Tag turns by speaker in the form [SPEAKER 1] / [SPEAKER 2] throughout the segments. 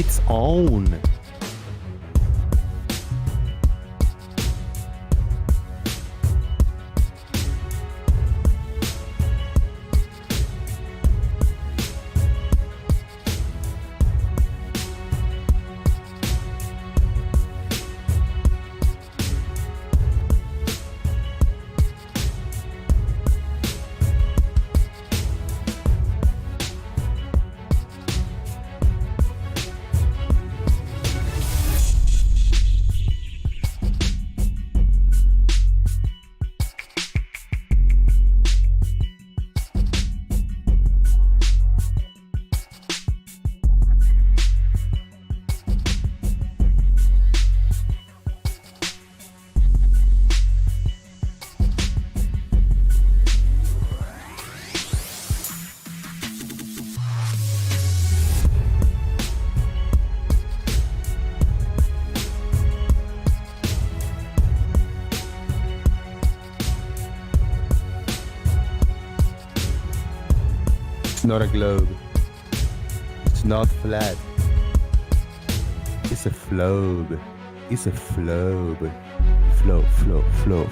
[SPEAKER 1] its own. It's not a globe. It's not flat. It's a flobe. It's a flobe. Flobe. Flow.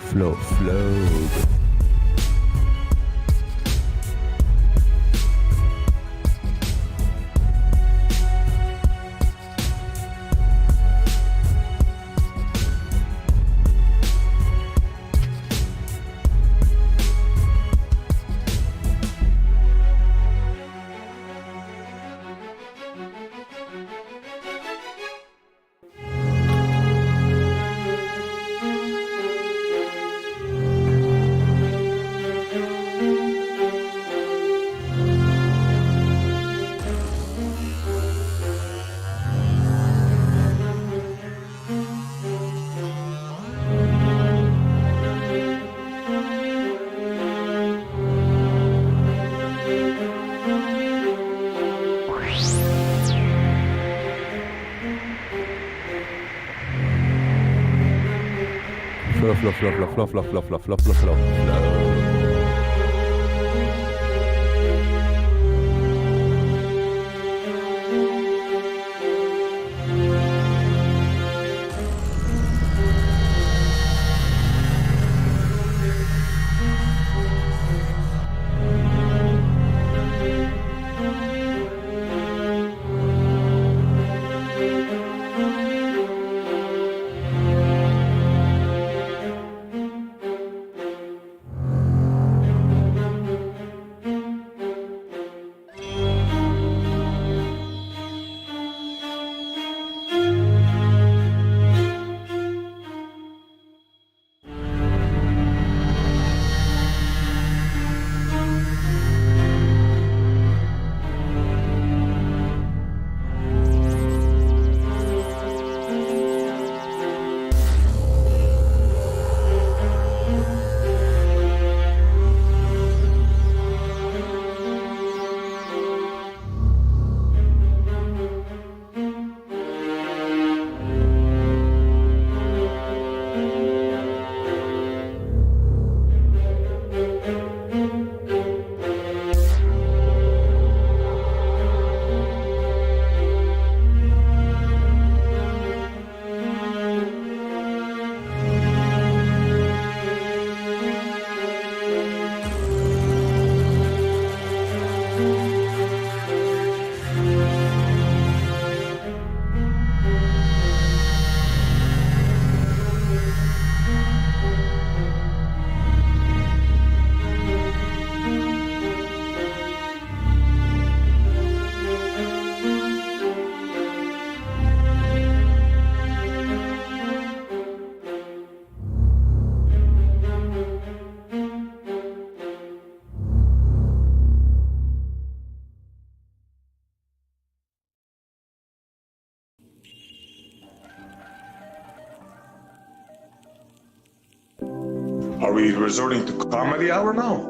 [SPEAKER 2] Are we resorting to comedy hour now?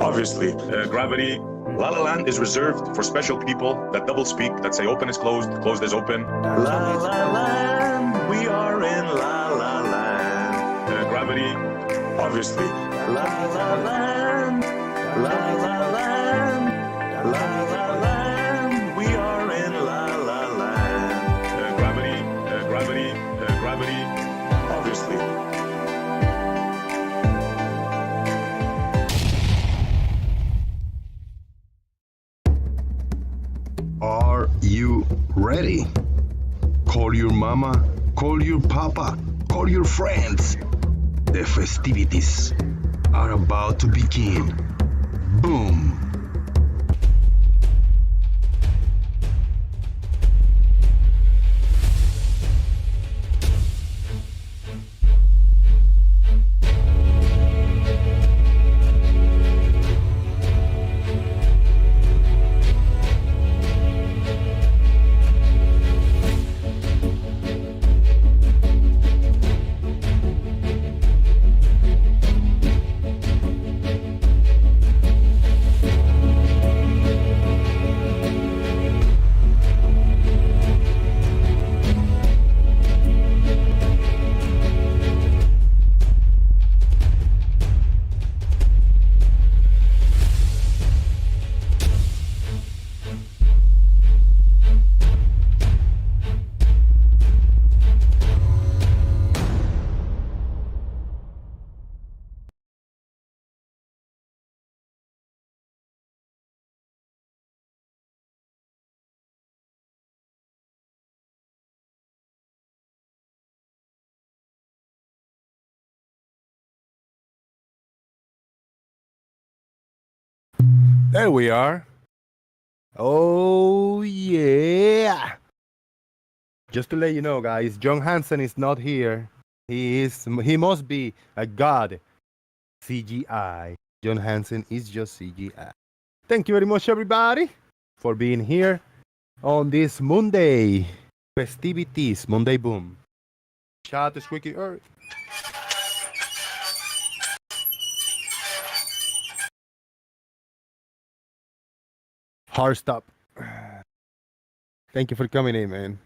[SPEAKER 2] Obviously.
[SPEAKER 3] Gravity. La La Land is reserved for special people that double speak, that say open is closed, closed is open.
[SPEAKER 4] La La Land, we are in La La Land.
[SPEAKER 3] Gravity.
[SPEAKER 2] Obviously.
[SPEAKER 4] La La Land, La La Land, La La Land, we are in La La Land.
[SPEAKER 3] athlete.
[SPEAKER 5] Are you ready? Call your mama, call your papa, call your friends. The festivities are about to begin. Boom.
[SPEAKER 1] There we are. Oh, yeah. Just to let you know, guys, John Hansen is not here. He must be a god. CGI. John Hansen is just CGI. Thank you very much, everybody, for being here on this MoonDay festivities. MoonDay boom. Shout out to Squeaky Earth. Hard stop. Thank you for coming in, man.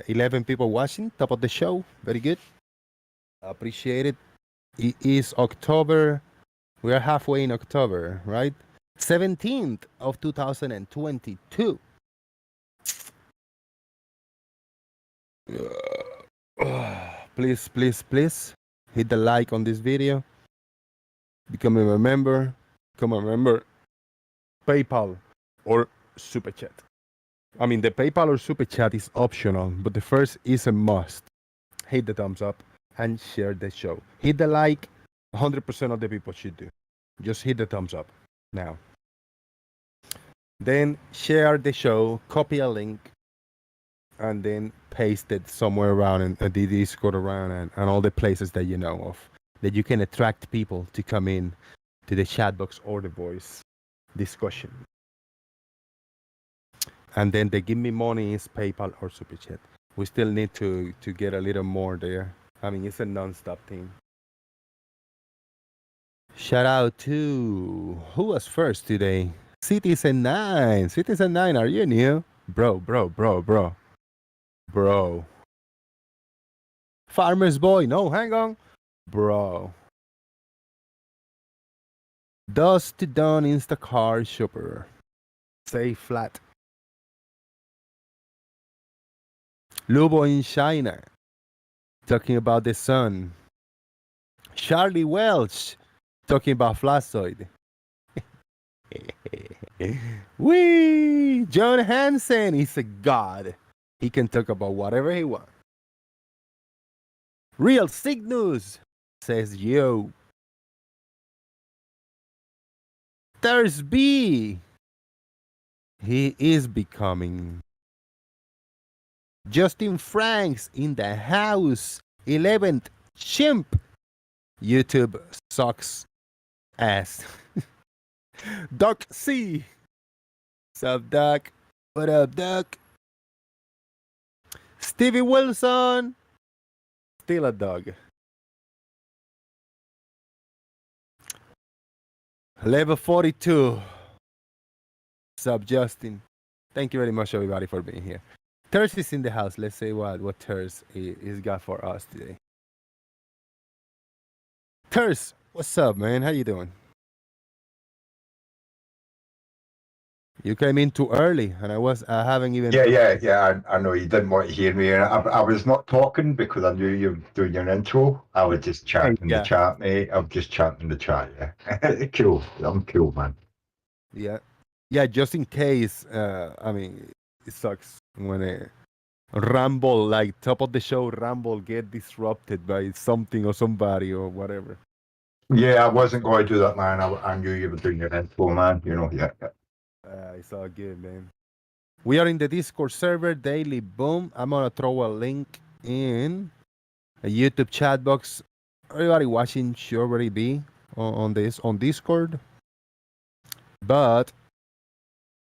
[SPEAKER 1] 11 people watching, top of the show. Very good. Appreciate it. It is October. We are halfway in October, right? 17th of 2022. Please, please, please hit the like on this video. Become a member. Become a member. PayPal or Super Chat. I mean, the PayPal or Super Chat is optional, but the first is a must. Hit the thumbs up and share the show. Hit the like. 100% of the people should do. Just hit the thumbs up now. Then share the show, copy a link, and then paste it somewhere around in the Discord around and all the places that you know of, that you can attract people to come in to the chat box or the voice discussion. And then the give me money is PayPal or Super Chat. We still need to get a little more there. I mean, it's a non-stop thing. Shout out to who was first today? Citizen 9. Citizen 9, are you new? Bro. Farmer's Boy, no, hang on. Bro. Dust to Dawn Instacart Shopper. Say flat. Lubo in China. Talking about the sun. Charlie Welch. Talking about Flassoid. Wee! John Hansen is a god. He can talk about whatever he wants. Real Cygnus says yo. There's B. He is becoming. Justin Franks in the house. 11th chimp. YouTube sucks ass. Doc C. What's up, Doc? What up, Doc? Stevie Wilson. Still a dog. Level 42. What's up, Justin? Thank you very much, everybody, for being here. Thurs is in the house. Let's say what Thurs is got for us today. Thurs, what's up, man? How you doing? You came in too early, and I haven't even.
[SPEAKER 6] Yeah. I know you didn't want to hear me. I was not talking because I knew you were doing your intro. I was just chatting
[SPEAKER 1] Yeah.
[SPEAKER 6] the chat, mate. I'm just chatting the chat. Yeah, cool. I'm cool, man.
[SPEAKER 1] Yeah. Just in case. I mean, it sucks when a ramble, like top of the show ramble, get disrupted by something or somebody or whatever.
[SPEAKER 6] Yeah, I wasn't going to do that, man. I knew you were doing your intro, man. You know, yeah.
[SPEAKER 1] It's all good, man. We are in the Discord server, Daily Boom. I'm gonna throw a link in a YouTube chat box. Everybody watching should already be on Discord, but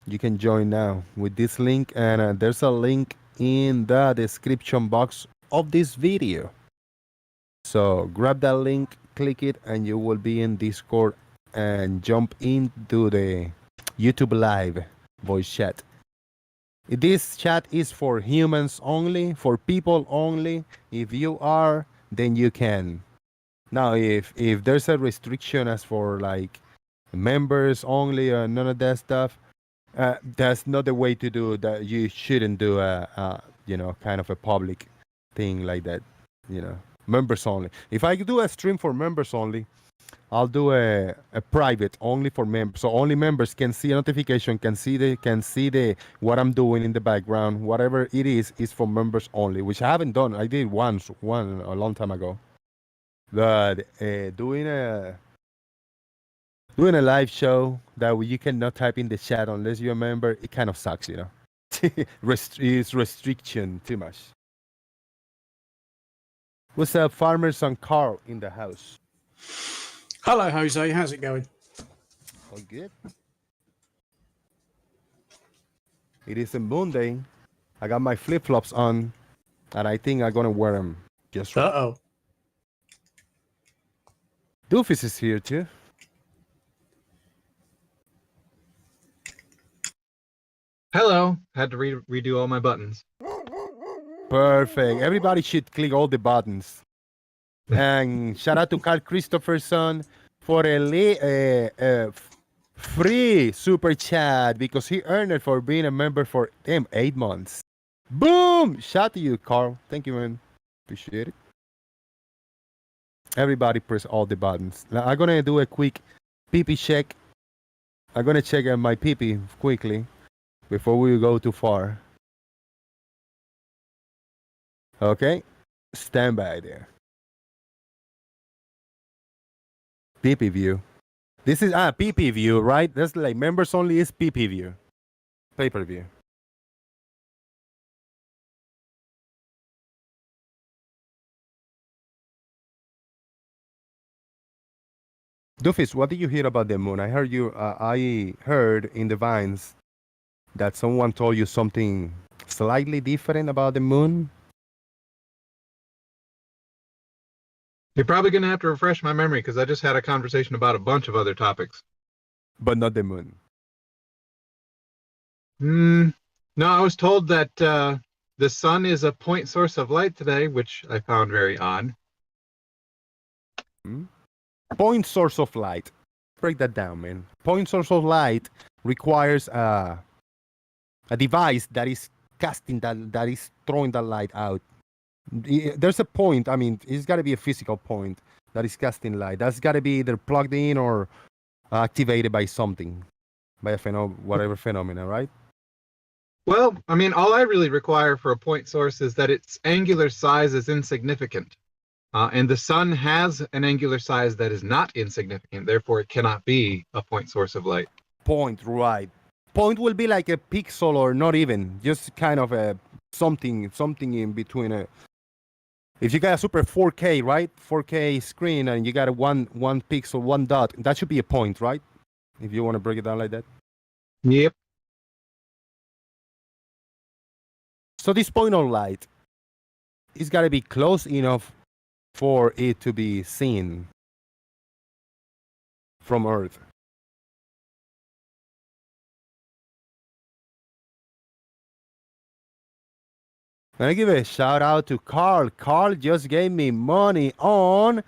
[SPEAKER 1] you can join now with this link, and there's a link in the description box of this video. So grab that link, click it, and you will be in Discord and jump into the YouTube live voice chat. This chat is for humans only, for people only. If you are, then you can. Now, if there's a restriction as for like members only or none of that stuff, that's not the way to do that. You shouldn't do a kind of a public thing like that. Members only. If I do a stream for members only, I'll do a private only for members, so only members can see a notification, can see the what I'm doing in the background. Whatever it is for members only, which I haven't done. I did one a long time ago, but doing a live show that you cannot type in the chat unless you're a member, it kind of sucks, It's restriction too much. What's up, Farmers and Carl in the house?
[SPEAKER 7] Hello, Jose. How's it going?
[SPEAKER 1] All good. It is a MoonDay. I got my flip-flops on, and I think I'm gonna wear them just right.
[SPEAKER 7] Uh-oh.
[SPEAKER 1] Doofus is here too.
[SPEAKER 8] Hello. Had to redo all my buttons.
[SPEAKER 1] Perfect. Everybody should click all the buttons. And shout out to Carl Christopherson for a free super chat because he earned it for being a member for 8 months. Boom! Shout out to you, Carl. Thank you, man. Appreciate it. Everybody press all the buttons. Now I'm gonna do a quick pee-pee check. I'm gonna check my pee-pee quickly before we go too far. Okay, stand by there. PP view. This is PP view, right? That's like members only is PP view. Pay-per-view. Doofus, what did you hear about the moon? I heard in the vines that someone told you something slightly different about the moon.
[SPEAKER 8] You're probably going to have to refresh my memory because I just had a conversation about a bunch of other topics.
[SPEAKER 1] But not the moon.
[SPEAKER 8] No, I was told that the sun is a point source of light today, which I found very odd.
[SPEAKER 1] Point source of light. Break that down, man. Point source of light requires a device that is casting that is throwing that light out. There's a point. I mean, it's got to be a physical point that is casting light. That's got to be either plugged in or activated by something, by whatever phenomena, right?
[SPEAKER 8] Well, I mean, all I really require for a point source is that its angular size is insignificant. And the sun has an angular size that is not insignificant. Therefore, it cannot be a point source of light.
[SPEAKER 1] Point, right. Point will be like a pixel or not even. Just kind of a something in between. If you got a super 4K, right? 4K screen and you got a one pixel, one dot, that should be a point, right? If you want to break it down like that.
[SPEAKER 8] Yep.
[SPEAKER 1] So this point of light, it's got to be close enough for it to be seen from Earth. I give a shout out to Carl. Carl just gave me money on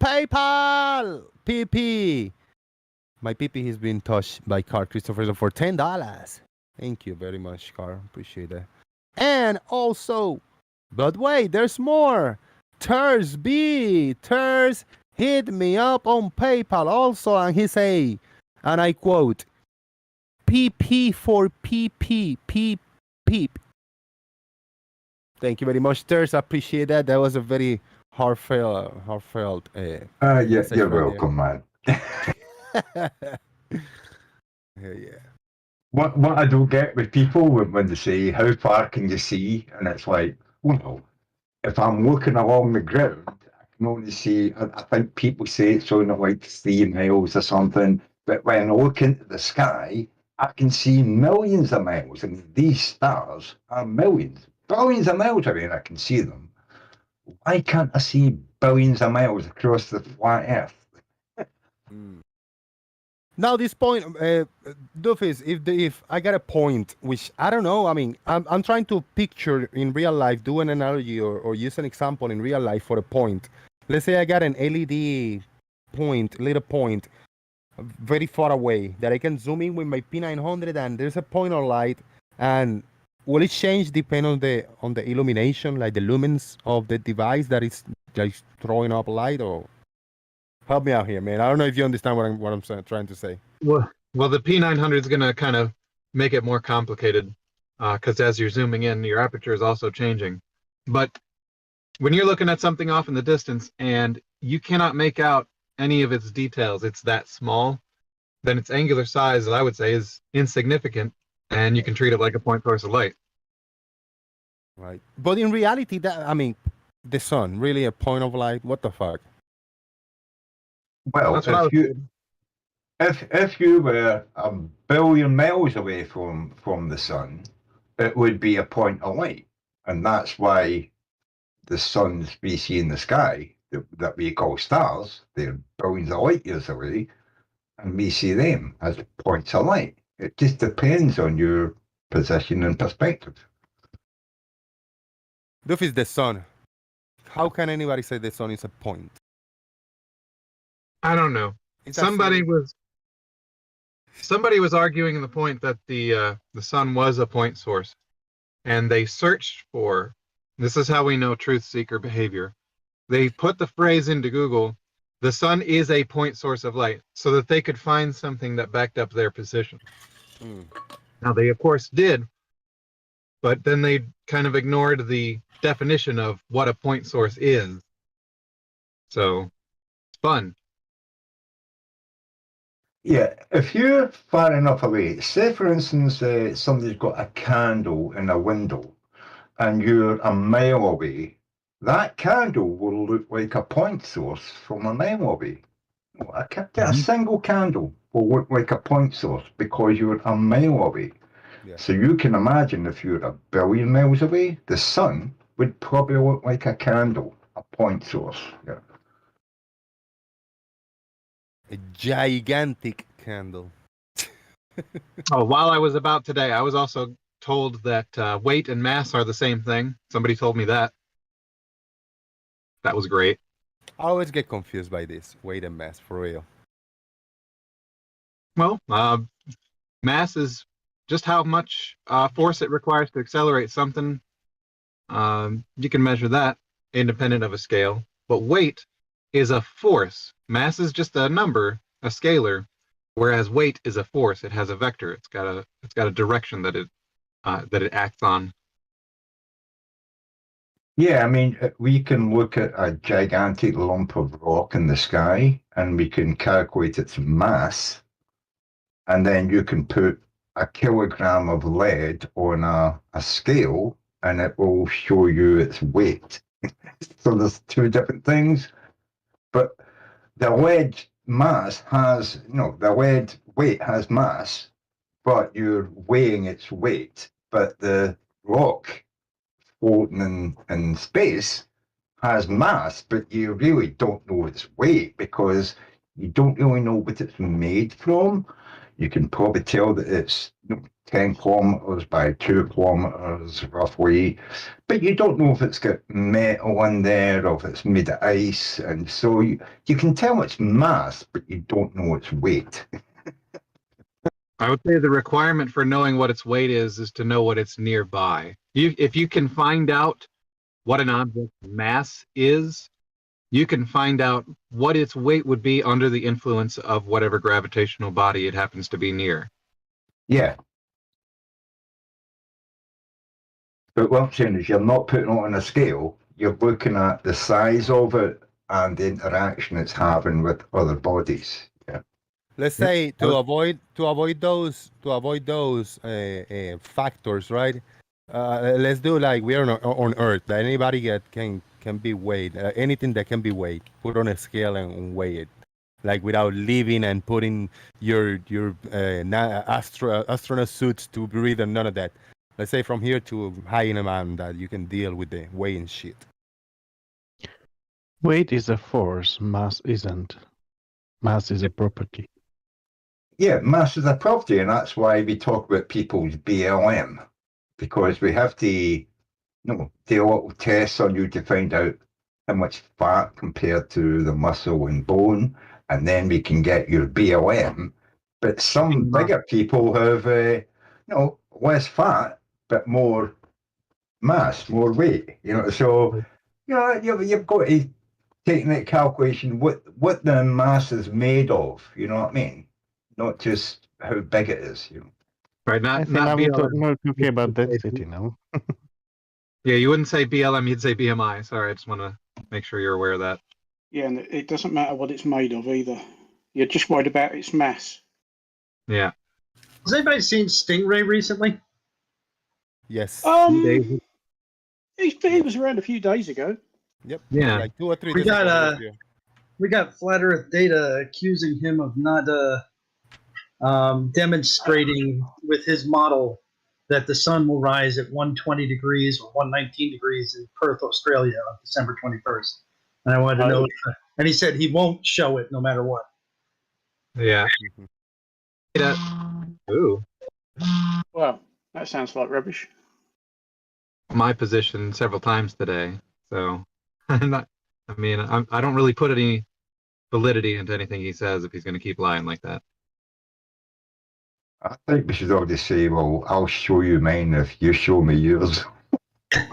[SPEAKER 1] PayPal. PP. My PP has been touched by Carl Christopherson for $10. Thank you very much, Carl. Appreciate that. And also, but wait, there's more. Turs B. Turs hit me up on PayPal also, and he say, and I quote, PP for PP, peep, peep. Thank you very much, Turs. I appreciate that. That was a very heartfelt.
[SPEAKER 6] Yeah,
[SPEAKER 1] message
[SPEAKER 6] you're
[SPEAKER 1] right
[SPEAKER 6] welcome, man.
[SPEAKER 1] there. Yeah.
[SPEAKER 6] What I don't get with people when they say, how far can you see? And it's like, well, if I'm looking along the ground, I can only see, I think people say it's only like 3 miles or something. But when I look into the sky, I can see millions of miles. And these stars are millions, billions of miles away, and I can see them. Why can't I see billions of miles across the flat Earth?
[SPEAKER 1] Now this point, Doofus, if I got a point, which I don't know, I mean, I'm trying to picture in real life, do an analogy or use an example in real life for a point. Let's say I got an LED point, little point, very far away that I can zoom in with my P900, and there's a point of light, and will it change depending on the illumination, like the lumens of the device that is just throwing up light? Or help me out here, man. I don't know if you understand what I'm trying to say.
[SPEAKER 8] Well, the P900 is going to kind of make it more complicated because as you're zooming in, your aperture is also changing. But when you're looking at something off in the distance and you cannot make out any of its details, it's that small, then its angular size, I would say, is insignificant, and you can treat it like a point source of light.
[SPEAKER 1] Right. But in reality, the sun, really a point of light? What the fuck?
[SPEAKER 6] Well,
[SPEAKER 8] That's what I was saying.
[SPEAKER 6] if you were 1 billion miles away from the sun, it would be a point of light. And that's why the suns we see in the sky that we call stars, they're billions of light years away, and we see them as points of light. It just depends on your position and perspective.
[SPEAKER 1] This is the sun. How can anybody say the sun is a point?
[SPEAKER 8] I don't know.
[SPEAKER 1] It's
[SPEAKER 8] Somebody
[SPEAKER 1] actually-
[SPEAKER 8] was arguing the point that the sun was a point source, and they searched for. This is how we know truth seeker behavior. They put the phrase into Google, "The sun is a point source of light," so that they could find something that backed up their position. Now they of course did, but then they kind of ignored the definition of what a point source is. So it's fun.
[SPEAKER 6] Yeah, if you're far enough away, say for instance, somebody's got a candle in a window and you're a mile away, that candle will look like a point source from a mile away. A single candle will look like a point source because you're a mile away.
[SPEAKER 1] Yeah.
[SPEAKER 6] So you can imagine if you're 1 billion miles away, the sun would probably look like a candle, a point source. Yeah.
[SPEAKER 1] A gigantic candle.
[SPEAKER 8] Oh, while I was about today, I was also told that weight and mass are the same thing. Somebody told me that. That was great.
[SPEAKER 1] I always get confused by this weight and mass, for real.
[SPEAKER 8] Well, mass is just how much force it requires to accelerate something. You can measure that independent of a scale. But weight is a force. Mass is just a number, a scalar, whereas weight is a force. It has a vector. It's got a direction that it acts on.
[SPEAKER 6] Yeah, I mean, we can look at a gigantic lump of rock in the sky and we can calculate its mass, and then you can put a kilogram of lead on a scale and it will show you its weight. So there's two different things. But the lead mass has, the lead weight has mass, but you're weighing its weight. But the rock floating in space has mass, but you really don't know its weight because you don't really know what it's made from. You can probably tell that it's 10 kilometers by 2 kilometers roughly, but you don't know if it's got metal in there or if it's made of ice. And so you can tell its mass, but you don't know its weight.
[SPEAKER 8] I would say the requirement for knowing what its weight is to know what it's nearby. If you can find out what an object's mass is, you can find out what its weight would be under the influence of whatever gravitational body it happens to be near.
[SPEAKER 6] Yeah. But what I'm saying is you're not putting it on a scale, you're looking at the size of it and the interaction it's having with other bodies. Yeah.
[SPEAKER 1] Let's say to avoid those factors, right? Let's do like we are on Earth. That anybody can be weighed. Anything that can be weighed, put on a scale and weigh it, like without leaving and putting your astronaut suits to breathe and none of that. Let's say from here to high in a mountain that you can deal with the weighing shit.
[SPEAKER 9] Weight is a force, mass isn't. Mass is a property.
[SPEAKER 6] Yeah, mass is a property, and that's why we talk about people's BLM, because we have to, do a little tests on you to find out how much fat compared to the muscle and bone, and then we can get your BLM. But some bigger people have, less fat but more mass, more weight. So you've got to take in that calculation what the mass is made of. You know what I mean? Not just how big it is.
[SPEAKER 8] Right?
[SPEAKER 9] I
[SPEAKER 8] Not
[SPEAKER 9] think I'm
[SPEAKER 8] BLM.
[SPEAKER 9] not talking about density now.
[SPEAKER 8] Yeah, you wouldn't say BLM, you'd say BMI. Sorry, I just want to make sure you're aware of that.
[SPEAKER 7] Yeah, and it doesn't matter what it's made of either. You're just worried about its mass.
[SPEAKER 8] Yeah.
[SPEAKER 10] Has anybody seen Stingray recently?
[SPEAKER 1] Yes.
[SPEAKER 7] He was around a few days ago.
[SPEAKER 1] Yep.
[SPEAKER 8] Yeah.
[SPEAKER 1] Like 2 or 3
[SPEAKER 10] We
[SPEAKER 1] days
[SPEAKER 10] got
[SPEAKER 1] ago.
[SPEAKER 10] we got Flat Earth Data accusing him of not demonstrating with his model that the sun will rise at 120 degrees or 119 degrees in Perth, Australia on December 21st. And I wanted to know, and he said he won't show it no matter what.
[SPEAKER 8] Yeah. Ooh.
[SPEAKER 7] Well, that sounds like rubbish.
[SPEAKER 8] My position several times today. So I don't really put any validity into anything he says if he's going to keep lying like that.
[SPEAKER 6] I think we should already say, well, I'll show you mine if you show me yours.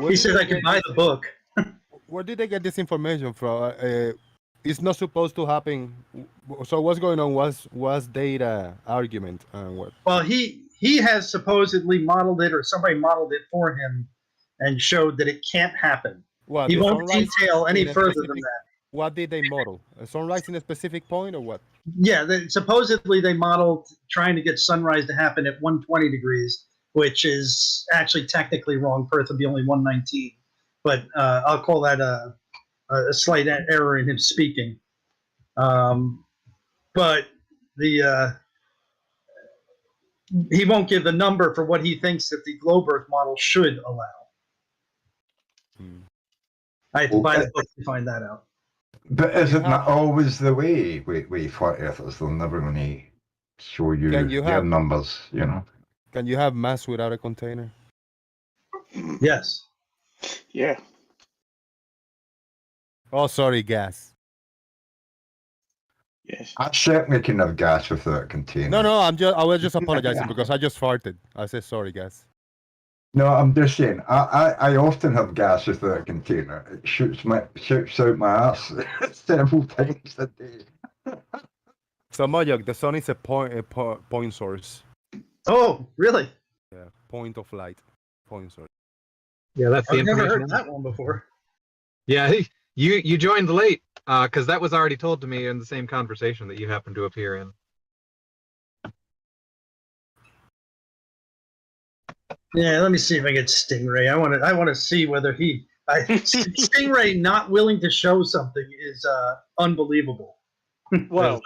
[SPEAKER 10] He said I could buy the book.
[SPEAKER 1] Where did they get this information from? It's not supposed to happen. So what's going on? Was data argument? What?
[SPEAKER 10] Well, he has supposedly modeled it, or somebody modeled it for him, and showed that it can't happen.
[SPEAKER 1] What,
[SPEAKER 10] He
[SPEAKER 1] the
[SPEAKER 10] won't
[SPEAKER 1] sunrise
[SPEAKER 10] detail any
[SPEAKER 1] in a
[SPEAKER 10] further
[SPEAKER 1] specific-
[SPEAKER 10] than that.
[SPEAKER 1] What did they model? A sunrise in a specific point or what?
[SPEAKER 10] Yeah, supposedly they modeled trying to get sunrise to happen at 120 degrees, which is actually technically wrong. Perth would be only 119, but I'll call that a slight error in him speaking. But he won't give the number for what he thinks that the globe Earth model should allow. I have to buy the book to find that out.
[SPEAKER 6] But isn't that always the way with flat earthers? They're never going to show you their numbers,
[SPEAKER 1] Can you have mass without a container?
[SPEAKER 10] Yes.
[SPEAKER 7] Yeah.
[SPEAKER 1] Oh, sorry, gas.
[SPEAKER 7] Yes.
[SPEAKER 6] I certainly can have gas without a container.
[SPEAKER 1] No, I was just apologizing because I just farted. I said sorry, gas.
[SPEAKER 6] No, I'm just saying, I often have gas without a container. It shoots out my ass several times a day.
[SPEAKER 1] So, Mojok, the sun is a point source.
[SPEAKER 10] Oh, really?
[SPEAKER 1] Yeah, point of light. Point source.
[SPEAKER 8] Yeah, that's the
[SPEAKER 10] I've never
[SPEAKER 8] information.
[SPEAKER 10] heard that one before.
[SPEAKER 8] Yeah, you joined late because that was already told to me in the same conversation that you happened to appear in.
[SPEAKER 10] Yeah, let me see if I get Stingray. I want to see whether Stingray not willing to show something is unbelievable.
[SPEAKER 7] Well,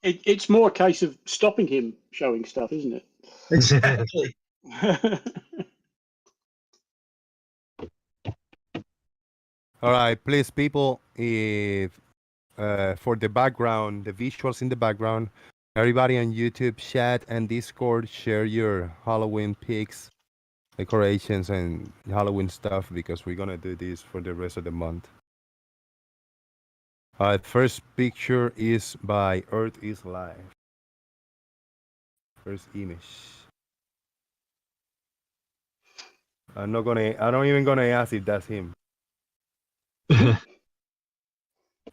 [SPEAKER 7] it's more a case of stopping him showing stuff, isn't it?
[SPEAKER 10] Exactly.
[SPEAKER 1] All right, please, people, if for the background, the visuals in the background, everybody on YouTube, chat, and Discord, share your Halloween pics, decorations, and Halloween stuff because we're gonna do this for the rest of the month. First picture is by Earth is Live. First image. I'm not even gonna ask if that's him.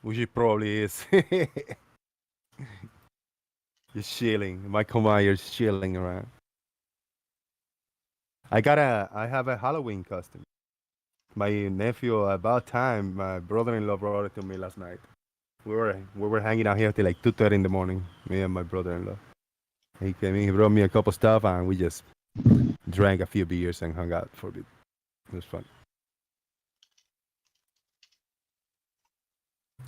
[SPEAKER 1] Which it probably is. Just chilling. Michael Myers chilling around. I have a Halloween costume. My nephew, about time, my brother-in-law brought it to me last night. We were hanging out here till like 2:30 in the morning, me and my brother-in-law. He came in, he brought me a couple stuff, and we just drank a few beers and hung out for a bit. It was fun.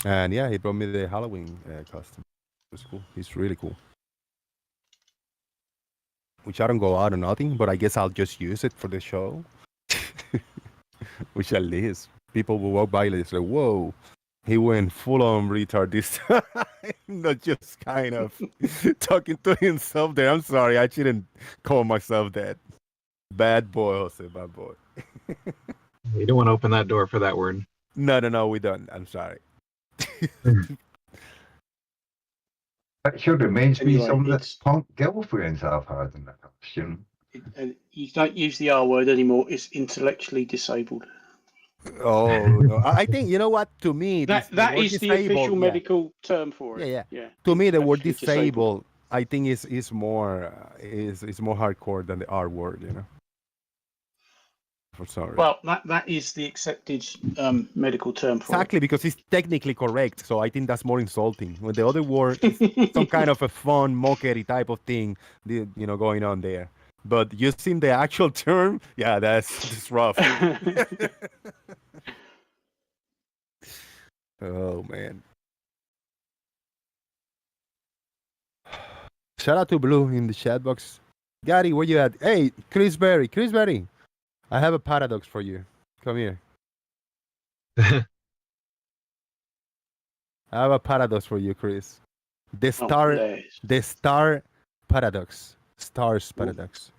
[SPEAKER 1] And yeah, he brought me the Halloween costume. It was cool. He's really cool. Which I don't go out or nothing, but I guess I'll just use it for the show. Which at least people will walk by and say, whoa, he went full on retard this time. Not just kind of talking to himself there. I'm sorry, I shouldn't call myself that. Bad boy, Jose, bad boy.
[SPEAKER 8] You don't want to open that door for that word.
[SPEAKER 1] No, we don't. I'm sorry.
[SPEAKER 6] That sure reminds me
[SPEAKER 7] Anyway,
[SPEAKER 6] some of the
[SPEAKER 7] it's-
[SPEAKER 6] punk girlfriends I've had in the costume.
[SPEAKER 7] And you don't use the R word anymore. It's intellectually disabled.
[SPEAKER 1] Oh, no. I think, you know what? To me,
[SPEAKER 7] That is the official medical term for it.
[SPEAKER 1] Yeah. To me, the word
[SPEAKER 7] Intellectually
[SPEAKER 1] disabled, I think is more hardcore than the R word, you know. For sorry.
[SPEAKER 7] Well, that is the accepted medical term for
[SPEAKER 1] Exactly, because it's technically correct. So I think that's more insulting. When the other word is some kind of a fun, mockery type of thing, going on there. But using the actual term, yeah, that's rough. Oh, man. Shout out to Blue in the chat box. Gary, where you at? Hey, Chris Berry, I have a paradox for you. Come here. I have a paradox for you, Chris. The star paradox. Stars paradox.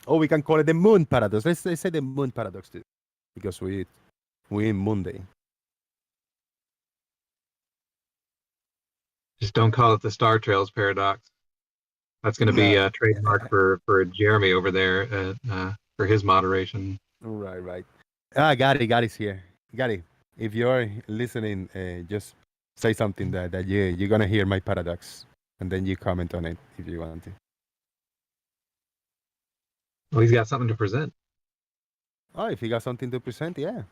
[SPEAKER 1] Oh, we can call it the moon paradox. Let's say the moon paradox too, because we in MoonDay.
[SPEAKER 8] Just don't call it the Star Trails paradox. That's going to be a trademark for Jeremy over there for his moderation.
[SPEAKER 1] Right. Gary's here. Gary, if you're listening, just say something that you're gonna hear my paradox, and then you comment on it if you want to.
[SPEAKER 8] Well, he's got something to present.
[SPEAKER 1] Oh, if he got something to present, yeah,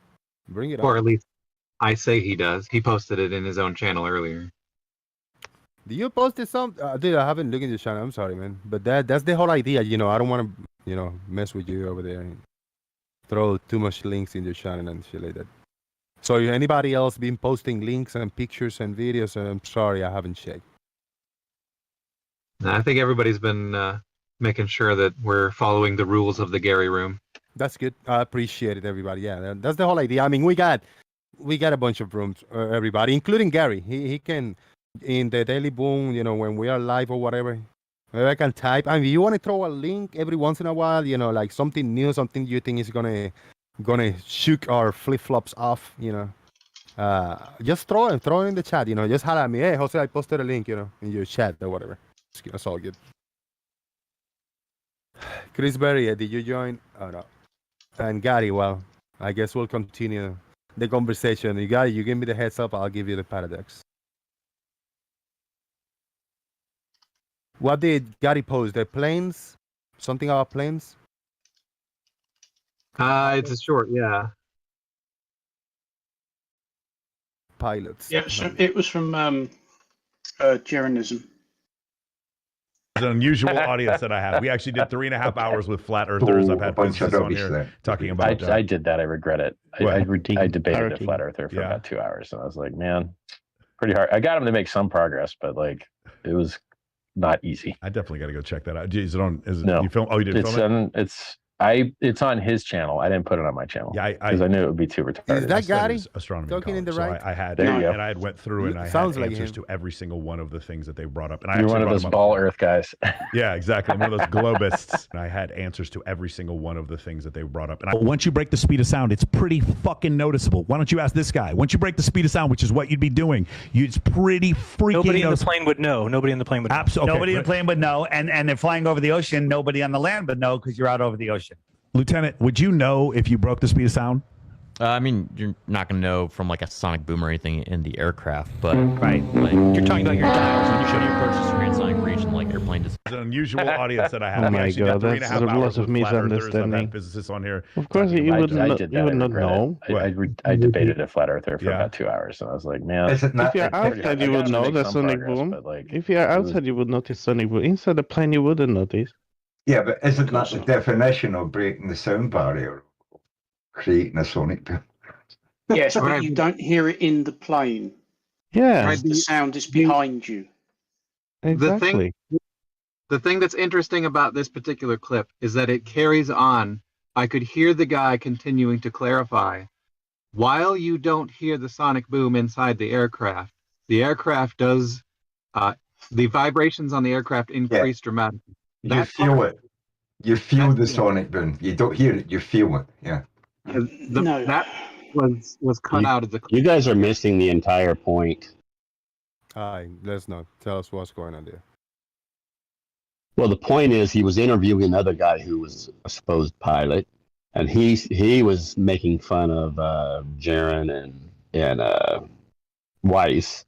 [SPEAKER 1] bring it
[SPEAKER 8] Or
[SPEAKER 1] on.
[SPEAKER 8] at least I say he does. He posted it in his own channel earlier.
[SPEAKER 1] Do you post it some? Dude, I haven't looked at your channel. I'm sorry, man. But that's the whole idea. I don't want to, mess with you over there and throw too much links in your channel and shit like that. So, anybody else been posting links and pictures and videos? I'm sorry, I haven't checked.
[SPEAKER 8] I think everybody's been making sure that we're following the rules of the Gary Room.
[SPEAKER 1] That's good. I appreciate it, everybody. Yeah, that's the whole idea. I mean, we got a bunch of rooms, everybody, including Gary. He can, in the Daily Boom, when we are live or whatever, I can type. I mean, you want to throw a link every once in a while, like something new, something you think is gonna shook our flip-flops off, just throw it in the chat, just holler at me. Hey, Jose, I posted a link, in your chat or whatever. That's all good. Chris Berry, did you join? Oh, no. And Gary, well, I guess we'll continue the conversation. You give me the heads up, I'll give you the paradox. What did Gary post? The planes? Something about planes?
[SPEAKER 8] It's a short, yeah.
[SPEAKER 1] Pilots.
[SPEAKER 7] Yeah, it was from Jeranism.
[SPEAKER 11] It's an unusual audience that I have. We actually did 3.5 hours with flat earthers. I've had
[SPEAKER 6] bunch of
[SPEAKER 11] physicists on
[SPEAKER 6] rubbish
[SPEAKER 11] here
[SPEAKER 6] there.
[SPEAKER 11] talking about.
[SPEAKER 9] I did that. I regret it. I debated a flat earther for
[SPEAKER 11] Yeah.
[SPEAKER 9] about 2 hours, and I was like, man, pretty hard. I got him to make some progress, but it was not easy.
[SPEAKER 11] I definitely got to go check that out. Is it on? Is it?
[SPEAKER 9] No.
[SPEAKER 11] You film? Oh, you did film it?
[SPEAKER 9] It's
[SPEAKER 12] It's on his channel. I didn't put it on my channel.
[SPEAKER 11] Yeah,
[SPEAKER 12] because I knew it would be too retarded.
[SPEAKER 1] Is that
[SPEAKER 11] I studied
[SPEAKER 1] Gotti
[SPEAKER 11] astronomy
[SPEAKER 1] talking in the
[SPEAKER 11] college,
[SPEAKER 1] right?
[SPEAKER 11] so I had
[SPEAKER 12] There you go.
[SPEAKER 11] and I had went through and I
[SPEAKER 1] Sounds
[SPEAKER 11] had
[SPEAKER 1] like
[SPEAKER 11] answers
[SPEAKER 1] him.
[SPEAKER 11] to every single one of the things that they brought up. And I
[SPEAKER 12] You're
[SPEAKER 11] actually
[SPEAKER 12] one of
[SPEAKER 11] brought
[SPEAKER 12] those
[SPEAKER 11] them up.
[SPEAKER 12] ball Earth guys.
[SPEAKER 11] Yeah, exactly. I'm one of those globists. And I had answers to every single one of the things that they brought up. And once you break the speed of sound, it's pretty fucking noticeable. Why don't you ask this guy? Once you break the speed of sound, which is what you'd be doing, it's pretty freaking
[SPEAKER 13] Nobody in the
[SPEAKER 11] noticeable.
[SPEAKER 13] plane would know. Nobody in the plane would know.
[SPEAKER 11] Absolutely.
[SPEAKER 14] Nobody in the plane would know, and they're flying over the ocean. Nobody on the land would know because you're out over the ocean.
[SPEAKER 11] Lieutenant, would you know if you broke the speed of sound?
[SPEAKER 15] I mean, you're not going to know from like a sonic boom or anything in the aircraft, but
[SPEAKER 14] Right.
[SPEAKER 15] like you're talking about your dials when you show your approach to transonic region, like airplane design.
[SPEAKER 11] It's an unusual audience that I have.
[SPEAKER 9] Oh
[SPEAKER 11] We
[SPEAKER 9] my
[SPEAKER 11] actually
[SPEAKER 9] God,
[SPEAKER 11] did 3.5
[SPEAKER 9] that's a
[SPEAKER 11] hours
[SPEAKER 9] lot
[SPEAKER 11] with
[SPEAKER 9] of
[SPEAKER 11] flat earthers. I've
[SPEAKER 9] misunderstanding.
[SPEAKER 11] had physicists on here.
[SPEAKER 9] Of course, you would not.
[SPEAKER 12] did
[SPEAKER 9] You
[SPEAKER 12] that.
[SPEAKER 9] would
[SPEAKER 12] I
[SPEAKER 9] not
[SPEAKER 12] regret
[SPEAKER 9] know.
[SPEAKER 12] it. I debated a flat earther for about 2 hours, and I was like, man,
[SPEAKER 6] Isn't that
[SPEAKER 9] If you're outside, you would know the sonic boom. If you're outside, you would notice sonic boom. Inside the plane, you wouldn't notice.
[SPEAKER 6] Yeah, but isn't that the definition of breaking the sound barrier? Creating a sonic boom.
[SPEAKER 7] Yes, but you don't hear it in the plane.
[SPEAKER 9] Yeah,
[SPEAKER 7] Because the sound is behind you.
[SPEAKER 9] exactly.
[SPEAKER 8] The thing that's interesting about this particular clip is that it carries on. I could hear the guy continuing to clarify. While you don't hear the sonic boom inside the aircraft does, the vibrations on the aircraft increase dramatically.
[SPEAKER 6] You feel it. You feel the sonic boom. You don't hear it. You feel it. Yeah.
[SPEAKER 8] That was cut out of the clip.
[SPEAKER 16] You guys are missing the entire point.
[SPEAKER 1] Hi, let's not tell us what's going on there.
[SPEAKER 16] Well, the point is he was interviewing another guy who was a supposed pilot, and he was making fun of Jaron and Weiss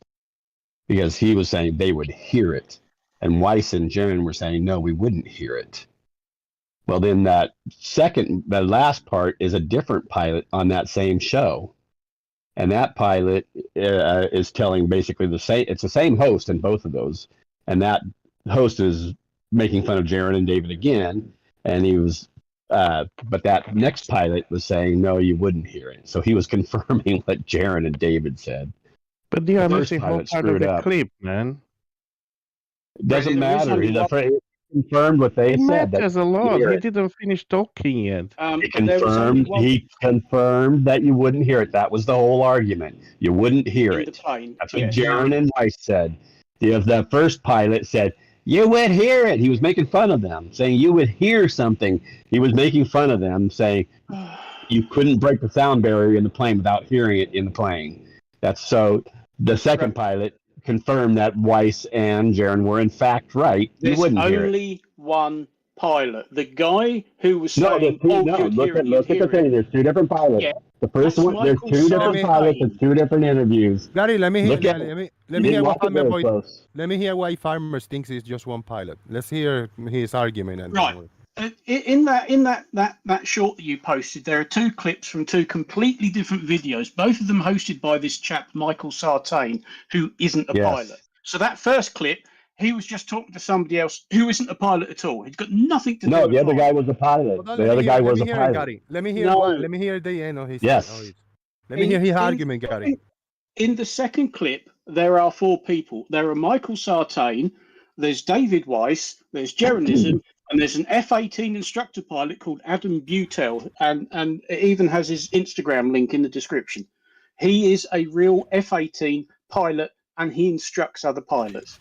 [SPEAKER 16] because he was saying they would hear it, and Weiss and Jaron were saying no, we wouldn't hear it. Well, then the last part is a different pilot on that same show. And that pilot is telling basically it's the same host in both of those. And that host is making fun of Jaron and David again. And he was, but that next pilot was saying, no, you wouldn't hear it. So he was confirming what Jaron and David said.
[SPEAKER 9] But they are
[SPEAKER 16] The first
[SPEAKER 9] missing whole
[SPEAKER 16] pilot
[SPEAKER 9] part of
[SPEAKER 16] screwed
[SPEAKER 9] the
[SPEAKER 16] up.
[SPEAKER 9] clip, man.
[SPEAKER 16] It doesn't matter. He's afraid. Confirmed what they
[SPEAKER 9] It
[SPEAKER 16] said.
[SPEAKER 9] matters a lot.
[SPEAKER 16] hear
[SPEAKER 9] He
[SPEAKER 16] it.
[SPEAKER 9] didn't finish talking yet.
[SPEAKER 16] He confirmed that you wouldn't hear it. That was the whole argument. You wouldn't hear
[SPEAKER 7] In
[SPEAKER 16] it.
[SPEAKER 7] the plane.
[SPEAKER 16] That's what
[SPEAKER 7] yes.
[SPEAKER 16] Jaron and Weiss said. The first pilot said, you would hear it. He was making fun of them, saying you would hear something. He was making fun of them, saying you couldn't break the sound barrier in the plane without hearing it in the plane. That's so the second pilot confirmed that Weiss and Jaron were in fact right. You
[SPEAKER 7] There's
[SPEAKER 16] wouldn't hear it.
[SPEAKER 7] only one pilot. The guy who was
[SPEAKER 16] No,
[SPEAKER 7] saying,
[SPEAKER 16] look at the thing. There's two different pilots.
[SPEAKER 7] Yeah.
[SPEAKER 16] The first
[SPEAKER 7] That's
[SPEAKER 16] one, there's
[SPEAKER 7] Michael
[SPEAKER 16] two different
[SPEAKER 7] Sartain.
[SPEAKER 16] pilots and two different interviews.
[SPEAKER 1] Gary, let me hear.
[SPEAKER 16] Look at
[SPEAKER 1] Let
[SPEAKER 16] it.
[SPEAKER 1] me
[SPEAKER 16] You
[SPEAKER 1] hear
[SPEAKER 16] didn't
[SPEAKER 1] what
[SPEAKER 16] watch it very
[SPEAKER 1] Farmer
[SPEAKER 16] close.
[SPEAKER 1] Let me hear why Farmers thinks it's just one pilot. Let's hear his argument. And
[SPEAKER 7] Right. In that short that you posted, there are two clips from two completely different videos, both of them hosted by this chap Michael Sartain, who isn't a
[SPEAKER 16] Yes.
[SPEAKER 7] pilot. So that first clip, he was just talking to somebody else who isn't a pilot at all. He's got nothing to do
[SPEAKER 16] No,
[SPEAKER 7] with
[SPEAKER 16] the other
[SPEAKER 7] flying.
[SPEAKER 16] guy was a pilot.
[SPEAKER 1] Hold on,
[SPEAKER 16] The
[SPEAKER 1] let
[SPEAKER 16] other
[SPEAKER 1] me
[SPEAKER 16] guy
[SPEAKER 1] hear-
[SPEAKER 16] was a
[SPEAKER 1] let me hear it,
[SPEAKER 16] pilot.
[SPEAKER 1] Gary. Let me hear.
[SPEAKER 7] No.
[SPEAKER 1] Let me hear the end of his.
[SPEAKER 16] Yes.
[SPEAKER 1] Let me hear his
[SPEAKER 7] In-
[SPEAKER 1] argument, Gary.
[SPEAKER 7] In the second clip, there are four people. There are Michael Sartain, there's David Weiss, there's Jeronism, and there's an F-18 instructor pilot called Adam Butel, and it even has his Instagram link in the description. He is a real F-18 pilot, and he instructs other pilots.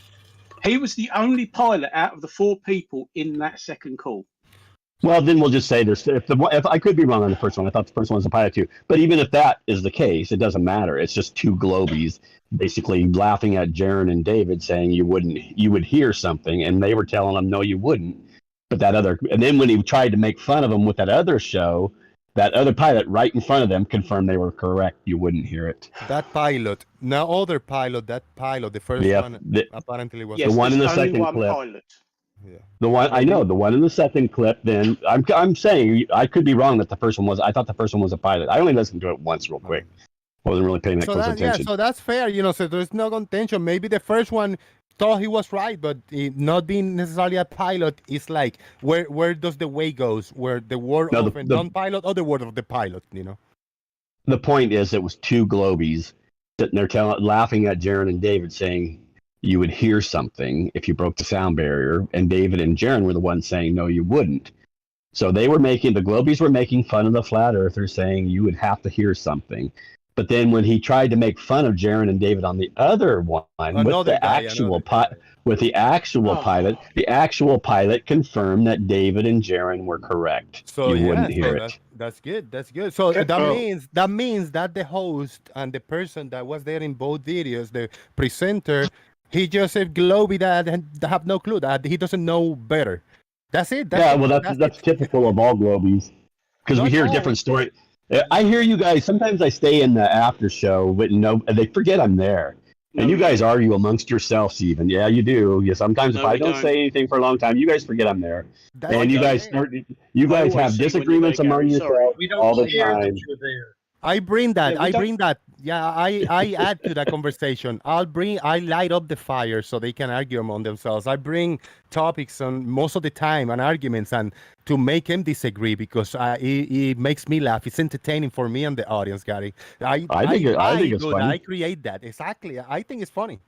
[SPEAKER 7] He was the only pilot out of the four people in that second call.
[SPEAKER 16] Well, then we'll just say this. If I could be wrong on the first one, I thought the first one was a pilot too. But even if that is the case, it doesn't matter. It's just two globies basically laughing at Jaron and David, saying you would hear something, and they were telling him no, you wouldn't. But and then when he tried to make fun of him with that other show, that other pilot right in front of them confirmed they were correct. You wouldn't hear it.
[SPEAKER 1] That pilot, no other pilot. That pilot, the first
[SPEAKER 16] Yeah,
[SPEAKER 1] one, apparently was
[SPEAKER 7] Yes,
[SPEAKER 16] the one in the
[SPEAKER 7] there's only
[SPEAKER 16] second
[SPEAKER 7] one
[SPEAKER 16] clip.
[SPEAKER 7] pilot.
[SPEAKER 1] Yeah.
[SPEAKER 16] The one I know, the one in the second clip. Then I'm saying I could be wrong that the first one was. I thought the first one was a pilot. I only listened to it once, real quick. Wasn't really paying that close attention.
[SPEAKER 1] So that's fair. So there's no contention. Maybe the first one thought he was right, but not being necessarily a pilot is like where does the way goes? Where the word of a non-pilot or the word of the pilot?
[SPEAKER 16] The point is, it was two globies sitting there laughing at Jaron and David, saying you would hear something if you broke the sound barrier, and David and Jaron were the ones saying no, you wouldn't. So the Globies were making fun of the flat earthers, saying you would have to hear something. But then when he tried to make fun of Jaron and David on the other one with the actual pilot, the actual pilot confirmed that David and Jaron were correct.
[SPEAKER 1] So
[SPEAKER 16] you wouldn't hear it.
[SPEAKER 1] That's good. That's good. So that means that the host and the person that was there in both videos, the presenter, he just said Globey that have no clue, that he doesn't know better. That's it.
[SPEAKER 16] That's typical of all Globies, because we hear different stories. I hear you guys. Sometimes I stay in the after show, but they forget I'm there. And you guys argue amongst yourselves, even. Yeah, you do. Yeah, sometimes if I don't say anything for a long time, you guys forget I'm there. And you guys have disagreements among yourselves all the time.
[SPEAKER 1] I bring that. Yeah, I add to that conversation. I light up the fire so they can argue among themselves. I bring topics on most of the time and arguments and to make them disagree because it makes me laugh. It's entertaining for me and the audience, Gary. I think it's funny. I create that. Exactly. I think it's funny.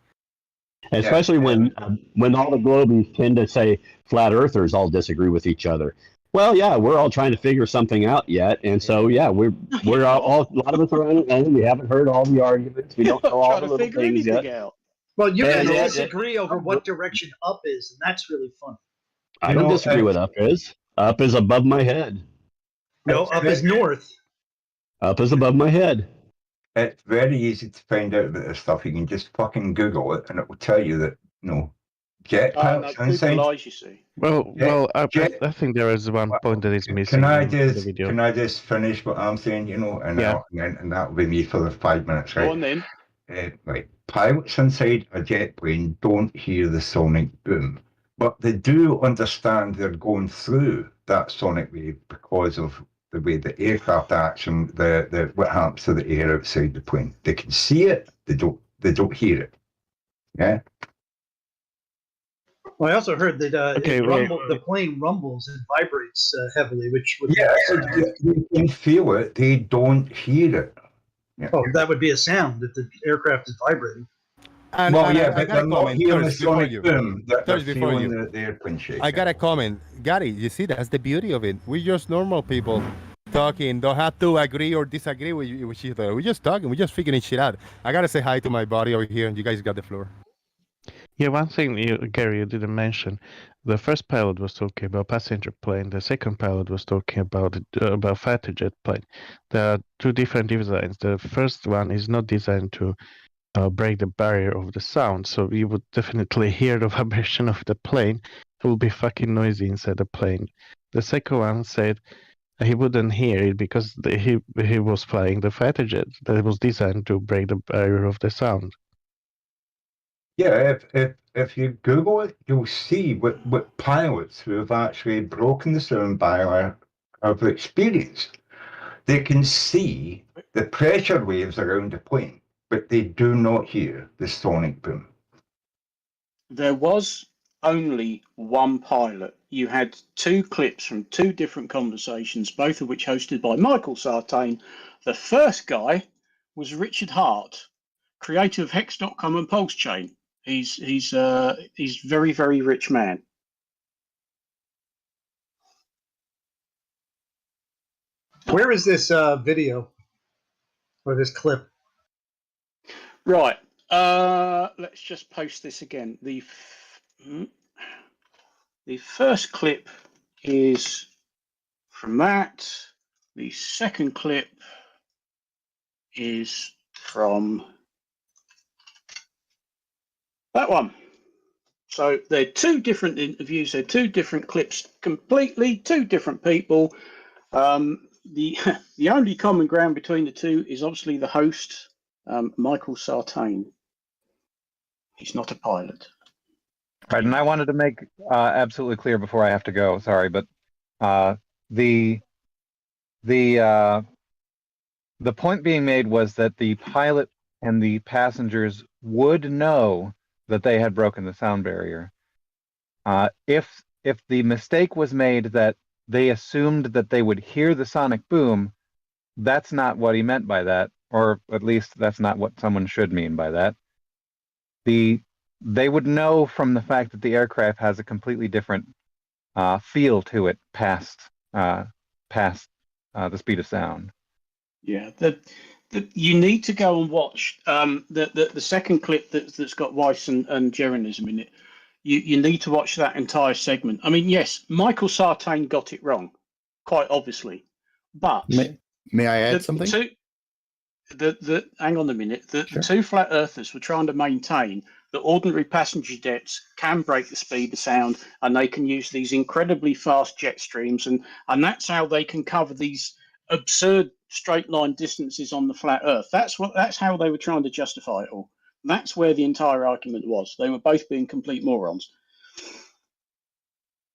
[SPEAKER 16] Especially when all the Globies tend to say flat earthers all disagree with each other. Well, yeah, we're all trying to figure something out yet, and so we're all a lot of us are on it, and we haven't heard all the arguments. We don't know all the little things yet.
[SPEAKER 10] Well, you guys disagree over what direction up is, and that's really fun.
[SPEAKER 16] I don't disagree with up is. Up is above my head.
[SPEAKER 10] No, up is north.
[SPEAKER 16] Up is above my head.
[SPEAKER 6] It's very easy to find out about this stuff. You can just fucking Google it, and it will tell you that jetpacks inside.
[SPEAKER 7] Lies, you see.
[SPEAKER 9] I think there is one point that is missing.
[SPEAKER 6] Can I just finish what I'm saying? And that'll be me for the 5 minutes, right?
[SPEAKER 7] Go on then.
[SPEAKER 6] Right. Pilots inside a jet plane don't hear the sonic boom, but they do understand they're going through that sonic wave because of the way the aircraft acts and the what happens to the air outside the plane. They can see it. They don't hear it. Yeah.
[SPEAKER 10] Well, I also heard that the plane rumbles and vibrates heavily, which would
[SPEAKER 6] they can feel it. They don't hear it. Yeah.
[SPEAKER 10] Oh, that would be a sound that the aircraft is vibrating.
[SPEAKER 1] But they're not hearing the sonic boom.
[SPEAKER 6] They're feeling the airplane shake.
[SPEAKER 1] I got a comment. Gary, you see, that's the beauty of it. We're just normal people talking. Don't have to agree or disagree with each other. We're just talking. We're just figuring shit out. I got to say hi to my buddy over here. You guys got the floor.
[SPEAKER 9] Yeah, one thing, Gary, you didn't mention. The first pilot was talking about passenger plane. The second pilot was talking about fighter jet plane. There are two different designs. The first one is not designed to break the barrier of the sound, so you would definitely hear the vibration of the plane. It will be fucking noisy inside the plane. The second one said he wouldn't hear it because he was flying the fighter jet that was designed to break the barrier of the sound.
[SPEAKER 6] Yeah, if you Google it, you'll see what pilots who have actually broken the sound barrier have experienced. They can see the pressure waves around the plane, but they do not hear the sonic boom.
[SPEAKER 7] There was only one pilot. You had two clips from two different conversations, both of which hosted by Michael Sartain. The first guy was Richard Hart, creator of Hex.com and Pulse Chain. He's very, very rich man.
[SPEAKER 10] Where is this video or this clip?
[SPEAKER 7] Right. Let's just post this again. The first clip is from that. The second clip is from that one. So they're two different interviews. They're two different clips, completely two different people. The only common ground between the two is obviously the host, Michael Sartain. He's not a pilot.
[SPEAKER 13] Right, and I wanted to make absolutely clear before I have to go. Sorry, but the point being made was that the pilot and the passengers would know that they had broken the sound barrier. If the mistake was made that they assumed that they would hear the sonic boom, that's not what he meant by that, or at least that's not what someone should mean by that. They would know from the fact that the aircraft has a completely different feel to it past past the speed of sound.
[SPEAKER 7] Yeah, you need to go and watch the second clip that's got Weiss and Jeranism in it. You need to watch that entire segment. I mean, yes, Michael Sartain got it wrong, quite obviously, but
[SPEAKER 17] may I add something?
[SPEAKER 7] Hang on a minute. The two flat earthers were trying to maintain that ordinary passenger jets can break the speed of sound, and they can use these incredibly fast jet streams, and that's how they can cover these absurd straight line distances on the flat Earth. That's how they were trying to justify it all. That's where the entire argument was. They were both being complete morons.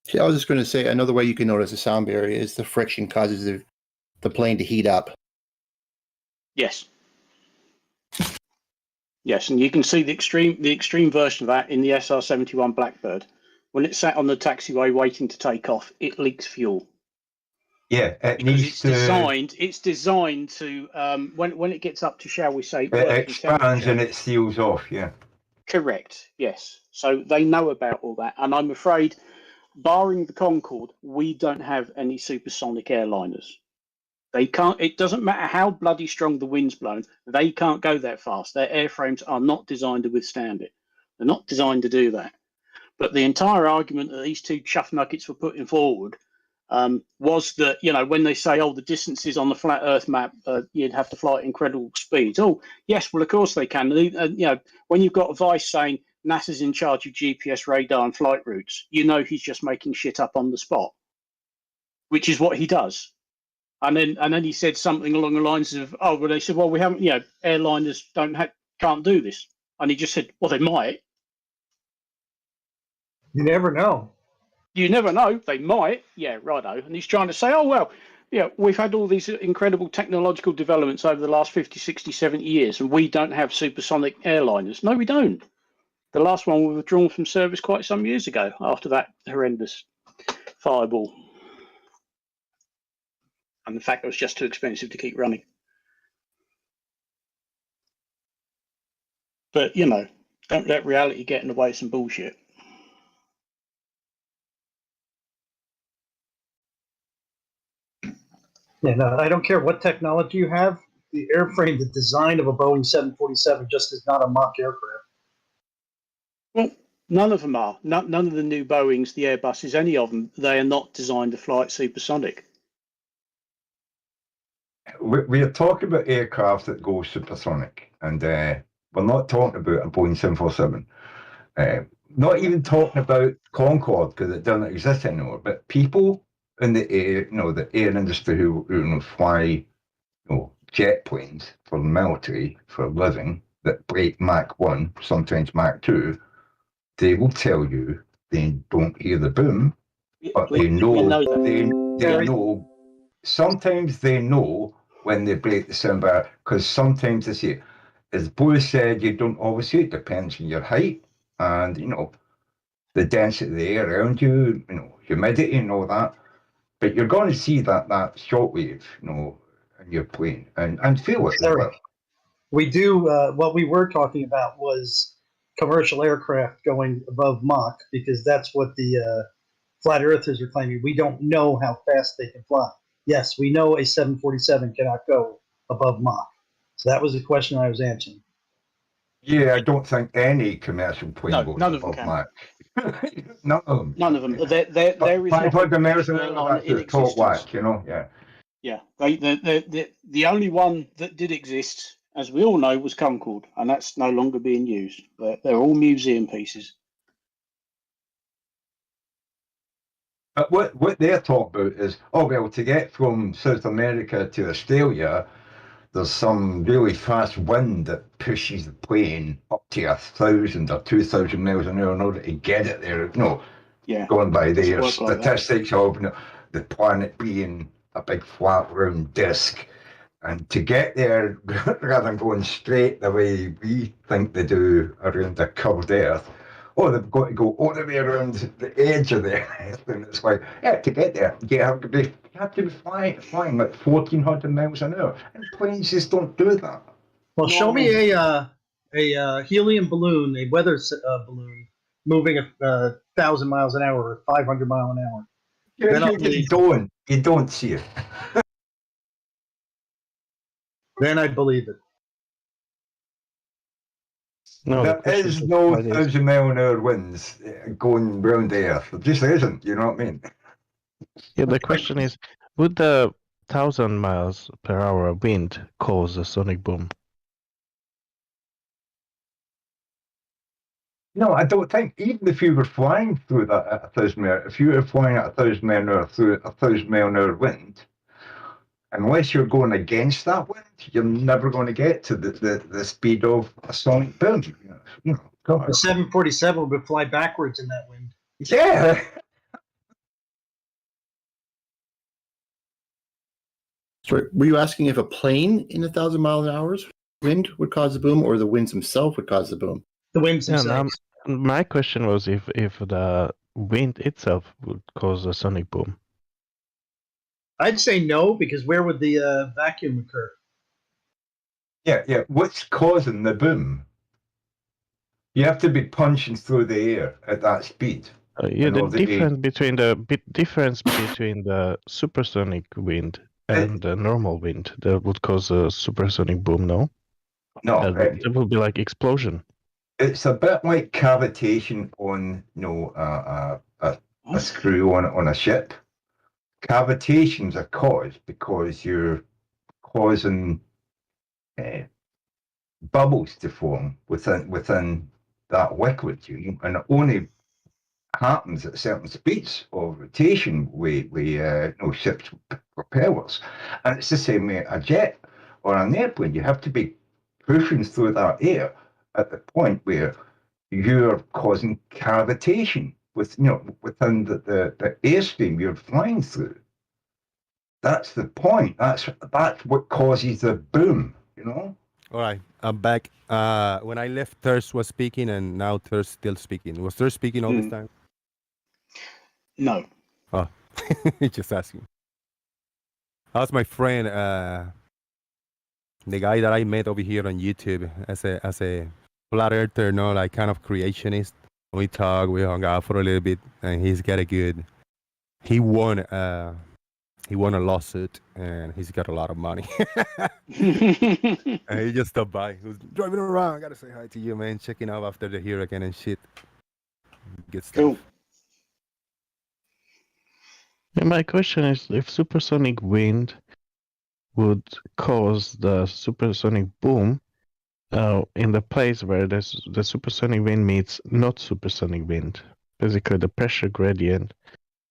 [SPEAKER 17] See, I was just going to say another way you can notice a sound barrier is the friction causes the plane to heat up.
[SPEAKER 7] Yes. Yes, and you can see the extreme version of that in the SR-71 Blackbird. When it's sat on the taxiway waiting to take off, it leaks fuel.
[SPEAKER 6] Yeah,
[SPEAKER 7] it's designed to when it gets up to, shall we say,
[SPEAKER 6] it expands and it seals off. Yeah. Correct.
[SPEAKER 7] Yes. So they know about all that, and I'm afraid, barring the Concorde, we don't have any supersonic airliners. They can't. It doesn't matter how bloody strong the wind's blown. They can't go that fast. Their airframes are not designed to withstand it. They're not designed to do that. But the entire argument that these two chuff nuggets were putting forward was that, you know, when they say, oh, the distances on the flat Earth map, you'd have to fly at incredible speeds. Oh, yes, well, of course they can. You know, when you've got Vice saying NASA's in charge of GPS radar and flight routes, you know he's just making shit up on the spot, which is what he does. And then he said something along the lines of, oh, well, they said, well, we haven't, you know, airliners can't do this. And he just said, well, they might.
[SPEAKER 10] You never know.
[SPEAKER 7] You never know. They might. Yeah, righto. And he's trying to say, oh, well, yeah, we've had all these incredible technological developments over the last 50, 60, 70 years, and we don't have supersonic airliners. No, we don't. The last one was withdrawn from service quite some years ago after that horrendous fireball. And the fact it was just too expensive to keep running. But, you know, don't let reality get in the way of some bullshit.
[SPEAKER 10] Yeah, no, I don't care what technology you have. The airframe, the design of a Boeing 747 just is not a mock aircraft.
[SPEAKER 7] Well, none of them are. None of the new Boeings, the Airbuses, any of them, they are not designed to fly at supersonic.
[SPEAKER 6] We are talking about aircraft that go supersonic, and we're not talking about a Boeing 747. Not even talking about Concorde, because it doesn't exist anymore. But people in the air, you know, the air industry who fly, you know, jet planes for the military for a living that break Mach 1, sometimes Mach 2, they will tell you they don't hear the boom, but they know they know. Sometimes they know when they break the sound barrier, because sometimes they say, as Bruce said, you don't always see it. Depends on your height and, you know, the density of the air around you, you know, humidity and all that. But you're going to see that shockwave, you know, in your plane and feel it as well.
[SPEAKER 10] We do, what we were talking about was commercial aircraft going above Mach, because that's what the flat earthers are claiming. We don't know how fast they can fly. Yes, we know a 747 cannot go above Mach. So that was the question I was answering.
[SPEAKER 6] Yeah, I don't think any commercial plane goes above Mach. None of them.
[SPEAKER 7] None of them. There is
[SPEAKER 6] 500 miles an hour,
[SPEAKER 7] in
[SPEAKER 6] that's the top whack, you know? Yeah.
[SPEAKER 7] Yeah. The only one that did exist, as we all know, was Concorde, and that's no longer being used. They're all museum pieces.
[SPEAKER 6] What they're talking about is, oh, well, to get from South America to Australia, there's some really fast wind that pushes the plane up to 1,000 or 2,000 miles an hour in order to get it there. No,
[SPEAKER 7] yeah,
[SPEAKER 6] going by their
[SPEAKER 7] like
[SPEAKER 6] statistics of, you know, the planet being a big flat round disc. And to get there, rather than going straight the way we think they do around the curved Earth, they've got to go all the way around the edge of the Earth. And it's like, yeah, to get there, you have to be flying like 1,400 miles an hour. And planes just don't do that.
[SPEAKER 10] Well, show me a helium balloon, a weather balloon, moving 1,000 miles an hour or 500 miles an hour.
[SPEAKER 6] You don't see it.
[SPEAKER 10] Then I believe it.
[SPEAKER 9] No, the
[SPEAKER 6] There
[SPEAKER 9] question
[SPEAKER 6] is
[SPEAKER 9] is
[SPEAKER 6] no
[SPEAKER 9] what is-
[SPEAKER 6] 1,000-mile-an-hour winds going round the Earth. There just isn't. You know what I mean?
[SPEAKER 9] Yeah, the question is, would the 1,000 miles per hour wind cause a sonic boom?
[SPEAKER 6] No, I don't think. Even if you were flying through that at 1,000 mile, if you were flying at 1,000 mile an hour through a 1,000-mile-an-hour wind, unless you're going against that wind, you're never going to get to the speed of a sonic boom. You know, God.
[SPEAKER 10] The 747 would fly backwards in that wind.
[SPEAKER 6] Yeah.
[SPEAKER 17] So were you asking if a plane in 1,000 miles an hour wind would cause the boom, or the winds themselves would cause the boom?
[SPEAKER 10] The winds
[SPEAKER 9] Yeah,
[SPEAKER 10] themselves.
[SPEAKER 9] my question was if the wind itself would cause a sonic boom.
[SPEAKER 10] I'd say no, because where would the vacuum occur?
[SPEAKER 6] Yeah. What's causing the boom? You have to be punching through the air at that speed.
[SPEAKER 9] Yeah, the difference between the supersonic wind and the normal wind that would cause a supersonic boom. No, it would be like explosion.
[SPEAKER 6] It's a bit like cavitation on, a screw on a ship. Cavitations are caused because you're causing bubbles to form within that liquid, and it only happens at certain speeds of rotation with ships' propellers. And it's the same with a jet or an airplane. You have to be pushing through that air at the point where you're causing cavitation within the airstream you're flying through. That's the point. That's what causes the boom,
[SPEAKER 1] All right, I'm back. When I left, Thirst was speaking, and now Thirst still speaking. Was Thirst speaking all this time?
[SPEAKER 7] No.
[SPEAKER 1] Oh, just asking. That's my friend, the guy that I met over here on YouTube as a flat earther, like kind of creationist. We talked, we hung out for a little bit, and he's got a good. He won a lawsuit, and he's got a lot of money. And he just stopped by. He was driving around. I gotta say hi to you, man. Checking out after the hurricane and shit. Good stuff.
[SPEAKER 7] Cool.
[SPEAKER 9] And my question is, if supersonic wind would cause the supersonic boom in the place where the supersonic wind meets not supersonic wind, basically the pressure gradient,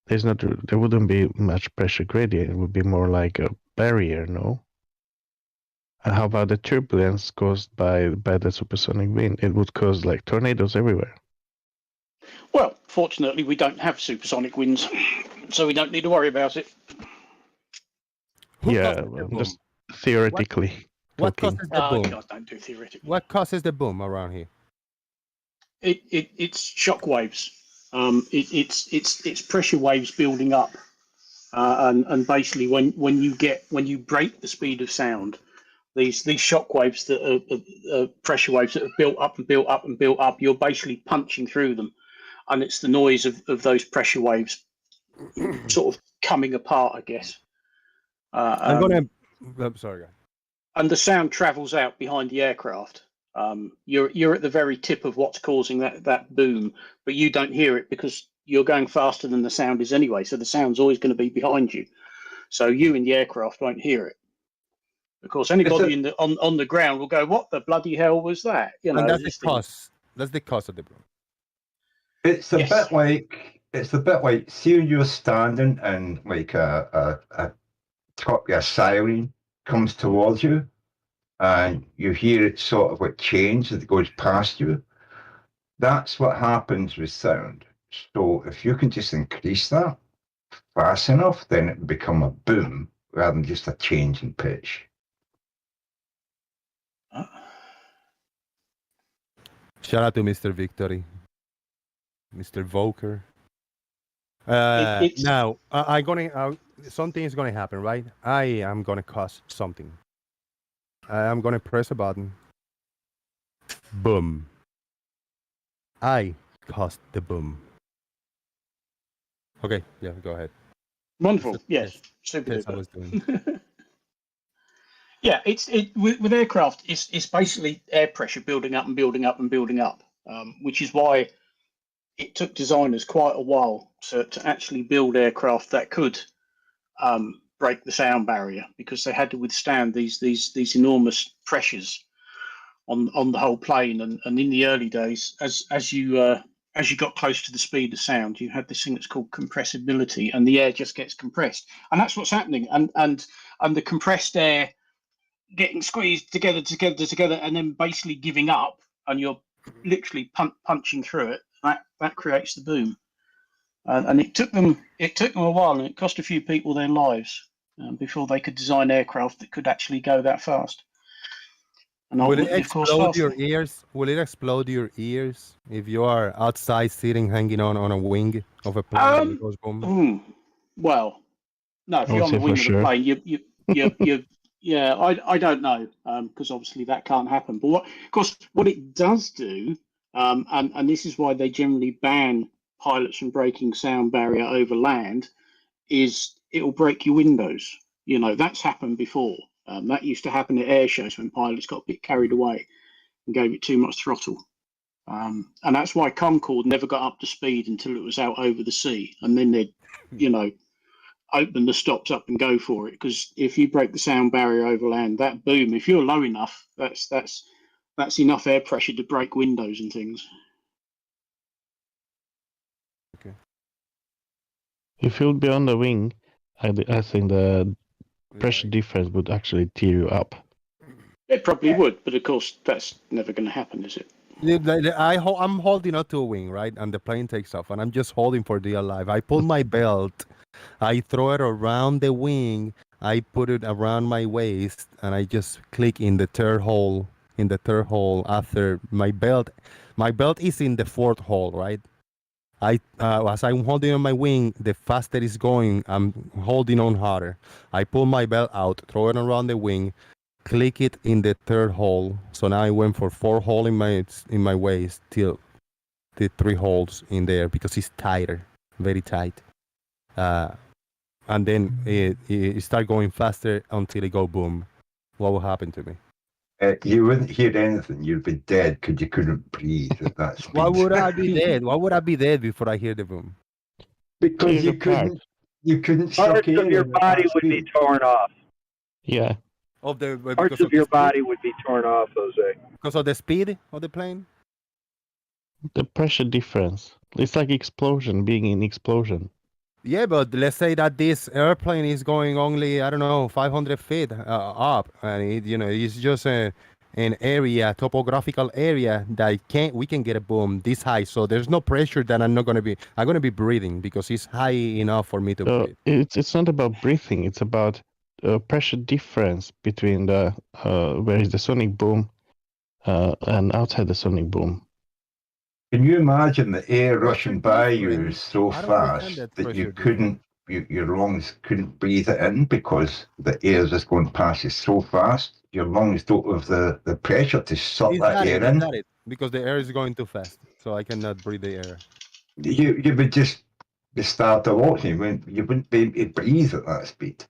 [SPEAKER 9] there wouldn't be much pressure gradient. It would be more like a barrier, no? And how about the turbulence caused by the supersonic wind? It would cause like tornadoes everywhere.
[SPEAKER 7] Well, fortunately, we don't have supersonic winds, so we don't need to worry about it.
[SPEAKER 9] Yeah, just theoretically.
[SPEAKER 1] What causes the boom?
[SPEAKER 7] God, don't do theoretical.
[SPEAKER 1] What causes the boom around here?
[SPEAKER 7] It's shock waves. It's pressure waves building up, and basically when you break the speed of sound, these shock waves that are pressure waves that have built up and built up and built up, you're basically punching through them, and it's the noise of those pressure waves sort of coming apart, I guess.
[SPEAKER 1] I'm sorry, guys.
[SPEAKER 7] And the sound travels out behind the aircraft. You're at the very tip of what's causing that boom, but you don't hear it because you're going faster than the sound is anyway. So the sound's always going to be behind you. So you in the aircraft won't hear it. Of course, anybody on the ground will go, "What the bloody hell was that?"
[SPEAKER 1] And that's the cause. That's the cause of the boom.
[SPEAKER 6] It's a bit like see you're standing and like a siren comes towards you, and you hear it sort of like change as it goes past you. That's what happens with sound. So if you can just increase that fast enough, then it will become a boom rather than just a change in pitch.
[SPEAKER 1] Shout out to Mr. Victory, Mr. Volker. Now, something is gonna happen, right? I am gonna cause something. I'm gonna press a button. Boom. I caused the boom. Okay, yeah, go ahead.
[SPEAKER 7] Wonderful. Yes. Super
[SPEAKER 1] Test I
[SPEAKER 7] duper.
[SPEAKER 1] was doing.
[SPEAKER 7] Yeah, with aircraft, it's basically air pressure building up and building up and building up, which is why it took designers quite a while to actually build aircraft that could break the sound barrier, because they had to withstand these enormous pressures on the whole plane. And in the early days, as you got close to the speed of sound, you had this thing that's called compressibility, and the air just gets compressed, and that's what's happening. And the compressed air getting squeezed together, and then basically giving up, and you're literally punching through it. That creates the boom, and it took them a while, and it cost a few people their lives before they could design aircraft that could actually go that fast. And
[SPEAKER 1] Will it
[SPEAKER 7] ultimately, of course,
[SPEAKER 1] explode your
[SPEAKER 7] faster.
[SPEAKER 1] ears? Will it explode your ears if you are outside sitting, hanging on a wing of a plane and it goes boom?
[SPEAKER 7] Well, no, if
[SPEAKER 9] I
[SPEAKER 7] you're
[SPEAKER 9] would
[SPEAKER 7] on the
[SPEAKER 9] say
[SPEAKER 7] wing
[SPEAKER 9] for
[SPEAKER 7] of the
[SPEAKER 9] sure.
[SPEAKER 7] plane, you yeah, I don't know, because obviously that can't happen. But of course, what it does do, and this is why they generally ban pilots from breaking sound barrier over land, is it'll break your windows. You know, that's happened before. That used to happen at air shows when pilots got a bit carried away and gave it too much throttle. And that's why Concorde never got up to speed until it was out over the sea, and then they'd, open the stops up and go for it. Because if you break the sound barrier over land, that boom, if you're low enough, that's enough air pressure to break windows and things.
[SPEAKER 1] Okay.
[SPEAKER 9] If you'll be on the wing, I think the pressure difference would actually tear you up.
[SPEAKER 7] It probably would, but of course that's never going to happen, is it?
[SPEAKER 1] I'm holding onto a wing, right? And the plane takes off, and I'm just holding for dear life. I pull my belt, I throw it around the wing, I put it around my waist, and I just click in the third hole. After my belt is in the fourth hole, right? As I'm holding on my wing, the faster it's going, I'm holding on harder. I pull my belt out, throw it around the wing, click it in the third hole. So now I went for 4 holes in my waist till the 3 holes in there because it's tighter, very tight. And then it start going faster until it go boom. What will happen to me?
[SPEAKER 6] You wouldn't hear anything. You'd be dead because you couldn't breathe at that speed.
[SPEAKER 1] Why would I be dead? Why would I be dead before I hear the boom?
[SPEAKER 6] Because you couldn't suck
[SPEAKER 18] Parts
[SPEAKER 6] air
[SPEAKER 18] of your
[SPEAKER 6] in at
[SPEAKER 18] body
[SPEAKER 6] that
[SPEAKER 18] would be
[SPEAKER 6] speed.
[SPEAKER 18] torn off.
[SPEAKER 9] Yeah.
[SPEAKER 18] Parts of your body would be torn off, Jose.
[SPEAKER 1] Because of the speed of the plane?
[SPEAKER 9] The pressure difference. It's like explosion, being in explosion.
[SPEAKER 1] Yeah, but let's say that this airplane is going only, I don't know, 500 feet up, and it's just an area, topographical area that we can get a boom this high. So there's no pressure that I'm going to be breathing because it's high enough for me to breathe.
[SPEAKER 9] It's not about breathing. It's about pressure difference between the where is the sonic boom and outside the sonic boom.
[SPEAKER 6] Can you imagine the air rushing by you so
[SPEAKER 1] I don't understand
[SPEAKER 6] fast
[SPEAKER 1] that
[SPEAKER 6] that
[SPEAKER 1] pressure
[SPEAKER 6] you couldn't, your lungs couldn't breathe it in because the air is just going past you so fast? Your lungs don't have the pressure to suck that air in.
[SPEAKER 1] Is that it? Because the air is going too fast, so I cannot breathe the air.
[SPEAKER 6] You would just start a walking. You wouldn't be able to breathe at that speed.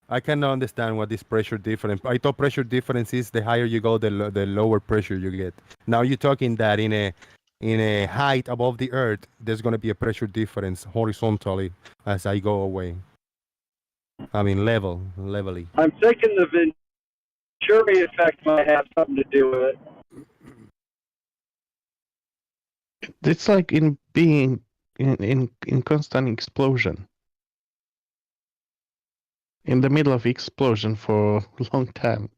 [SPEAKER 1] I cannot understand what this pressure difference. I thought pressure difference is the higher you go, the lower pressure you get. Now you're talking that in a height above the earth, there's going to be a pressure difference horizontally as I go away. I mean, levelly.
[SPEAKER 18] I'm thinking the Venturi effect might have something to do with it.
[SPEAKER 9] It's like in being in constant explosion. In the middle of explosion for a long time.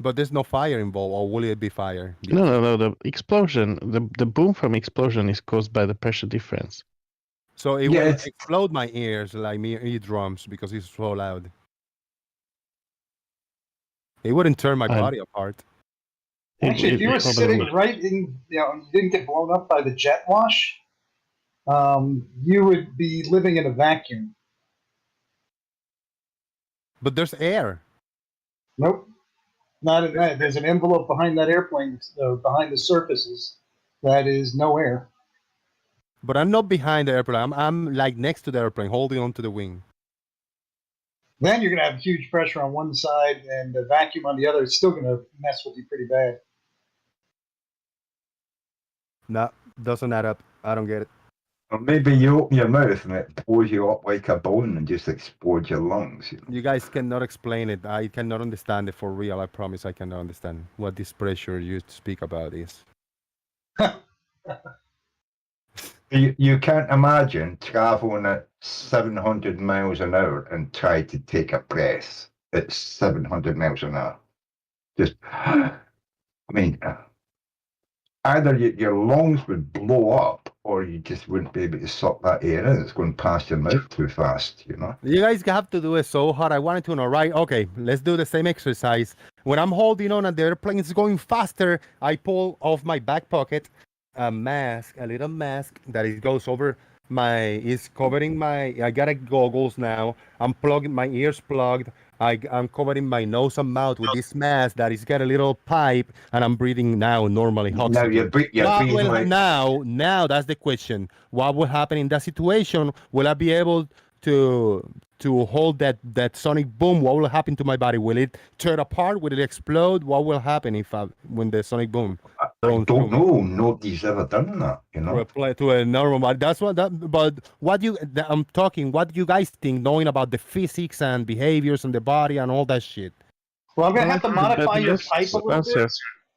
[SPEAKER 1] But there's no fire involved, or will it be fire?
[SPEAKER 9] No. The explosion, the boom from explosion is caused by the pressure difference.
[SPEAKER 1] So it will explode my ears, like my eardrums, because it's so loud. It wouldn't tear my body apart.
[SPEAKER 10] Actually, if you were sitting right in, you didn't get blown up by the jet wash, you would be living in a vacuum.
[SPEAKER 1] But there's air.
[SPEAKER 10] Nope. Not in that. There's an envelope behind that airplane, behind the surfaces, that is no air.
[SPEAKER 1] But I'm not behind the airplane. I'm like next to the airplane, holding onto the wing.
[SPEAKER 10] Then you're going to have huge pressure on one side and the vacuum on the other. It's still going to mess with you pretty bad.
[SPEAKER 1] No, doesn't add up. I don't get it.
[SPEAKER 6] Or maybe you open your mouth and it blows you up like a balloon and just explodes your lungs. You know?
[SPEAKER 1] You guys cannot explain it. I cannot understand it for real. I promise I cannot understand what this pressure you speak about is.
[SPEAKER 6] You can't imagine traveling at 700 miles an hour and try to take a breath at 700 miles an hour. Just, I mean, either your lungs would blow up or you just wouldn't be able to suck that air in. It's going past your mouth too fast, you know?
[SPEAKER 1] You guys have to do it so hard. I wanted to know, right? Okay, let's do the same exercise. When I'm holding on and the airplane is going faster, I pull off my back pocket a mask, a little mask that it goes over is covering my, I got goggles now. I'm plugging, my ears plugged. I'm covering my nose and mouth with this mask that is got a little pipe, and I'm breathing now normally.
[SPEAKER 6] Now you're breathing like...
[SPEAKER 1] Now that's the question. What will happen in that situation? Will I be able to hold that sonic boom? What will happen to my body? Will it tear apart? Will it explode? What will happen when the sonic boom?
[SPEAKER 6] I don't know. Nobody's ever done that, you know.
[SPEAKER 1] To a normal body. That's what. But I'm talking. What do you guys think, knowing about the physics and behaviors and the body and all that shit?
[SPEAKER 10] Well, I'm gonna have to modify your pipe a little bit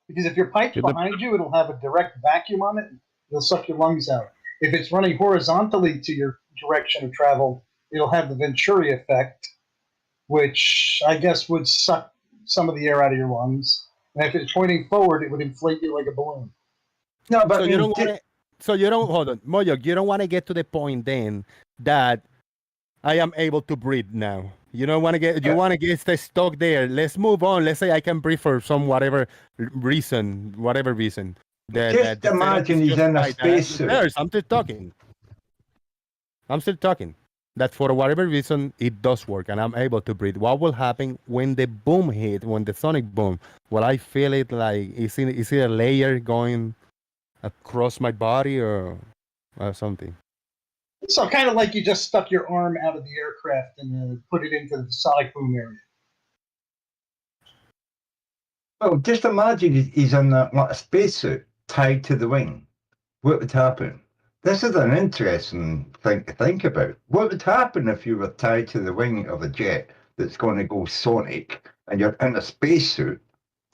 [SPEAKER 10] because if your pipe's behind you, it'll have a direct vacuum on it. It'll suck your lungs out. If it's running horizontally to your direction of travel, it'll have the Venturi effect, which I guess would suck some of the air out of your lungs. And if it's pointing forward, it would inflate you like a balloon.
[SPEAKER 6] No, but
[SPEAKER 1] so you don't want to. So you don't hold on, Moyo. You don't want to get to the point then that I am able to breathe now. You don't want to get. You want to get stuck there. Let's move on. Let's say I can breathe for some whatever reason.
[SPEAKER 6] Just imagine he's in a spacesuit.
[SPEAKER 1] I'm still talking. That for whatever reason it does work and I'm able to breathe. What will happen when the boom hit, when the sonic boom? Will I feel it like is it a layer going across my body or something?
[SPEAKER 10] So kind of like you just stuck your arm out of the aircraft and put it into the sonic boom area.
[SPEAKER 6] Well, just imagine he's in a spacesuit tied to the wing. What would happen? This is an interesting thing to think about. What would happen if you were tied to the wing of a jet that's going to go sonic and you're in a spacesuit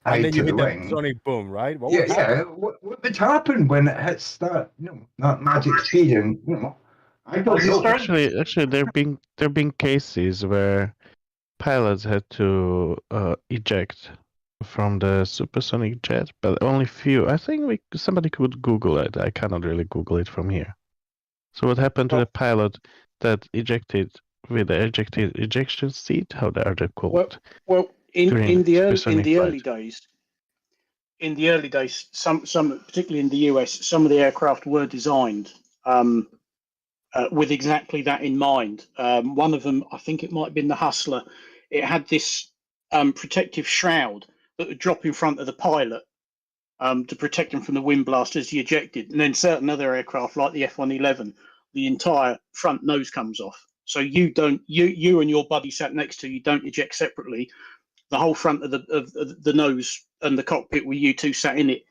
[SPEAKER 6] tied to the wing?
[SPEAKER 1] Sonic boom, right?
[SPEAKER 6] What would happen when it hits that, that magic speed? And I don't know.
[SPEAKER 9] Actually, there've been cases where pilots had to eject from the supersonic jet, but only few. I think somebody could Google it. I cannot really Google it from here. So what happened to the pilot that ejected with the ejection seat? How are they called?
[SPEAKER 7] Well, in the early days, some particularly in the US, some of the aircraft were designed with exactly that in mind. One of them, I think it might have been the Hustler. It had this protective shroud that would drop in front of the pilot to protect him from the wind blast as he ejected. And then certain other aircraft, like the F-111, the entire front nose comes off. So you and your buddy sat next to you don't eject separately. The whole front of the nose and the cockpit where you two sat in it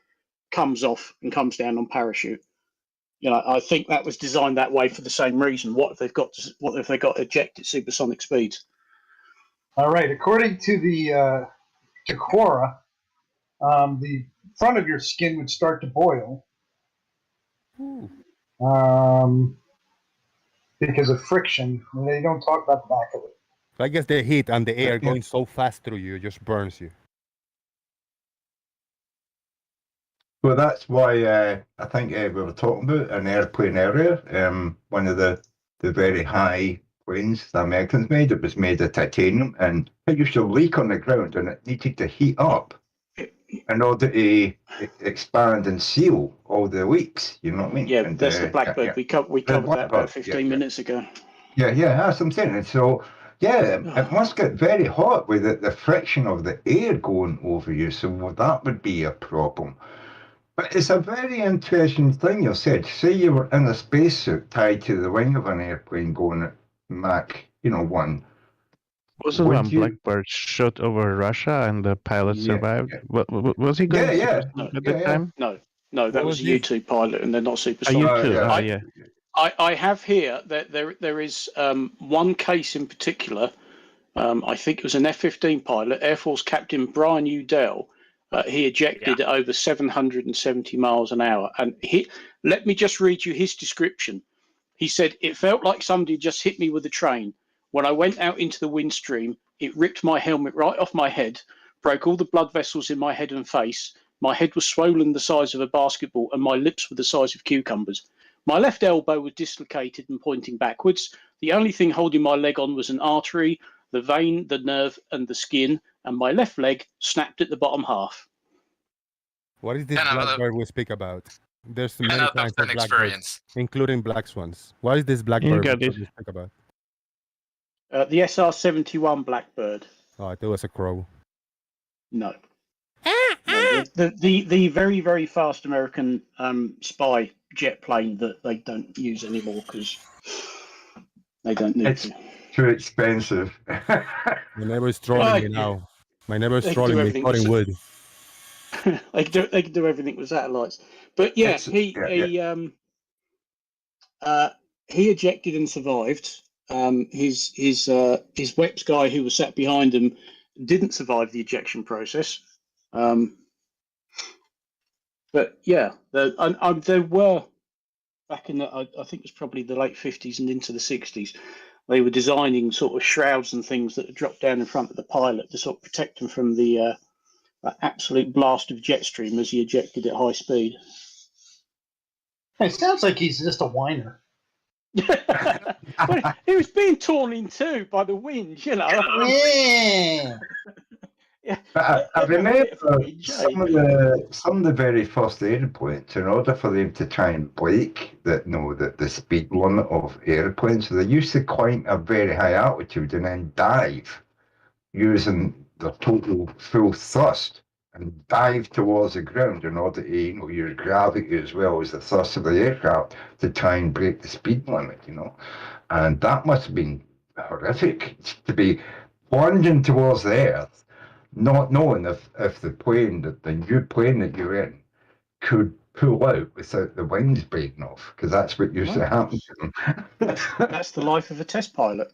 [SPEAKER 7] comes off and comes down on parachute. I think that was designed that way for the same reason. What if they've got to eject at supersonic speeds?
[SPEAKER 10] All right, according to the to Quora, the front of your skin would start to boil because of friction. And they don't talk about the back of it.
[SPEAKER 1] I guess the heat and the air going so fast through you just burns you.
[SPEAKER 6] Well, that's why I think we were talking about an airplane earlier. One of the very high planes the Americans made, it was made of titanium, and it used to leak on the ground, and it needed to heat up in order to expand and seal all the leaks. You know what I mean?
[SPEAKER 7] Yeah, and, that's the Blackbird. We covered that about 15 minutes ago.
[SPEAKER 6] Yeah, that's what I'm saying. And so, it must get very hot with the friction of the air going over you. So that would be a problem. But it's a very interesting thing you said. Say you were in a spacesuit tied to the wing of an airplane going at Mach, 1.
[SPEAKER 9] Wasn't
[SPEAKER 6] Would
[SPEAKER 9] one
[SPEAKER 6] you-
[SPEAKER 9] Blackbird shot over Russia and the pilot
[SPEAKER 6] Yeah,
[SPEAKER 9] survived?
[SPEAKER 6] yeah.
[SPEAKER 9] Was he going
[SPEAKER 6] Yeah,
[SPEAKER 9] supersonic
[SPEAKER 6] yeah.
[SPEAKER 9] at the time?
[SPEAKER 7] No, that
[SPEAKER 1] What
[SPEAKER 7] was
[SPEAKER 1] was
[SPEAKER 7] a
[SPEAKER 1] this?
[SPEAKER 7] U2 pilot, and they're not
[SPEAKER 9] Oh,
[SPEAKER 7] supersonic.
[SPEAKER 9] you too.
[SPEAKER 6] yeah.
[SPEAKER 9] Oh, yeah.
[SPEAKER 7] I have here that there is one case in particular. I think it was an F-15 pilot, Air Force Captain Brian Udell. He ejected at over 770 miles an hour. And let me just read you his description. He said, "It felt like somebody just hit me with a train. When I went out into the wind stream, it ripped my helmet right off my head, broke all the blood vessels in my head and face. My head was swollen the size of a basketball, and my lips were the size of cucumbers. My left elbow was dislocated and pointing backwards. The only thing holding my leg on was an artery, the vein, the nerve, and the skin, and my left leg snapped at the bottom half."
[SPEAKER 1] What is this
[SPEAKER 19] Kind of a-
[SPEAKER 1] blackbird we speak about? There's
[SPEAKER 19] Kind
[SPEAKER 1] many
[SPEAKER 19] of
[SPEAKER 1] kinds of
[SPEAKER 19] an
[SPEAKER 1] blackbirds,
[SPEAKER 19] experience.
[SPEAKER 1] including black swans. What is this blackbird we speak about?
[SPEAKER 7] The SR-71 Blackbird.
[SPEAKER 1] Oh, I thought it was a crow.
[SPEAKER 7] No. No, the very, very fast American spy jet plane that they don't use anymore because they don't need
[SPEAKER 6] It's
[SPEAKER 7] to.
[SPEAKER 6] too expensive.
[SPEAKER 1] My neighbor is trolling
[SPEAKER 7] Well,
[SPEAKER 1] me now. My neighbor is
[SPEAKER 7] they can do
[SPEAKER 1] trolling me,
[SPEAKER 7] everything
[SPEAKER 1] cutting
[SPEAKER 7] with-
[SPEAKER 1] wood.
[SPEAKER 7] they can do everything with satellites. But yeah, he ejected and survived. His WEPS guy who was sat behind him didn't survive the ejection process. But yeah, there were back in I think it was probably the late 50s and into the 60s. They were designing sort of shrouds and things that would drop down in front of the pilot to sort of protect him from the absolute blast of jet stream as he ejected at high speed.
[SPEAKER 10] It sounds like he's just a whiner.
[SPEAKER 7] But he was being torn in two by the wind, you know.
[SPEAKER 6] But I remember some of the very first airplanes, in order for them to try and break the speed limit of airplanes, they used to climb a very high altitude and then dive using the total full thrust and dive towards the ground in order to use gravity as well as the thrust of the aircraft to try and break the speed limit, And that must have been horrific to be plunging towards the earth, not knowing if the new plane that you're in could pull out without the wings breaking off, because that's what used to happen to them.
[SPEAKER 7] That's the life of a test pilot.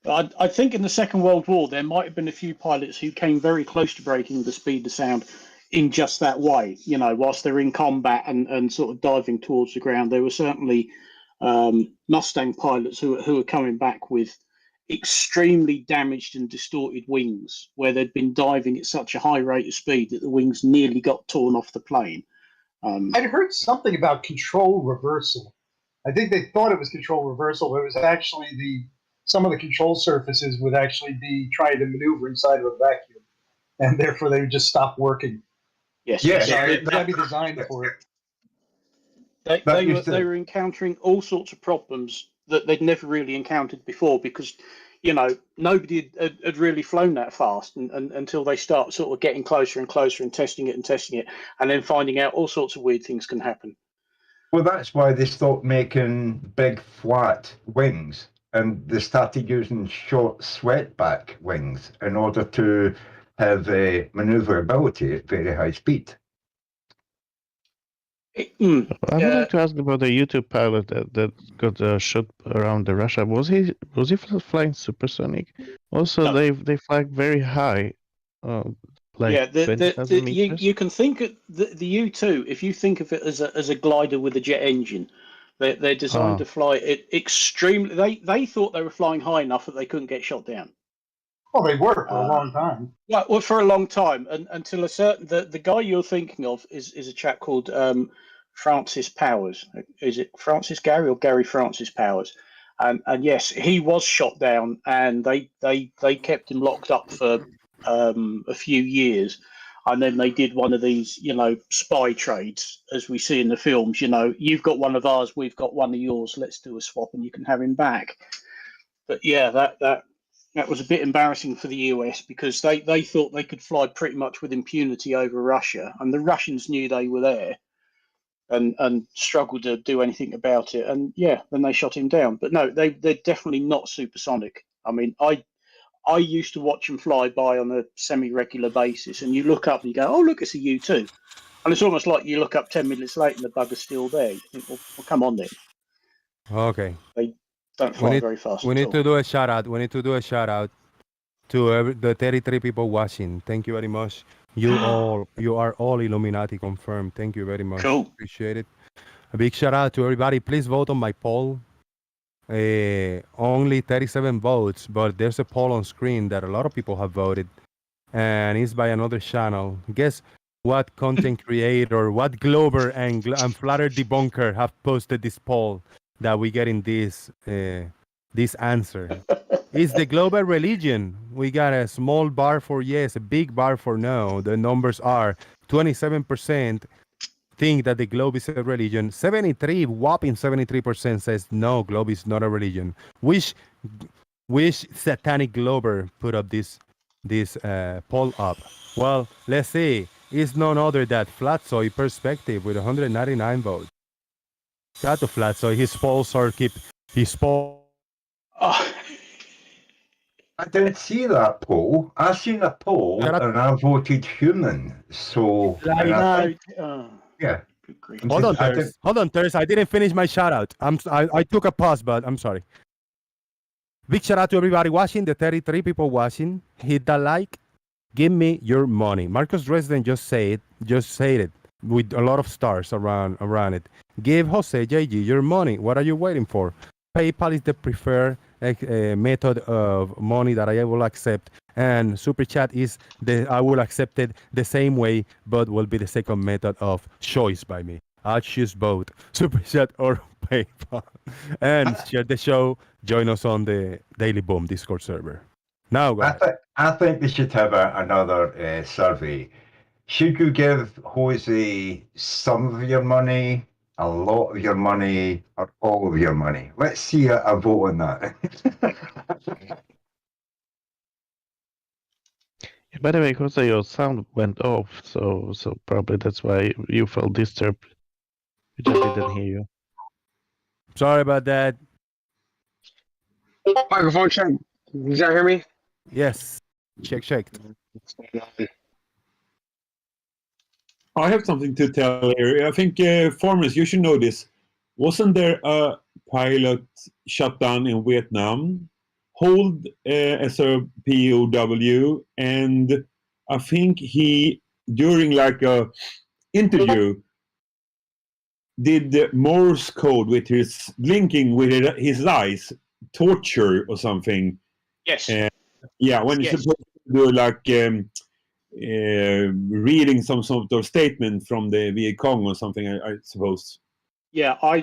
[SPEAKER 7] I think in the Second World War there might have been a few pilots who came very close to breaking the speed of sound in just that way. Whilst they're in combat and sort of diving towards the ground, there were certainly Mustang pilots who were coming back with extremely damaged and distorted wings, where they'd been diving at such a high rate of speed that the wings nearly got torn off the plane.
[SPEAKER 10] I'd heard something about control reversal. I think they thought it was control reversal, but it was actually some of the control surfaces would actually be trying to maneuver inside of a vacuum, and therefore they would just stop working.
[SPEAKER 7] Yes,
[SPEAKER 10] that'd be designed for it.
[SPEAKER 7] They were encountering all sorts of problems that they'd never really encountered before because, nobody had really flown that fast and until they start sort of getting closer and closer and testing it, and then finding out all sorts of weird things can happen.
[SPEAKER 6] Well, that's why they stopped making big flat wings and they started using short swept-back wings in order to have maneuverability at very high speed.
[SPEAKER 9] I would like to ask about the U2 pilot that got shot around the Russia. Was he flying supersonic? Also, they fly very high, like 20,000 meters.
[SPEAKER 7] You can think of the U2 if you think of it as a glider with a jet engine. They're designed to fly it extremely. They thought they were flying high enough that they couldn't get shot down.
[SPEAKER 10] Well, they were for a long time.
[SPEAKER 7] Well, for a long time, until a certain the guy you're thinking of is a chap called Francis Powers. Is it Francis Gary or Gary Francis Powers? And yes, he was shot down, and they kept him locked up for a few years, and then they did one of these, spy trades, as we see in the films. You've got one of ours, we've got one of yours. Let's do a swap, and you can have him back. But yeah, that was a bit embarrassing for the US because they thought they could fly pretty much with impunity over Russia, and the Russians knew they were there. and struggled to do anything about it. And yeah, then they shot him down. But no, they're definitely not supersonic. I mean, I used to watch them fly by on a semi-regular basis, and you look up and you go, oh, look, it's a U2. And it's almost like you look up 10 minutes later and the bugger's still there. You think, well come on then.
[SPEAKER 1] Okay.
[SPEAKER 7] They don't fly very fast
[SPEAKER 1] We
[SPEAKER 7] at
[SPEAKER 1] need
[SPEAKER 7] all.
[SPEAKER 1] to do a shout out. We need to do a shout out to the 33 people watching. Thank you very much. You are all Illuminati confirmed. Thank you very much.
[SPEAKER 7] Cool.
[SPEAKER 1] Appreciate it. A big shout out to everybody. Please vote on my poll. Only 37 votes, but there's a poll on screen that a lot of people have voted, and it's by another channel. Guess what content creator, what Glover and Flatter Debunker have posted this poll that we get in this answer? Is the global religion? We got a small bar for yes, a big bar for no. The numbers are 27% think that the globe is a religion. 73% says no, globe is not a religion. Which satanic glober put up this poll up? Well, let's see. It's none other than Flatsoy Perspective with 199 votes. Shout out to Flatsoy. His polls are his poll.
[SPEAKER 6] I didn't see that poll. I seen a poll and I voted human. So yeah.
[SPEAKER 1] Hold on, Thurs. I didn't finish my shout out. I took a pause, but I'm sorry. Big shout out to everybody watching, the 33 people watching. Hit that like. Give me your money. Marcus Dresden just said it with a lot of stars around it. Give Jose JG your money. What are you waiting for? PayPal is the preferred method of money that I will accept, and Super Chat is I will accept it the same way, but will be the second method of choice by me. I'll choose both, Super Chat or PayPal. And share the show. Join us on the Daily Boom Discord server. Now, go ahead.
[SPEAKER 6] I think we should have another survey. Should you give Jose some of your money, a lot of your money, or all of your money? Let's see a vote on that.
[SPEAKER 9] By the way, Jose, your sound went off, so probably that's why you felt disturbed. We just didn't hear you.
[SPEAKER 1] Sorry about that.
[SPEAKER 19] Microphone check. Can you hear me?
[SPEAKER 1] Yes. Check.
[SPEAKER 20] I have something to tell here. I think, Formers, you should know this. Wasn't there a pilot shot down in Vietnam, hold as a POW, and I think he, during like a interview, did the Morse code with his blinking with his eyes, torture or something.
[SPEAKER 7] Yes.
[SPEAKER 20] Yeah, when you're supposed to do like reading some sort of statement from the Viet Cong or something, I suppose.
[SPEAKER 7] Yeah, I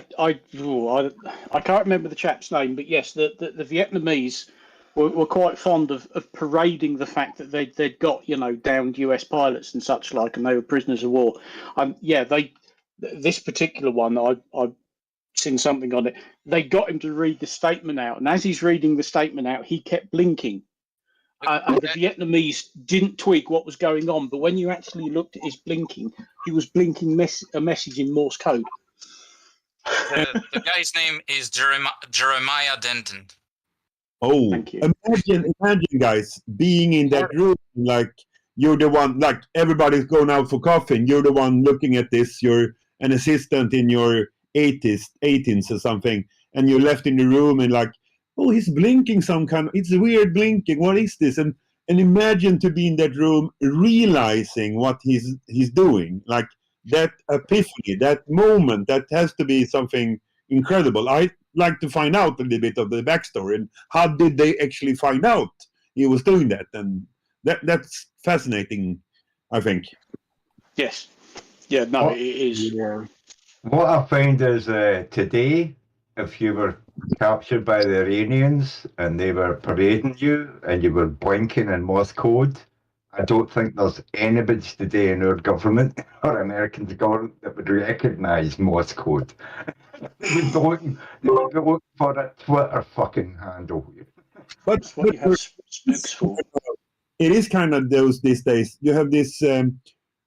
[SPEAKER 7] can't remember the chap's name, but yes, the Vietnamese were quite fond of parading the fact that they'd got, downed US pilots and such like, and they were prisoners of war. This particular one, I've seen something on it. They got him to read the statement out, and as he's reading the statement out, he kept blinking. And the Vietnamese didn't twig what was going on, but when you actually looked at his blinking, he was blinking a message in Morse code.
[SPEAKER 21] The guy's name is Jeremiah Denton.
[SPEAKER 20] Oh, imagine, guys, being in that room, like you're the one, like everybody's going out for coffee, and you're the one looking at this. You're an assistant in your 18s or something, and you're left in the room and like, oh, he's blinking some kind of, it's weird blinking. What is this? And imagine to be in that room realizing what he's doing, like that epiphany, that moment. That has to be something incredible. I'd like to find out a little bit of the backstory and how did they actually find out he was doing that, and that's fascinating, I think.
[SPEAKER 7] Yes. Yeah, no, it is.
[SPEAKER 6] What I find is today, if you were captured by the Iranians and they were parading you and you were blinking in Morse code, I don't think there's anybody today in our government or American government that would recognize Morse code. They would be looking for a Twitter fucking handle.
[SPEAKER 20] But it is kind of these days. You have this,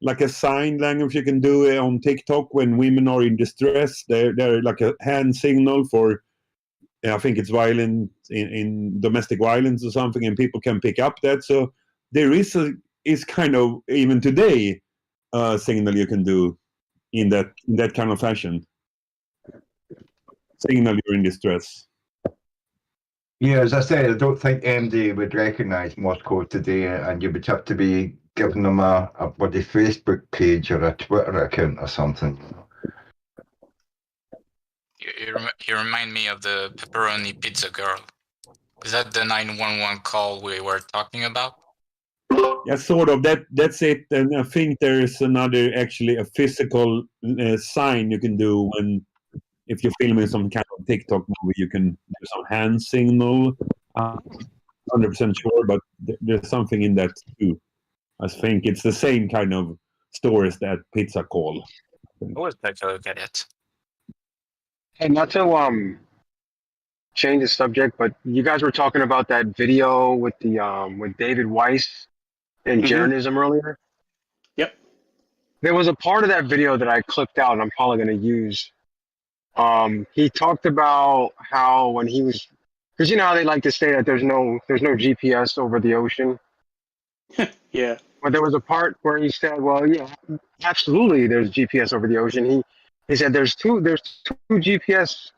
[SPEAKER 20] like a sign language you can do on TikTok when women are in distress. They're like a hand signal for, I think it's violence in domestic violence or something, and people can pick up that. So there is kind of, even today, a signal you can do in that kind of fashion. Signal you're in distress.
[SPEAKER 6] Yeah, as I said, I don't think MD would recognise Morse code today, and you would have to be giving them a bloody Facebook page or a Twitter account or something.
[SPEAKER 21] You remind me of the pepperoni pizza girl. Is that the 911 call we were talking about?
[SPEAKER 20] Yeah, sort of. That's it. And I think there is another, actually, a physical sign you can do if you're filming some kind of TikTok movie. You can do some hand signal. 100% sure, but there's something in that too. I think it's the same kind of stories that pizza call.
[SPEAKER 21] Always take a look at it.
[SPEAKER 19] Hey, not to change the subject, but you guys were talking about that video with the with David Weiss and Jeranism earlier.
[SPEAKER 7] Yep.
[SPEAKER 19] There was a part of that video that I clipped out, and I'm probably going to use. He talked about how when he was, because you know how they like to say that there's no GPS over the ocean.
[SPEAKER 7] Yeah.
[SPEAKER 19] But there was a part where he said, "Well, yeah, absolutely, there's GPS over the ocean." He said there's two GPS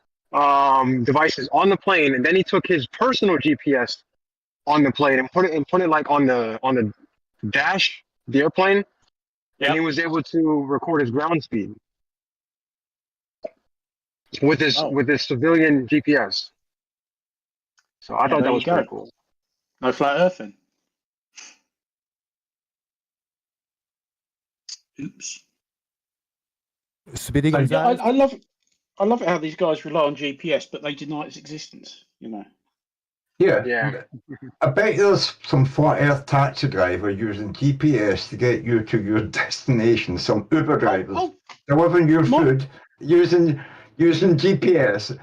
[SPEAKER 19] devices on the plane, and then he took his personal GPS on the plane and put it like on the dash, the airplane, and he was able to record his ground speed with his civilian GPS. So I thought that was pretty cool.
[SPEAKER 7] No flat earthing. Oops.
[SPEAKER 1] Speedy
[SPEAKER 7] I
[SPEAKER 1] Gonzalez.
[SPEAKER 7] I love it how these guys rely on GPS, but they deny its existence. You know.
[SPEAKER 6] Yeah. I bet there's some flat earth taxi driver using GPS to get you to your destination. Some Uber drivers delivering your food using GPS.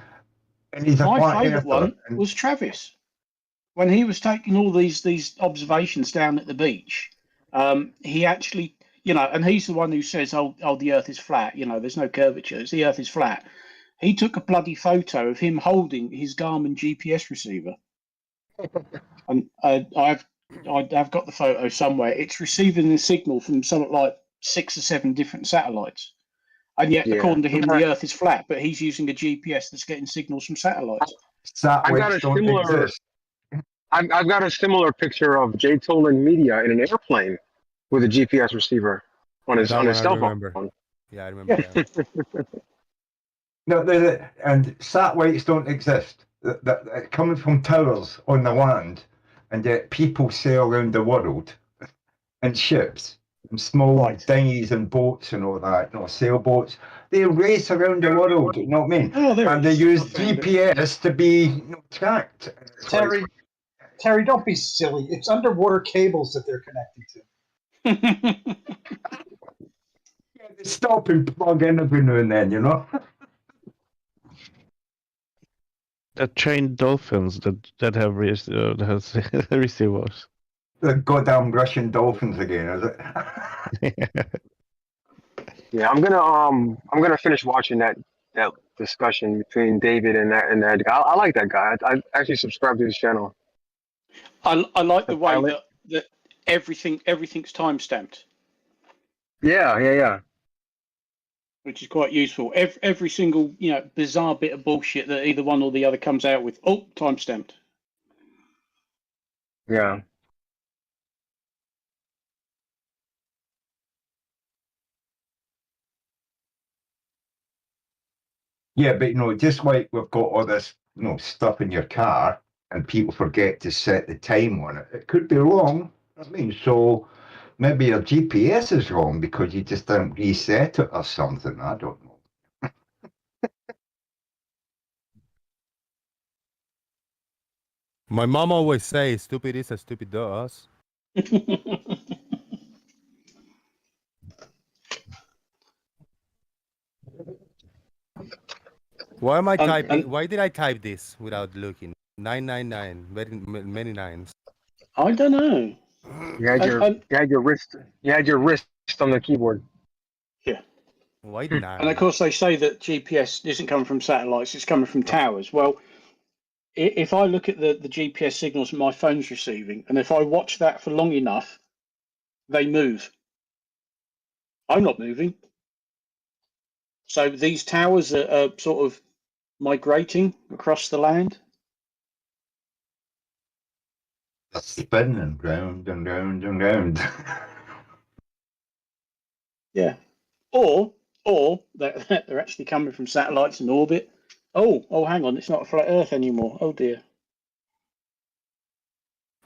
[SPEAKER 6] And he's a
[SPEAKER 7] My
[SPEAKER 6] flat
[SPEAKER 7] favourite
[SPEAKER 6] earther.
[SPEAKER 7] one was Travis. When he was taking all these observations down at the beach, he actually, and he's the one who says, oh, the Earth is flat. There's no curvature. The Earth is flat. He took a bloody photo of him holding his Garmin GPS receiver, and I've got the photo somewhere. It's receiving the signal from something like 6 or 7 different satellites, and yet, according to him, the Earth is flat. But he's using a GPS that's getting signals from satellites.
[SPEAKER 19] I've got a similar picture of Jay Tolan Media in an airplane with a GPS receiver on his cell phone.
[SPEAKER 1] Yeah, I remember that.
[SPEAKER 6] No, and satellites don't exist. They're coming from towers on the land, and yet people sail around the world in ships, and small dinghies and boats and all that, sailboats. They race around the world, you know what I mean? And they use GPS to be tracked.
[SPEAKER 10] Terry, don't be silly. It's underwater cables that they're connecting to.
[SPEAKER 6] They stop and plug in every now and then,
[SPEAKER 9] The trained dolphins that have receivers.
[SPEAKER 6] The goddamn Russian dolphins again, is it?
[SPEAKER 19] Yeah, I'm gonna finish watching that discussion between David and that guy. I like that guy. I actually subscribe to his channel.
[SPEAKER 7] I like the way that everything's time stamped.
[SPEAKER 19] Yeah.
[SPEAKER 7] Which is quite useful. Every single bizarre bit of bullshit that either one or the other comes out with, time stamped.
[SPEAKER 19] Yeah.
[SPEAKER 6] Yeah, but just like we've got all this stuff in your car and people forget to set the time on it, it could be wrong. So maybe your GPS is wrong because you just didn't reset it or something. I don't know.
[SPEAKER 1] My mom always says, "Stupid is as stupid does." Why am I typing? Why did I type this without looking? 999, many nines.
[SPEAKER 7] I don't know.
[SPEAKER 19] You had your wrist on the keyboard.
[SPEAKER 7] Yeah.
[SPEAKER 1] Why
[SPEAKER 7] And
[SPEAKER 1] not?
[SPEAKER 7] of course, they say that GPS isn't coming from satellites; it's coming from towers. Well, if I look at the GPS signals my phone's receiving, and if I watch that for long enough, they move. I'm not moving. So these towers are sort of migrating across the land.
[SPEAKER 6] Spinning round and round and round.
[SPEAKER 7] Yeah. Or they're actually coming from satellites in orbit. Oh, hang on, it's not a flat Earth anymore. Oh dear.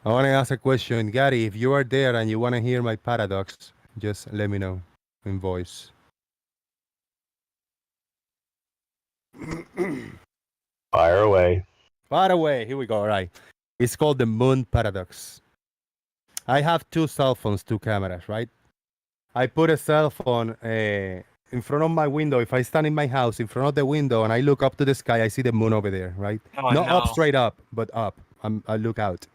[SPEAKER 1] I want to ask a question. Gary, if you are there and you want to hear my paradox, just let me know in voice.
[SPEAKER 16] Fire away.
[SPEAKER 1] Fire away. Here we go. All right. It's called the moon paradox. I have 2 cell phones, 2 cameras, right? I put a cell phone in front of my window. If I stand in my house in front of the window and I look up to the sky, I see the moon over there, right?
[SPEAKER 21] Oh,
[SPEAKER 1] Not up
[SPEAKER 21] no.
[SPEAKER 1] straight up, but up. I look out.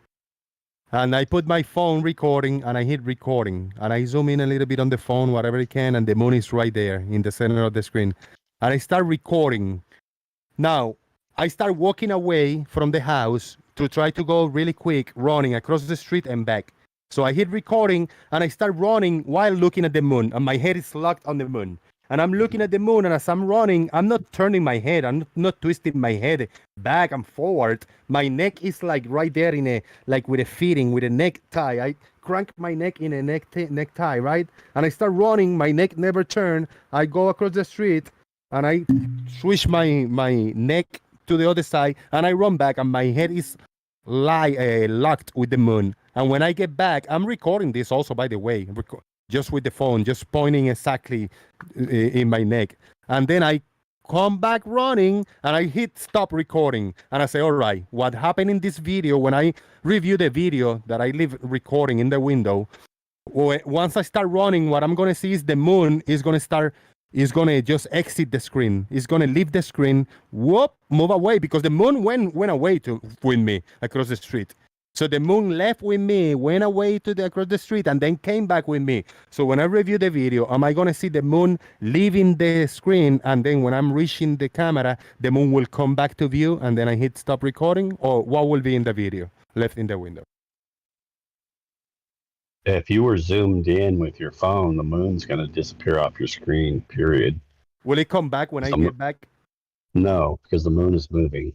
[SPEAKER 1] And I put my phone recording and I hit recording. And I zoom in a little bit on the phone, whatever I can, and the moon is right there in the center of the screen. And I start recording. Now, I start walking away from the house to try to go really quick, running across the street and back. So I hit recording and I start running while looking at the moon, and my head is locked on the moon. And I'm looking at the moon, and as I'm running, I'm not turning my head. I'm not twisting my head back and forward. My neck is like right there like with a fitting, with a necktie. I crank my neck in a necktie, right? And I start running. My neck never turn. I go across the street and I switch my neck to the other side, and I run back, and my head is locked with the moon. And when I get back, I'm recording this also, by the way, just with the phone, just pointing exactly in my neck. And then I come back running and I hit stop recording. And I say, all right, what happened in this video, when I review the video that I leave recording in the window, once I start running, what I'm going to see is the moon is going to just exit the screen. It's going to leave the screen, move away, because the moon went away with me across the street. So the moon left with me, went away across the street, and then came back with me. So when I review the video, am I going to see the moon leaving the screen, and then when I'm reaching the camera, the moon will come back to view, and then I hit stop recording? Or what will be in the video left in the window?
[SPEAKER 16] If you were zoomed in with your phone, the moon's going to disappear off your screen, period.
[SPEAKER 1] Will it come back when I get back?
[SPEAKER 16] No, because the moon is moving.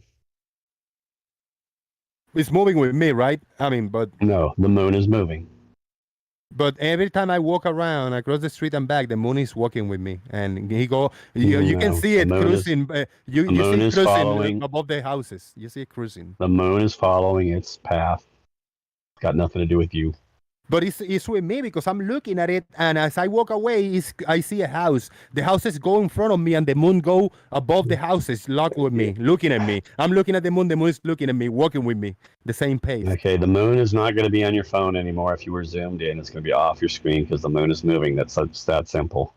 [SPEAKER 1] It's moving with me, right? I mean, but...
[SPEAKER 16] No, the moon is moving.
[SPEAKER 1] But every time I walk around across the street and back, the moon is walking with me. And you can see it cruising. You see it cruising above the houses. You see it cruising.
[SPEAKER 16] The moon is following its path. It's got nothing to do with you.
[SPEAKER 1] But it's with me because I'm looking at it, and as I walk away, I see a house. The houses go in front of me, and the moon go above the houses, locked with me, looking at me. I'm looking at the moon is looking at me, walking with me, the same pace.
[SPEAKER 16] Okay, the moon is not going to be on your phone anymore. If you were zoomed in, it's going to be off your screen because the moon is moving. That's that simple.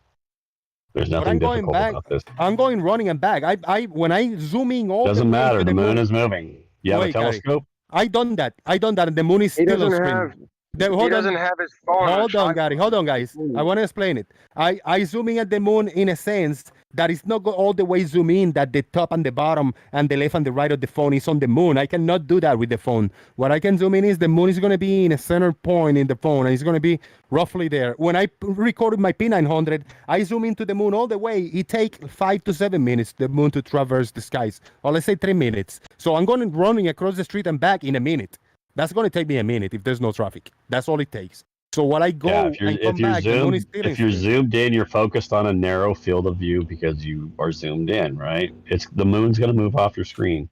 [SPEAKER 16] There's nothing difficult about this.
[SPEAKER 1] I'm going running and back. When I zoom in,
[SPEAKER 16] Doesn't matter. The moon is moving. You have a telescope?
[SPEAKER 1] I done that, and the moon is still on screen.
[SPEAKER 19] He doesn't have his phone.
[SPEAKER 1] Hold on, Gary. Hold on, guys. I want to explain it. I zoom in at the moon in a sense that it's not all the way zoom in, that the top and the bottom and the left and the right of the phone is on the moon. I cannot do that with the phone. What I can zoom in is the moon is going to be in a center point in the phone, and it's going to be roughly there. When I recorded my P900, I zoom into the moon all the way. It takes 5 to 7 minutes, the moon to traverse the skies. Or let's say 3 minutes. So I'm going running across the street and back in a minute. That's going to take me a minute if there's no traffic. That's all it takes. So when I go
[SPEAKER 16] if you're zoomed in, you're focused on a narrow field of view because you are zoomed in, right? The moon's going to move off your screen.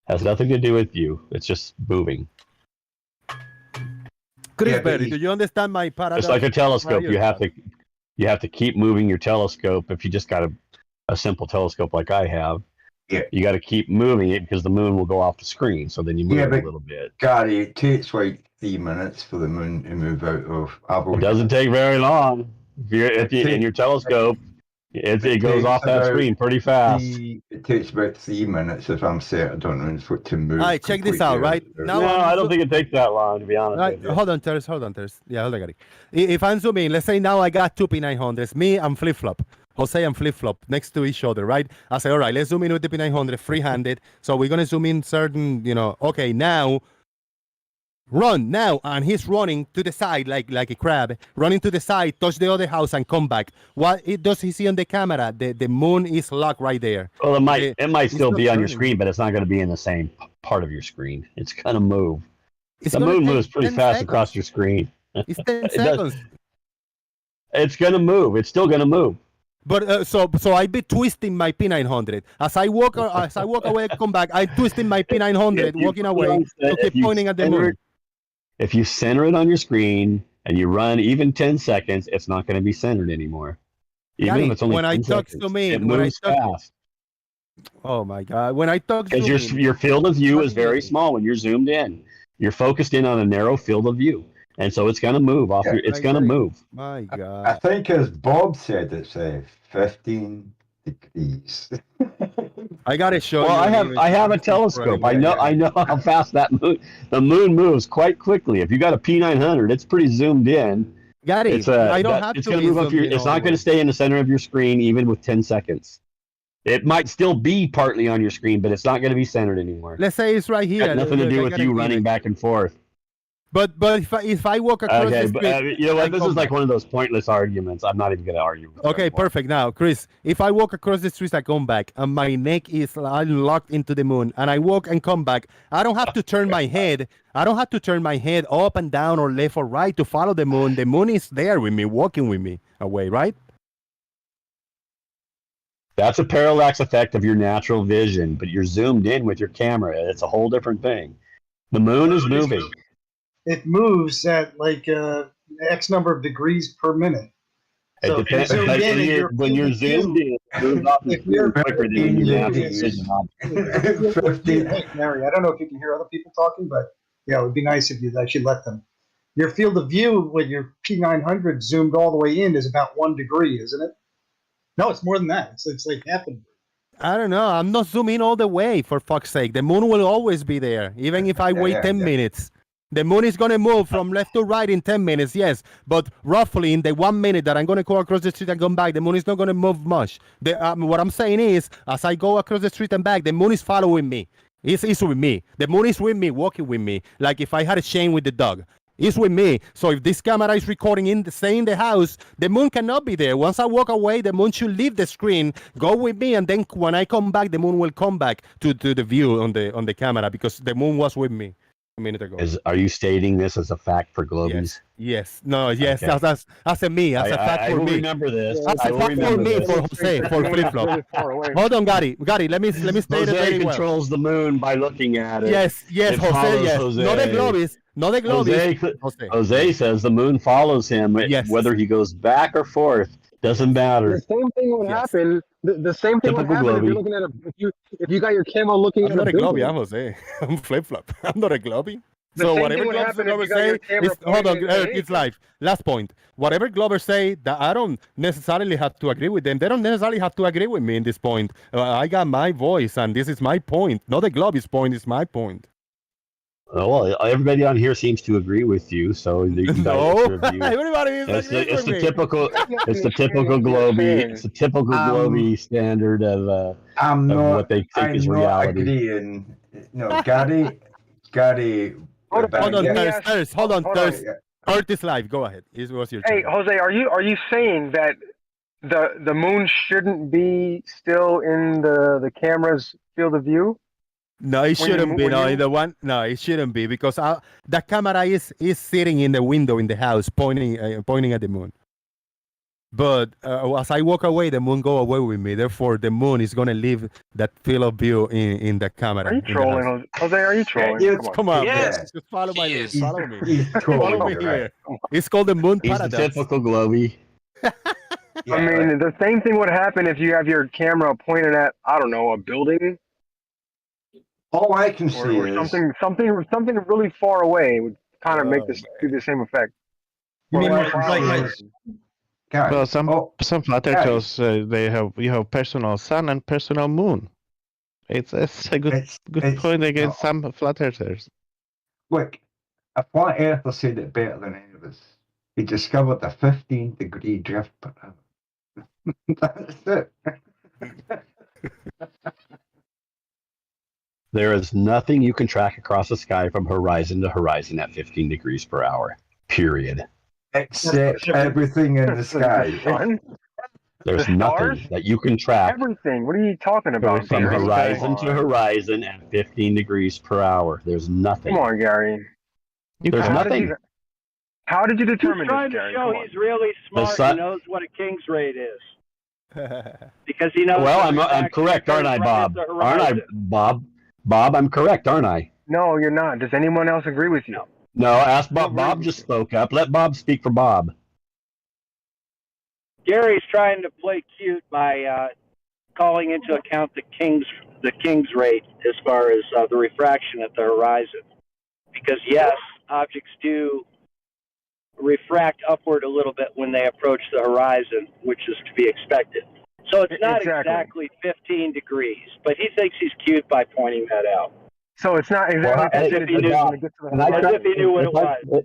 [SPEAKER 16] Has nothing to do with you. It's just moving.
[SPEAKER 1] Chris Berry, do you understand my paradox?
[SPEAKER 16] It's like a telescope. You have to keep moving your telescope. If you just got a simple telescope like I have, you got to keep moving it because the moon will go off the screen. So then you move it a little bit.
[SPEAKER 6] Gary, it takes like 3 minutes for the moon to move out of.
[SPEAKER 16] It doesn't take very long. If you're in your telescope, It goes off that screen pretty fast.
[SPEAKER 6] It takes about 3 minutes if I'm centered on it for it to move.
[SPEAKER 1] All right, check this out, right?
[SPEAKER 16] No, I don't think it takes that long, to be honest
[SPEAKER 1] Right,
[SPEAKER 16] with you.
[SPEAKER 1] hold on, Teres. Yeah, hold on, Gary. If I'm zooming, let's say now I got two P900s, me and flip-flop. Jose and flip-flop next to each other, right? I say, all right, let's zoom in with the P900, free-handed. So we're going to zoom in certain, okay, now, run now. And he's running to the side like a crab, running to the side, touch the other house and come back. What does he see on the camera? The moon is locked right there.
[SPEAKER 16] Well, it might still be on your
[SPEAKER 1] turning.
[SPEAKER 16] screen, but it's not going to be in the same part of your screen. It's going to move.
[SPEAKER 1] It's
[SPEAKER 16] The
[SPEAKER 1] gonna
[SPEAKER 16] moon
[SPEAKER 1] take
[SPEAKER 16] moves pretty
[SPEAKER 1] 10
[SPEAKER 16] fast
[SPEAKER 1] seconds.
[SPEAKER 16] across your screen.
[SPEAKER 1] It's 10
[SPEAKER 16] It does.
[SPEAKER 1] seconds.
[SPEAKER 16] It's going to move. It's still going to move.
[SPEAKER 1] But so I be twisting my P900 as I walk away, come back. I twisting my P900, walking away to keep pointing at the moon.
[SPEAKER 16] If you center it on your screen and you run even 10 seconds, it's not going to be centered anymore. Even
[SPEAKER 1] Gary,
[SPEAKER 16] if it's only
[SPEAKER 1] when
[SPEAKER 16] 10
[SPEAKER 1] I talk
[SPEAKER 16] seconds,
[SPEAKER 1] to me,
[SPEAKER 16] it
[SPEAKER 1] when I
[SPEAKER 16] moves
[SPEAKER 1] talk,
[SPEAKER 16] fast.
[SPEAKER 1] oh my God, when I talk to
[SPEAKER 16] Because your field of view is very small when you're zoomed in. You're focused in on a narrow field of view. And so it's going to move off your, it's going to move.
[SPEAKER 1] My God.
[SPEAKER 6] I think as Bob said, it's 15 degrees.
[SPEAKER 1] I gotta show
[SPEAKER 16] Well,
[SPEAKER 1] you.
[SPEAKER 16] I have a telescope. I know how fast the moon moves quite quickly. If you got a P900, it's pretty zoomed in.
[SPEAKER 1] Gary,
[SPEAKER 16] It's
[SPEAKER 1] I don't have
[SPEAKER 16] it's
[SPEAKER 1] to
[SPEAKER 16] going
[SPEAKER 1] be
[SPEAKER 16] to move up
[SPEAKER 1] zoomed
[SPEAKER 16] your.
[SPEAKER 1] in
[SPEAKER 16] It's
[SPEAKER 1] all
[SPEAKER 16] not
[SPEAKER 1] the
[SPEAKER 16] going
[SPEAKER 1] way.
[SPEAKER 16] to stay in the center of your screen even with 10 seconds. It might still be partly on your screen, but it's not going to be centered anymore.
[SPEAKER 1] Let's say it's right here.
[SPEAKER 16] Got nothing to
[SPEAKER 1] Look,
[SPEAKER 16] do
[SPEAKER 1] I
[SPEAKER 16] with
[SPEAKER 1] got
[SPEAKER 16] you
[SPEAKER 1] an
[SPEAKER 16] running
[SPEAKER 1] image.
[SPEAKER 16] back and forth.
[SPEAKER 1] But if I walk across
[SPEAKER 16] Okay,
[SPEAKER 1] the
[SPEAKER 16] but
[SPEAKER 1] street,
[SPEAKER 16] you know
[SPEAKER 1] I
[SPEAKER 16] what? This
[SPEAKER 1] come
[SPEAKER 16] is like
[SPEAKER 1] back.
[SPEAKER 16] one of those pointless arguments. I'm not even going to argue. With
[SPEAKER 1] Okay, perfect. Now, Chris, if I walk across the street, I come back, and my neck is locked into the moon, and I walk and come back, I don't have to turn my head. I don't have to turn my head up and down or left or right to follow the moon. The moon is there with me, walking with me away, right?
[SPEAKER 16] That's a parallax effect of your natural vision, but you're zoomed in with your camera. It's a whole different thing. The moon is moving.
[SPEAKER 10] It moves at like X number of degrees per minute.
[SPEAKER 16] It
[SPEAKER 10] So
[SPEAKER 16] depends.
[SPEAKER 10] if you're zoomed in,
[SPEAKER 16] When you're zoomed in, it moves off the
[SPEAKER 10] if you're
[SPEAKER 16] screen quicker than your natural vision.
[SPEAKER 10] Hey, Mary, I don't know if you can hear other people talking, but yeah, it would be nice if you actually let them. Your field of view with your P900 zoomed all the way in is about 1 degree, isn't it? No, it's more than that. It's like half a degree.
[SPEAKER 1] I don't know. I'm not zooming all the way, for fuck's sake. The moon will always be there, even if I wait 10 minutes. The moon is going to move from left to right in 10 minutes, yes. But roughly in the 1 minute that I'm going to go across the street and come back, the moon is not going to move much. What I'm saying is, as I go across the street and back, the moon is following me. It's with me. The moon is with me, walking with me. Like if I had a chain with the dog. It's with me. So if this camera is recording stay in the house, the moon cannot be there. Once I walk away, the moon should leave the screen, go with me, and then when I come back, the moon will come back to the view on the camera because the moon was with me a minute ago.
[SPEAKER 16] Are you stating this as a fact for Globies?
[SPEAKER 1] Yes. No. Yes.
[SPEAKER 16] Okay.
[SPEAKER 1] That's a me. That's a fact
[SPEAKER 16] I
[SPEAKER 1] for
[SPEAKER 16] will
[SPEAKER 1] me.
[SPEAKER 16] remember this.
[SPEAKER 1] That's
[SPEAKER 16] I
[SPEAKER 1] a
[SPEAKER 16] will
[SPEAKER 1] fact for
[SPEAKER 16] remember
[SPEAKER 1] me,
[SPEAKER 16] this.
[SPEAKER 1] for Jose, for flip flop. Hold on, Gary. Let me state it
[SPEAKER 16] Jose
[SPEAKER 1] very well.
[SPEAKER 16] controls the moon by looking at it.
[SPEAKER 1] Yes.
[SPEAKER 16] It
[SPEAKER 1] Jose.
[SPEAKER 16] follows
[SPEAKER 1] Yes.
[SPEAKER 16] Jose.
[SPEAKER 1] Not the Globies. Not the Globies.
[SPEAKER 16] Jose says the moon follows him. Whether he goes back or forth doesn't matter.
[SPEAKER 19] The same thing would happen. The same thing would
[SPEAKER 16] Typical
[SPEAKER 19] happen if
[SPEAKER 16] Globey.
[SPEAKER 19] you're looking at if you got your camera looking
[SPEAKER 1] I'm
[SPEAKER 19] at
[SPEAKER 1] not a
[SPEAKER 19] building.
[SPEAKER 1] Globey. I'm Jose. I'm flip flop. I'm not a Globey.
[SPEAKER 19] The
[SPEAKER 1] So
[SPEAKER 19] same
[SPEAKER 1] whatever
[SPEAKER 19] thing would
[SPEAKER 1] Glover
[SPEAKER 19] happen if you got your
[SPEAKER 1] say
[SPEAKER 19] camera
[SPEAKER 1] is hold on,
[SPEAKER 19] pointing at
[SPEAKER 1] Eric, it's live. Last point. Whatever Glover say, that I don't necessarily have to agree with them. They don't necessarily have to agree with me in this point. I got my voice, and this is my point. Not the Globy's point. It's my point.
[SPEAKER 16] Well, everybody on here seems to agree with you, so you
[SPEAKER 1] No,
[SPEAKER 16] review.
[SPEAKER 1] everybody is
[SPEAKER 16] It's
[SPEAKER 1] agreeing with
[SPEAKER 16] the
[SPEAKER 1] me.
[SPEAKER 16] typical. It's the typical Globey. It's the typical Globey standard of what they think is reality.
[SPEAKER 6] Agreeing. No, Gary.
[SPEAKER 1] Hold on,
[SPEAKER 6] Yeah.
[SPEAKER 1] Thurs. Hold on,
[SPEAKER 19] Hold
[SPEAKER 1] Thurs.
[SPEAKER 19] on.
[SPEAKER 1] Earth is live. Go ahead. It was your
[SPEAKER 19] Hey,
[SPEAKER 1] turn.
[SPEAKER 19] Jose, are you saying that the moon shouldn't be still in the camera's field of view?
[SPEAKER 1] No, it
[SPEAKER 19] When you
[SPEAKER 1] shouldn't
[SPEAKER 19] mo-
[SPEAKER 1] be.
[SPEAKER 19] when
[SPEAKER 1] No,
[SPEAKER 19] you-
[SPEAKER 1] the one. No, it shouldn't be because the camera is sitting in the window in the house, pointing at the moon. But as I walk away, the moon go away with me. Therefore, the moon is gonna leave that field of view in the camera.
[SPEAKER 19] Are you
[SPEAKER 1] in the
[SPEAKER 19] trolling,
[SPEAKER 1] house.
[SPEAKER 19] Jose? Are you trolling?
[SPEAKER 6] Yes,
[SPEAKER 1] Come on,
[SPEAKER 6] Yes.
[SPEAKER 1] man. Just follow my lead.
[SPEAKER 6] He's-
[SPEAKER 1] Follow me.
[SPEAKER 6] he's
[SPEAKER 1] Follow
[SPEAKER 6] trolling,
[SPEAKER 1] me
[SPEAKER 6] you're
[SPEAKER 1] here.
[SPEAKER 6] right.
[SPEAKER 1] It's called the moon
[SPEAKER 16] He's the
[SPEAKER 1] paradox.
[SPEAKER 16] typical Globey.
[SPEAKER 19] I mean, the same thing would happen if you have your camera pointed at, I don't know, a building
[SPEAKER 6] All I can
[SPEAKER 19] or,
[SPEAKER 6] see
[SPEAKER 19] or
[SPEAKER 6] is
[SPEAKER 19] something really far away would kind of make this do the same effect.
[SPEAKER 10] You mean
[SPEAKER 19] Or
[SPEAKER 10] like
[SPEAKER 6] Guys,
[SPEAKER 9] Well, some flat earthers you have personal sun and personal moon. It's a good point against some flat earthers.
[SPEAKER 6] Look, a flat earther said it better than any of us. He discovered the 15-degree drift pattern. That's it.
[SPEAKER 16] There is nothing you can track across the sky from horizon to horizon at 15 degrees per hour. Period.
[SPEAKER 6] Except everything in the sky.
[SPEAKER 16] There's
[SPEAKER 19] The
[SPEAKER 16] nothing
[SPEAKER 19] stars?
[SPEAKER 16] that you can track
[SPEAKER 19] Everything. What are you talking about,
[SPEAKER 16] from
[SPEAKER 19] Gary?
[SPEAKER 16] horizon
[SPEAKER 19] Come
[SPEAKER 16] to
[SPEAKER 19] on.
[SPEAKER 16] horizon at 15 degrees per hour. There's nothing.
[SPEAKER 19] Come on, Gary.
[SPEAKER 16] There's nothing.
[SPEAKER 19] How did you
[SPEAKER 18] He's
[SPEAKER 19] determine
[SPEAKER 18] trying
[SPEAKER 19] this,
[SPEAKER 18] to
[SPEAKER 19] Gary?
[SPEAKER 18] show
[SPEAKER 19] Come on.
[SPEAKER 18] he's really smart
[SPEAKER 16] sun-
[SPEAKER 18] and knows what a king's rate is. Because he knows.
[SPEAKER 16] Well,
[SPEAKER 18] the
[SPEAKER 16] I'm
[SPEAKER 18] refraction
[SPEAKER 16] correct, aren't I,
[SPEAKER 18] occurs right at
[SPEAKER 16] Bob?
[SPEAKER 18] the
[SPEAKER 16] Aren't I,
[SPEAKER 18] horizon.
[SPEAKER 16] Bob? Bob, I'm correct, aren't I?
[SPEAKER 19] No, you're not. Does anyone else agree with you?
[SPEAKER 16] No, ask Bob. Bob just spoke up. Let Bob speak for Bob.
[SPEAKER 18] Gary's trying to play cute by calling into account the king's rate as far as the refraction at the horizon. Because yes, objects do refract upward a little bit when they approach the horizon, which is to be expected. So it's not exactly 15 degrees, but he thinks he's cute by pointing that out.
[SPEAKER 19] So it's not exactly
[SPEAKER 18] as if he knew,
[SPEAKER 19] when it gets to the
[SPEAKER 18] as if he knew what it was.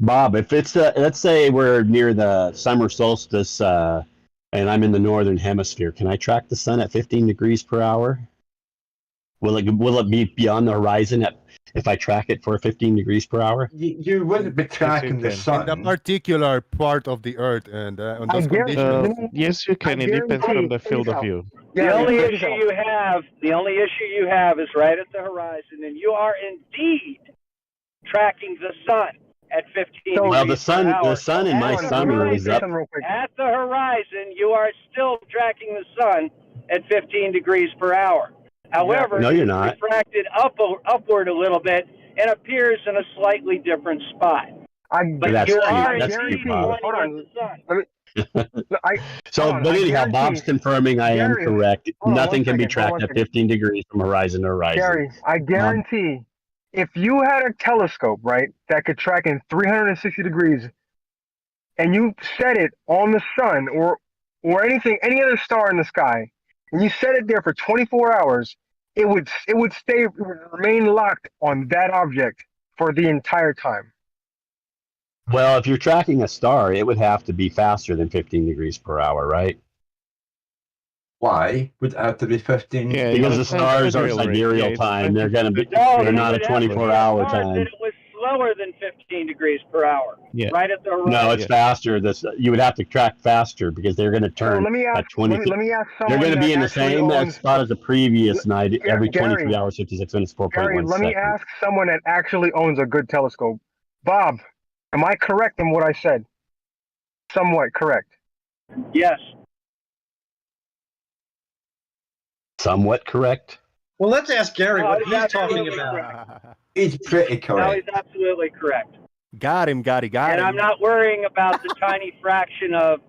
[SPEAKER 16] Bob, if it's let's say we're near the summer solstice and I'm in the northern hemisphere, can I track the sun at 15 degrees per hour? Will it be beyond the horizon if I track it for 15 degrees per hour?
[SPEAKER 6] You wouldn't be tracking the sun.
[SPEAKER 1] In the particular part of the Earth and on those
[SPEAKER 9] conditions.
[SPEAKER 1] conditions.
[SPEAKER 9] Yes, you can. It depends on the field of view.
[SPEAKER 18] The only issue you have is right at the horizon, and you are indeed tracking the sun at 15 degrees
[SPEAKER 16] Well, the
[SPEAKER 18] per hour.
[SPEAKER 16] sun in my summer is up.
[SPEAKER 18] At the horizon, you are still tracking the sun at 15 degrees per hour. However,
[SPEAKER 16] No, you're
[SPEAKER 18] it's
[SPEAKER 16] not.
[SPEAKER 18] refracted upward a little bit and appears in a slightly different spot. But
[SPEAKER 16] That's
[SPEAKER 18] you
[SPEAKER 16] cute.
[SPEAKER 18] are
[SPEAKER 16] That's
[SPEAKER 18] indeed
[SPEAKER 16] cute, Bob.
[SPEAKER 18] pointing at the sun.
[SPEAKER 16] So, but anyhow, Bob's confirming I am
[SPEAKER 19] Gary,
[SPEAKER 16] correct.
[SPEAKER 19] hold on
[SPEAKER 16] Nothing
[SPEAKER 19] one
[SPEAKER 16] can be
[SPEAKER 19] second, hold on
[SPEAKER 16] tracked
[SPEAKER 19] one
[SPEAKER 16] at 15 degrees from horizon to horizon.
[SPEAKER 19] Gary, I guarantee if you had a telescope, right, that could track in 360 degrees and you set it on the sun or any other star in the sky, and you set it there for 24 hours, it would remain locked on that object for the entire time.
[SPEAKER 16] Well, if you're tracking a star, it would have to be faster than 15 degrees per hour, right?
[SPEAKER 6] Why would it have to be 15?
[SPEAKER 16] Yeah, because the stars are sidereal time. They're going to be. They're not a 24-hour time.
[SPEAKER 18] It was slower than 15 degrees per hour.
[SPEAKER 16] Yeah.
[SPEAKER 18] Right at the horizon.
[SPEAKER 16] No, it's faster. You would have to track faster because they're going to turn
[SPEAKER 19] let me ask,
[SPEAKER 16] at 20.
[SPEAKER 19] let me ask
[SPEAKER 16] They're
[SPEAKER 19] someone
[SPEAKER 16] going to be
[SPEAKER 19] that
[SPEAKER 16] in the
[SPEAKER 19] actually
[SPEAKER 16] same
[SPEAKER 19] owns-
[SPEAKER 16] spot as the previous night every
[SPEAKER 19] Gary,
[SPEAKER 16] 23 hours, 56 minutes, 4.1
[SPEAKER 19] Gary, let me
[SPEAKER 16] seconds.
[SPEAKER 19] ask someone that actually owns a good telescope. Bob, am I correct in what I said? Somewhat correct.
[SPEAKER 18] Yes.
[SPEAKER 16] Somewhat correct.
[SPEAKER 10] Well, let's ask Gary what
[SPEAKER 18] he's
[SPEAKER 10] he's talking
[SPEAKER 18] absolutely
[SPEAKER 10] about.
[SPEAKER 18] correct.
[SPEAKER 6] He's pretty
[SPEAKER 18] No,
[SPEAKER 6] correct.
[SPEAKER 18] he's absolutely correct.
[SPEAKER 1] Got him.
[SPEAKER 18] And I'm not worrying about the tiny fraction of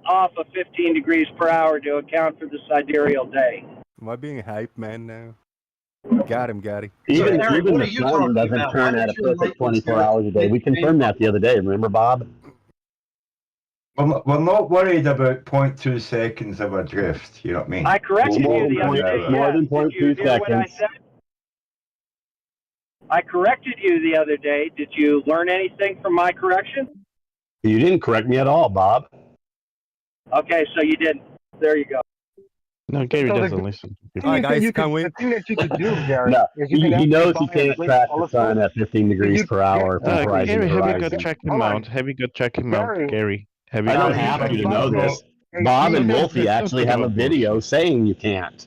[SPEAKER 18] off of 15 degrees per hour to account for the sidereal day.
[SPEAKER 1] Am I being hype man now? Got him.
[SPEAKER 16] Even
[SPEAKER 10] Eric,
[SPEAKER 16] even
[SPEAKER 10] what
[SPEAKER 16] the
[SPEAKER 10] are you
[SPEAKER 16] sun
[SPEAKER 10] talking
[SPEAKER 16] doesn't
[SPEAKER 10] about?
[SPEAKER 16] turn
[SPEAKER 10] Why
[SPEAKER 16] at a
[SPEAKER 10] don't you
[SPEAKER 16] perfect
[SPEAKER 10] like
[SPEAKER 16] 24
[SPEAKER 10] this?
[SPEAKER 16] hours a day. We confirmed that the other day. Remember, Bob?
[SPEAKER 6] We're not worried about 0.2 seconds of a drift. You know what I mean?
[SPEAKER 18] I corrected
[SPEAKER 16] More
[SPEAKER 18] you
[SPEAKER 16] than
[SPEAKER 18] the other day.
[SPEAKER 16] point- more
[SPEAKER 18] yes.
[SPEAKER 16] than
[SPEAKER 18] Did you
[SPEAKER 16] 0.2
[SPEAKER 18] hear what I
[SPEAKER 16] seconds.
[SPEAKER 18] said? I corrected you the other day. Did you learn anything from my correction?
[SPEAKER 16] You didn't correct me at all, Bob.
[SPEAKER 18] Okay, so you didn't. There you go.
[SPEAKER 9] No, Gary
[SPEAKER 19] So the-
[SPEAKER 9] doesn't listen.
[SPEAKER 1] All right, guys, can we?
[SPEAKER 19] The thing that you could do, Gary,
[SPEAKER 16] No,
[SPEAKER 19] is you
[SPEAKER 16] he
[SPEAKER 19] can actually
[SPEAKER 16] knows
[SPEAKER 19] buy
[SPEAKER 16] he
[SPEAKER 19] a
[SPEAKER 16] can't
[SPEAKER 19] great
[SPEAKER 16] track the
[SPEAKER 19] telescope.
[SPEAKER 16] sun at 15 degrees per hour from horizon
[SPEAKER 9] Gary,
[SPEAKER 16] to
[SPEAKER 9] have you got
[SPEAKER 16] horizon.
[SPEAKER 9] check him
[SPEAKER 19] Hold on.
[SPEAKER 9] out? Have you got check him out,
[SPEAKER 19] Gary.
[SPEAKER 9] Gary? Have you
[SPEAKER 16] I don't
[SPEAKER 9] got
[SPEAKER 16] have you to
[SPEAKER 19] Hey,
[SPEAKER 16] know this.
[SPEAKER 19] Hey,
[SPEAKER 16] Bob and
[SPEAKER 19] you-
[SPEAKER 16] Wolfie actually have a video saying you can't.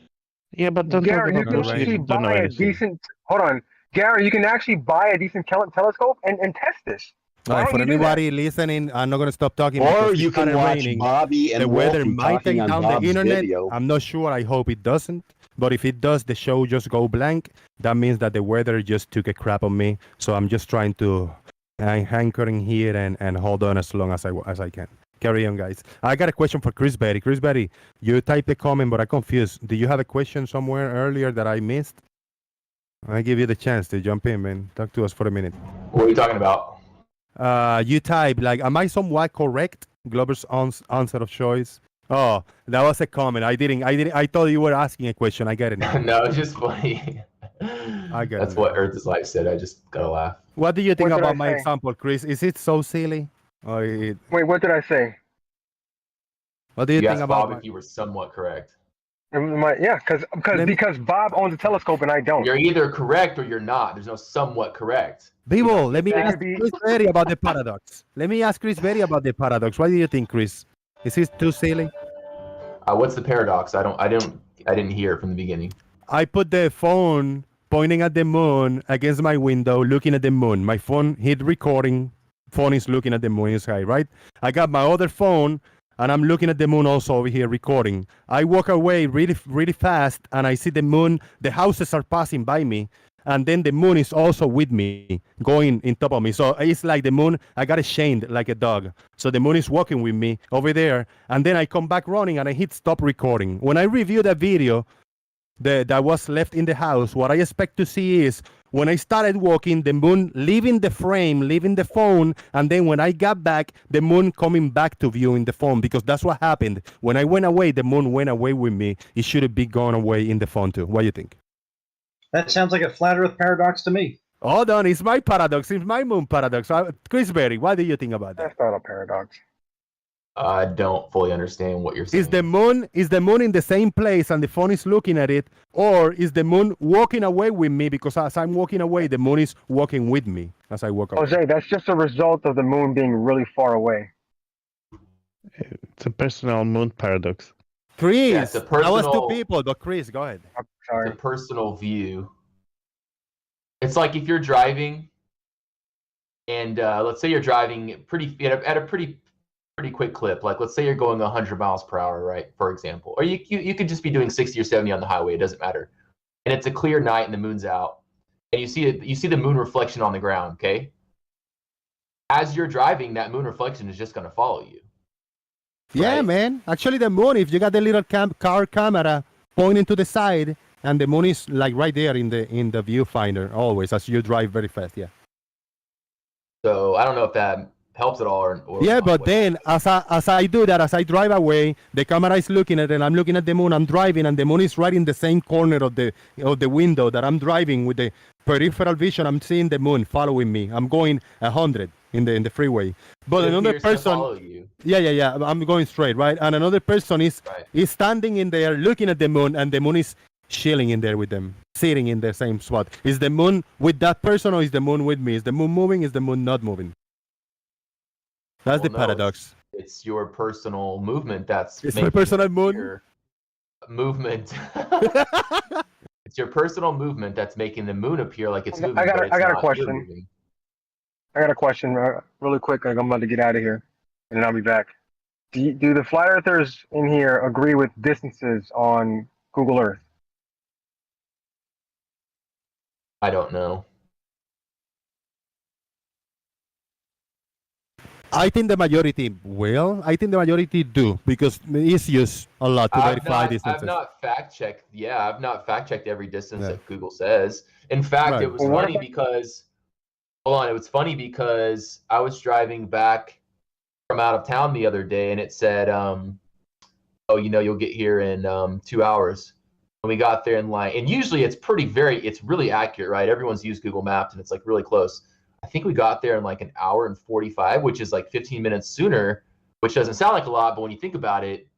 [SPEAKER 9] Yeah, but don't
[SPEAKER 19] Gary,
[SPEAKER 9] talk
[SPEAKER 19] you
[SPEAKER 9] about
[SPEAKER 19] can
[SPEAKER 9] bullshit.
[SPEAKER 19] actually
[SPEAKER 9] You don't know
[SPEAKER 19] buy a
[SPEAKER 9] anything.
[SPEAKER 19] decent. Hold on, Gary. You can actually buy a decent telescope and test this.
[SPEAKER 1] All
[SPEAKER 19] Why
[SPEAKER 1] right,
[SPEAKER 19] don't
[SPEAKER 1] for
[SPEAKER 19] you do that?
[SPEAKER 1] anybody listening, I'm not going to stop talking.
[SPEAKER 16] Or
[SPEAKER 1] because
[SPEAKER 16] you
[SPEAKER 1] it
[SPEAKER 16] can
[SPEAKER 1] started
[SPEAKER 16] watch
[SPEAKER 1] raining.
[SPEAKER 16] Bobby and
[SPEAKER 1] The weather
[SPEAKER 16] Wolfie
[SPEAKER 1] might
[SPEAKER 16] talking
[SPEAKER 1] take
[SPEAKER 16] on
[SPEAKER 1] down
[SPEAKER 16] Bob's
[SPEAKER 1] the internet.
[SPEAKER 16] video.
[SPEAKER 1] I'm not sure. I hope it doesn't. But if it does, the show just go blank. That means that the weather just took a crap on me. So I'm just trying to anchoring here and hold on as long as I can. Carry on, guys. I got a question for Chris Berry. Chris Berry, you typed a comment, but I'm confused. Do you have a question somewhere earlier that I missed? I give you the chance to jump in, man. Talk to us for a minute.
[SPEAKER 2] What are you talking about?
[SPEAKER 1] You type like, am I somewhat correct Glover's answer of choice. Oh, that was a comment. I thought you were asking a question. I get it now.
[SPEAKER 2] No, it's just funny.
[SPEAKER 1] I get
[SPEAKER 2] That's
[SPEAKER 1] it
[SPEAKER 2] what
[SPEAKER 1] now.
[SPEAKER 2] Earth is Life said. I just gotta laugh.
[SPEAKER 1] What do you think
[SPEAKER 19] What did
[SPEAKER 1] about
[SPEAKER 19] I
[SPEAKER 1] my
[SPEAKER 19] say?
[SPEAKER 1] example, Chris? Is it so silly? Or
[SPEAKER 19] Wait, what did I say?
[SPEAKER 1] what do you think
[SPEAKER 2] asked
[SPEAKER 1] about
[SPEAKER 2] Bob if you were somewhat correct.
[SPEAKER 19] Yeah, because Bob owns a telescope and I don't.
[SPEAKER 2] You're either correct or you're not. There's no somewhat correct.
[SPEAKER 1] People, let me
[SPEAKER 19] That
[SPEAKER 1] ask
[SPEAKER 19] could be-
[SPEAKER 1] Chris Berry about the paradox. Let me ask Chris Berry about the paradox. What do you think, Chris? Is it too silly?
[SPEAKER 2] What's the paradox? I didn't hear it from the beginning.
[SPEAKER 1] I put the phone pointing at the moon against my window, looking at the moon. My phone hit recording. Phone is looking at the moon in the sky, right? I got my other phone, and I'm looking at the moon also over here recording. I walk away really, really fast, and I see the moon. The houses are passing by me, and then the moon is also with me, going in top of me. So it's like the moon, I got chained like a dog. So the moon is walking with me over there, and then I come back running, and I hit stop recording. When I review that video that was left in the house, what I expect to see is when I started walking, the moon leaving the frame, leaving the phone, and then when I got back, the moon coming back to view in the phone, because that's what happened. When I went away, the moon went away with me. It should have been gone away in the phone too. What do you think?
[SPEAKER 10] That sounds like a flat Earth paradox to me.
[SPEAKER 1] Hold on, it's my paradox. It's my moon paradox. Chris Berry, what do you think about that?
[SPEAKER 19] That's not a paradox.
[SPEAKER 2] I don't fully understand what you're saying.
[SPEAKER 1] Is the moon in the same place and the phone is looking at it, or is the moon walking away with me because as I'm walking away, the moon is walking with me as I walk away?
[SPEAKER 19] Jose, that's just a result of the moon being really far away.
[SPEAKER 9] It's a personal moon paradox.
[SPEAKER 1] Chris,
[SPEAKER 2] Yeah, it's a
[SPEAKER 1] that was two
[SPEAKER 2] personal-
[SPEAKER 1] people, but Chris, go ahead.
[SPEAKER 19] I'm sorry.
[SPEAKER 2] It's a personal view. It's like if you're driving, and let's say you're driving at a pretty quick clip. Like let's say you're going 100 miles per hour, right? For example, or you could just be doing 60 or 70 on the highway. It doesn't matter. And it's a clear night and the moon's out, and you see the moon reflection on the ground. Okay. As you're driving, that moon reflection is just going to follow you.
[SPEAKER 1] Yeah,
[SPEAKER 2] Right.
[SPEAKER 1] man. Actually, the moon, if you got the little car camera pointing to the side, and the moon is like right there in the viewfinder always as you drive very fast. Yeah.
[SPEAKER 2] So I don't know if that helps at all or
[SPEAKER 1] Yeah,
[SPEAKER 2] not.
[SPEAKER 1] but then as I do that, as I drive away, the camera is looking at it, and I'm looking at the moon. I'm driving, and the moon is right in the same corner of the window that I'm driving with the peripheral vision. I'm seeing the moon following me. I'm going 100 in the freeway. But
[SPEAKER 2] It
[SPEAKER 1] another
[SPEAKER 2] appears to
[SPEAKER 1] person,
[SPEAKER 2] follow you.
[SPEAKER 1] yeah, I'm going straight, right? And another person is standing in there looking at the moon, and the moon is chilling in there with them, sitting in the same spot. Is the moon with that person, or is the moon with me? Is the moon moving? Is the moon not moving? That's
[SPEAKER 2] Well,
[SPEAKER 1] the
[SPEAKER 2] no,
[SPEAKER 1] paradox.
[SPEAKER 2] It's your personal movement that's
[SPEAKER 1] It's my
[SPEAKER 2] making
[SPEAKER 1] personal
[SPEAKER 2] it
[SPEAKER 1] moon.
[SPEAKER 2] your movement. It's your personal movement that's making the moon appear like it's moving.
[SPEAKER 19] I got
[SPEAKER 2] but
[SPEAKER 19] a
[SPEAKER 2] it's not you
[SPEAKER 19] question.
[SPEAKER 2] moving.
[SPEAKER 19] I got a question really quick. Like I'm about to get out of here, and then I'll be back. Do the flat earthers in here agree with distances on Google Earth?
[SPEAKER 2] I don't know.
[SPEAKER 1] I think the majority will. I think the majority do because it's used a lot to verify
[SPEAKER 2] I've
[SPEAKER 1] distances.
[SPEAKER 2] not fact checked. Yeah, I've not fact checked every distance that Google says. In fact,
[SPEAKER 1] Right.
[SPEAKER 2] it was
[SPEAKER 1] Well, what
[SPEAKER 2] funny
[SPEAKER 1] about-
[SPEAKER 2] because hold on, it was funny because I was driving back from out of town the other day, and it said, "Oh, you'll get here in 2 hours." And we got there in like, and usually it's really accurate, right? Everyone's used Google Maps, and it's like really close. I think we got there in like an hour and 45, which is like 15 minutes sooner, which doesn't sound like a lot, but when you think about it,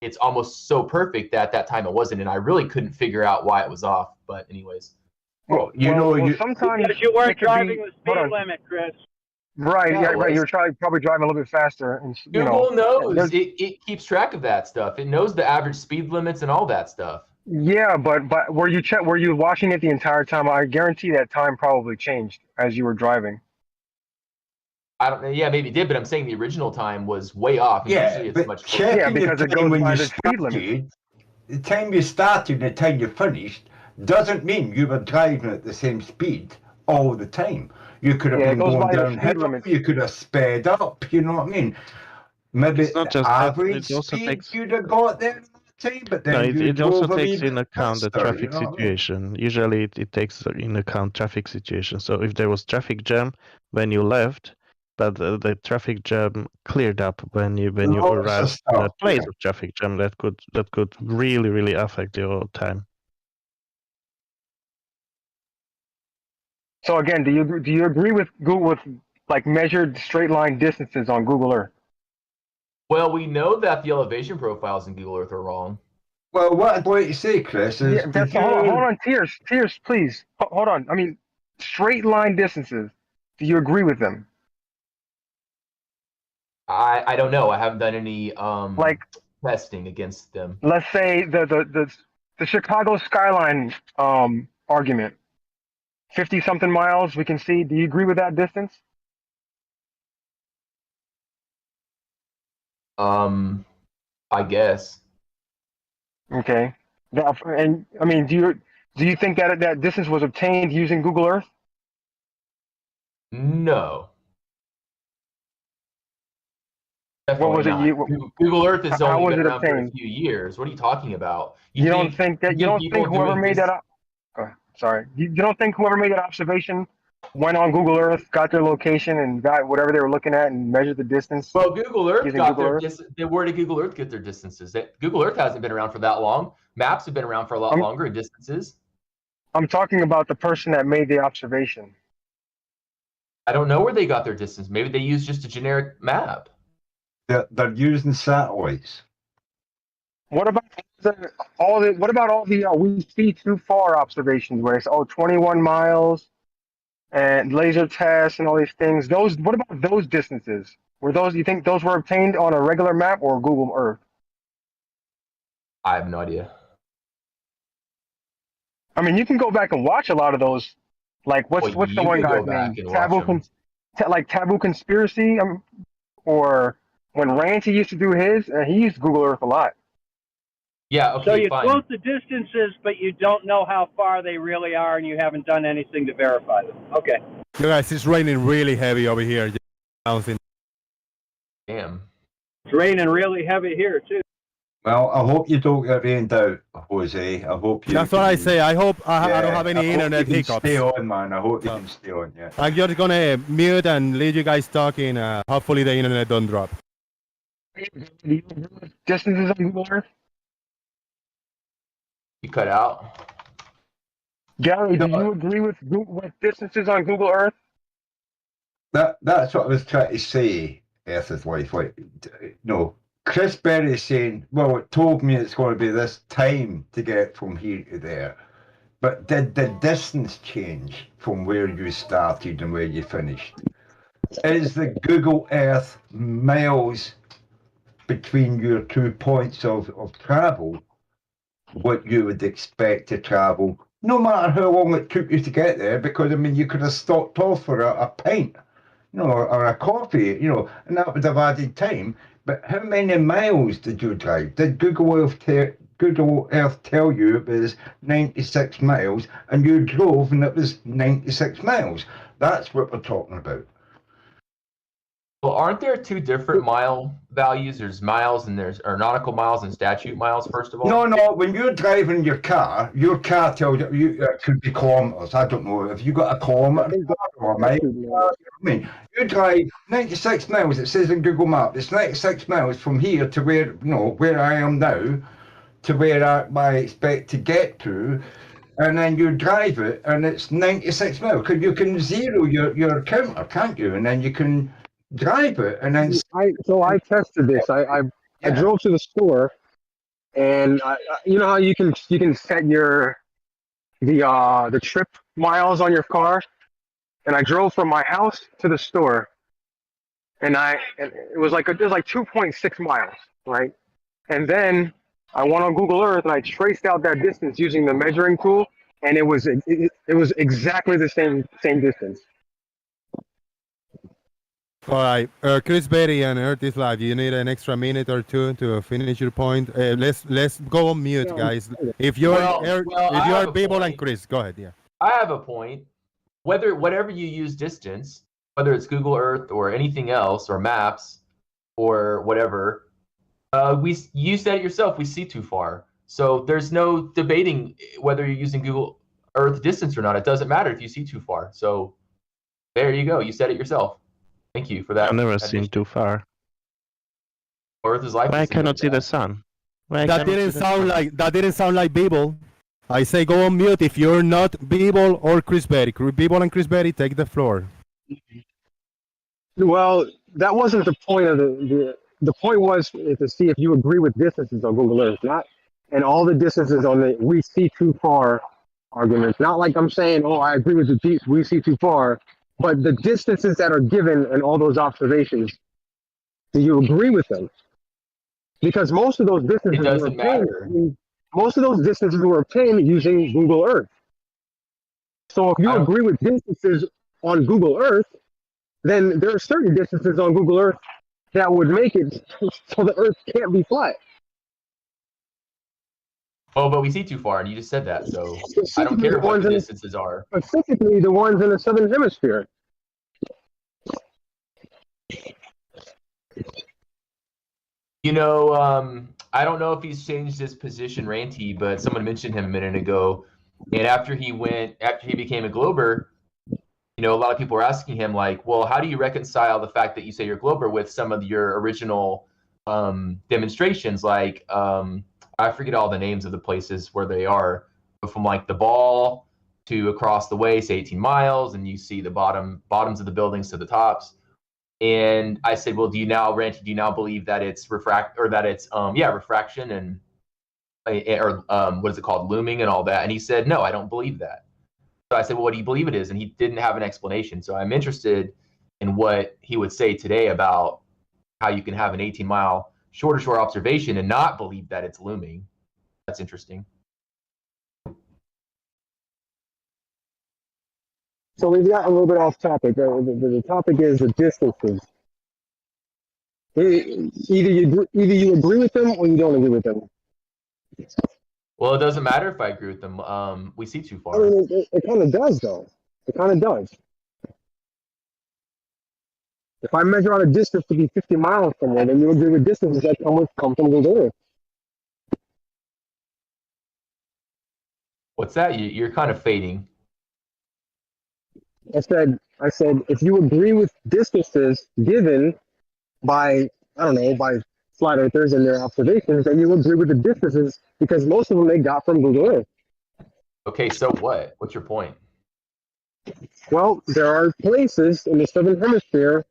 [SPEAKER 2] it's almost so perfect that at that time it wasn't, and I really couldn't figure out why it was off. But anyways.
[SPEAKER 19] Well, sometimes
[SPEAKER 18] Because you weren't
[SPEAKER 19] it could
[SPEAKER 18] driving
[SPEAKER 19] be-
[SPEAKER 18] the
[SPEAKER 19] hold
[SPEAKER 18] speed
[SPEAKER 19] on.
[SPEAKER 18] limit, Chris.
[SPEAKER 19] Right,
[SPEAKER 2] Yeah,
[SPEAKER 19] yeah,
[SPEAKER 2] it
[SPEAKER 19] right.
[SPEAKER 2] was.
[SPEAKER 19] You're probably driving a little bit faster, and
[SPEAKER 2] Google knows.
[SPEAKER 19] there's-
[SPEAKER 2] It keeps track of that stuff. It knows the average speed limits and all that stuff.
[SPEAKER 19] Yeah, but were you watching it the entire time? I guarantee that time probably changed as you were driving.
[SPEAKER 2] I don't know. Yeah, maybe it did, but I'm saying the original time was way off.
[SPEAKER 6] Yeah,
[SPEAKER 2] Usually it's
[SPEAKER 6] but
[SPEAKER 2] much closer.
[SPEAKER 6] checking the time when you started, the time you started and the time you finished doesn't mean you were driving at the same speed all the time. You could have
[SPEAKER 19] Yeah, it
[SPEAKER 6] been
[SPEAKER 19] goes
[SPEAKER 6] going
[SPEAKER 19] by the speed
[SPEAKER 6] downhill,
[SPEAKER 19] limit.
[SPEAKER 6] you could have sped up, you know what I mean? Maybe
[SPEAKER 9] It's not
[SPEAKER 6] the
[SPEAKER 9] just that,
[SPEAKER 6] average
[SPEAKER 9] it also
[SPEAKER 6] speed
[SPEAKER 9] takes-
[SPEAKER 6] you'd have got there at the time, but then
[SPEAKER 9] No,
[SPEAKER 6] you
[SPEAKER 9] it also
[SPEAKER 6] drove a
[SPEAKER 9] takes
[SPEAKER 6] wee
[SPEAKER 9] in
[SPEAKER 6] bit
[SPEAKER 9] account the
[SPEAKER 6] faster,
[SPEAKER 9] traffic
[SPEAKER 6] you know what I mean?
[SPEAKER 9] situation. Usually it takes in account traffic situation. So if there was traffic jam when you left, but the traffic jam cleared up when you
[SPEAKER 6] Lots of
[SPEAKER 9] arrive at
[SPEAKER 6] stuff,
[SPEAKER 9] a place
[SPEAKER 6] yeah.
[SPEAKER 9] of traffic jam that could really affect your time.
[SPEAKER 19] So again, do you agree with Google with like measured straight line distances on Google Earth?
[SPEAKER 2] Well, we know that the elevation profiles in Google Earth are wrong.
[SPEAKER 6] Well, what I'd like to say, Chris, is
[SPEAKER 19] Yeah, that's hold on, Tears, please, hold on. I mean, straight line distances. Do you agree with them?
[SPEAKER 2] I don't know. I haven't done any
[SPEAKER 19] Like
[SPEAKER 2] testing against them.
[SPEAKER 19] let's say the Chicago skyline argument, 50 something miles. We can see. Do you agree with that distance?
[SPEAKER 2] I guess.
[SPEAKER 19] Okay. And I mean, do you think that that distance was obtained using Google Earth?
[SPEAKER 2] No.
[SPEAKER 19] What was
[SPEAKER 2] Definitely
[SPEAKER 19] it?
[SPEAKER 2] not. Google Earth has
[SPEAKER 19] How
[SPEAKER 2] only
[SPEAKER 19] was
[SPEAKER 2] been
[SPEAKER 19] it
[SPEAKER 2] around for a
[SPEAKER 19] obtained?
[SPEAKER 2] few years. What are you talking about?
[SPEAKER 19] You don't think
[SPEAKER 2] people
[SPEAKER 19] whoever
[SPEAKER 2] doing
[SPEAKER 19] made
[SPEAKER 2] this-
[SPEAKER 19] that up? Sorry. You don't think whoever made that observation went on Google Earth, got their location, and got whatever they were looking at, and measured the distance?
[SPEAKER 2] Well, Google Earth
[SPEAKER 19] using
[SPEAKER 2] got
[SPEAKER 19] Google
[SPEAKER 2] their
[SPEAKER 19] Earth?
[SPEAKER 2] where did Google Earth get their distances? Google Earth hasn't been around for that long. Maps have been around for a lot longer in distances.
[SPEAKER 19] I'm talking about the person that made the observation.
[SPEAKER 2] I don't know where they got their distance. Maybe they used just a generic map.
[SPEAKER 6] they're using satellites.
[SPEAKER 19] What about all the we see too far observations where it's 21 miles and laser tests and all these things? What about those distances? You think those were obtained on a regular map or Google Earth?
[SPEAKER 2] I have no idea.
[SPEAKER 19] I mean, you can go back and watch a lot of those. Like what's the
[SPEAKER 2] you
[SPEAKER 19] one
[SPEAKER 2] can go
[SPEAKER 19] guy's
[SPEAKER 2] back
[SPEAKER 19] name?
[SPEAKER 2] and watch them.
[SPEAKER 19] Taboo Conspiracy, or when Ranty used to do his, he used Google Earth a lot.
[SPEAKER 2] Yeah, okay,
[SPEAKER 18] So you
[SPEAKER 2] fine.
[SPEAKER 18] quote the distances, but you don't know how far they really are, and you haven't done anything to verify them. Okay.
[SPEAKER 1] You guys, it's raining really heavy over here.
[SPEAKER 2] Damn.
[SPEAKER 18] It's raining really heavy here, too.
[SPEAKER 6] Well, I hope you don't get rained out, Jose. I hope you.
[SPEAKER 1] That's what I say. I hope I don't have any
[SPEAKER 6] I hope
[SPEAKER 1] internet
[SPEAKER 6] you can
[SPEAKER 1] hiccups.
[SPEAKER 6] Stay on, man. I hope you can stay on. Yeah.
[SPEAKER 1] I'm just gonna mute and leave you guys talking. Hopefully the internet don't drop.
[SPEAKER 19] Distances on Google Earth?
[SPEAKER 2] You cut out.
[SPEAKER 19] Gary, do you agree with distances on Google Earth?
[SPEAKER 6] That's what I was trying to say, Earth's wife. Like, no, Chris Berry is saying, well, it told me it's going to be this time to get from here to there. But did the distance change from where you started and where you finished? Is the Google Earth miles between your 2 points of travel what you would expect to travel, no matter how long it took you to get there? Because, I mean, you could have stopped off for a pint, or a coffee, and that would have added time. But how many miles did you drive? Did Google Earth tell you it was 96 miles and you drove and it was 96 miles? That's what we're talking about.
[SPEAKER 2] Well, aren't there two different mile values? There's miles and there's nautical miles and statute miles, first of all?
[SPEAKER 6] No. When you're driving your car tells you it could be kilometers. I don't know. If you got a kilometer or a mile, I mean, you drive 96 miles. It says in Google Maps, it's 96 miles from here to where I am now, to where I expect to get to. And then you drive it, and it's 96 miles. Because you can zero your counter, can't you? And then you can drive it, and then
[SPEAKER 19] I tested this. I drove to the store, and you know how you can set the trip miles on your car, and I drove from my house to the store, and it was like 2.6 miles, right? And then I went on Google Earth and I traced out that distance using the measuring tool, and it was exactly the same distance.
[SPEAKER 1] All right, Chris Berry and Earth is Live. You need an extra minute or two to finish your point. Let's go on mute, guys. If you're Babel and Chris, go ahead. Yeah.
[SPEAKER 2] I have a point. Whatever you use distance, whether it's Google Earth or anything else, or maps, or whatever, you said it yourself. We see too far, so there's no debating whether you're using Google Earth distance or not. It doesn't matter if you see too far. So there you go. You said it yourself. Thank you for that.
[SPEAKER 9] I've never seen too far.
[SPEAKER 2] Earth is life.
[SPEAKER 9] Why I cannot see the sun? Why I
[SPEAKER 1] That
[SPEAKER 9] cannot see
[SPEAKER 1] didn't
[SPEAKER 9] the
[SPEAKER 1] sound
[SPEAKER 9] sun?
[SPEAKER 1] like Beeble. I say go on mute if you're not Beeble or Chris Berry. Beeble and Chris Berry, take the floor.
[SPEAKER 19] Well, that wasn't the point of the point was to see if you agree with distances on Google Earth, not and all the distances on the we see too far arguments. Not like I'm saying, oh, I agree with the we see too far, but the distances that are given and all those observations, do you agree with them? Because most of those distances
[SPEAKER 2] It doesn't matter.
[SPEAKER 19] most of those distances were obtained using Google Earth. So if you agree with distances on Google Earth, then there are certain distances on Google Earth that would make it so the Earth can't be flat.
[SPEAKER 2] Oh, but we see too far, and you just said that, so I don't care what the distances are.
[SPEAKER 19] Specifically, the ones in the southern hemisphere.
[SPEAKER 2] You know, I don't know if he's changed his position, Ranty, but someone mentioned him a minute ago. And after he became a Glober, you know, a lot of people were asking him, like, well, how do you reconcile the fact that you say you're Glober with some of your original demonstrations? Like, I forget all the names of the places where they are, but from like the ball to across the way, say 18 miles, and you see the bottoms of the buildings to the tops. And I said, well, Ranty, do you now believe that it's refraction and what is it called, looming and all that? And he said, no, I don't believe that. So I said, well, what do you believe it is? And he didn't have an explanation. So I'm interested in what he would say today about how you can have an 18-mile shore-to-shore observation and not believe that it's looming. That's interesting.
[SPEAKER 19] So we've got a little bit off topic. The topic is the distances. Either you agree with them or you don't agree with them.
[SPEAKER 2] Well, it doesn't matter if I agree with them. We see too far.
[SPEAKER 19] I mean, it kind of does, though. It kind of does. If I measure out a distance to be 50 miles somewhere, then you agree with distances that come from Google Earth.
[SPEAKER 2] What's that? You're kind of fading.
[SPEAKER 19] I said, if you agree with distances given by, I don't know, by flat earthers and their observations, then you agree with the distances because most of them they got from Google Earth.
[SPEAKER 2] Okay, so what? What's your point?
[SPEAKER 19] Well, there are places in the southern hemisphere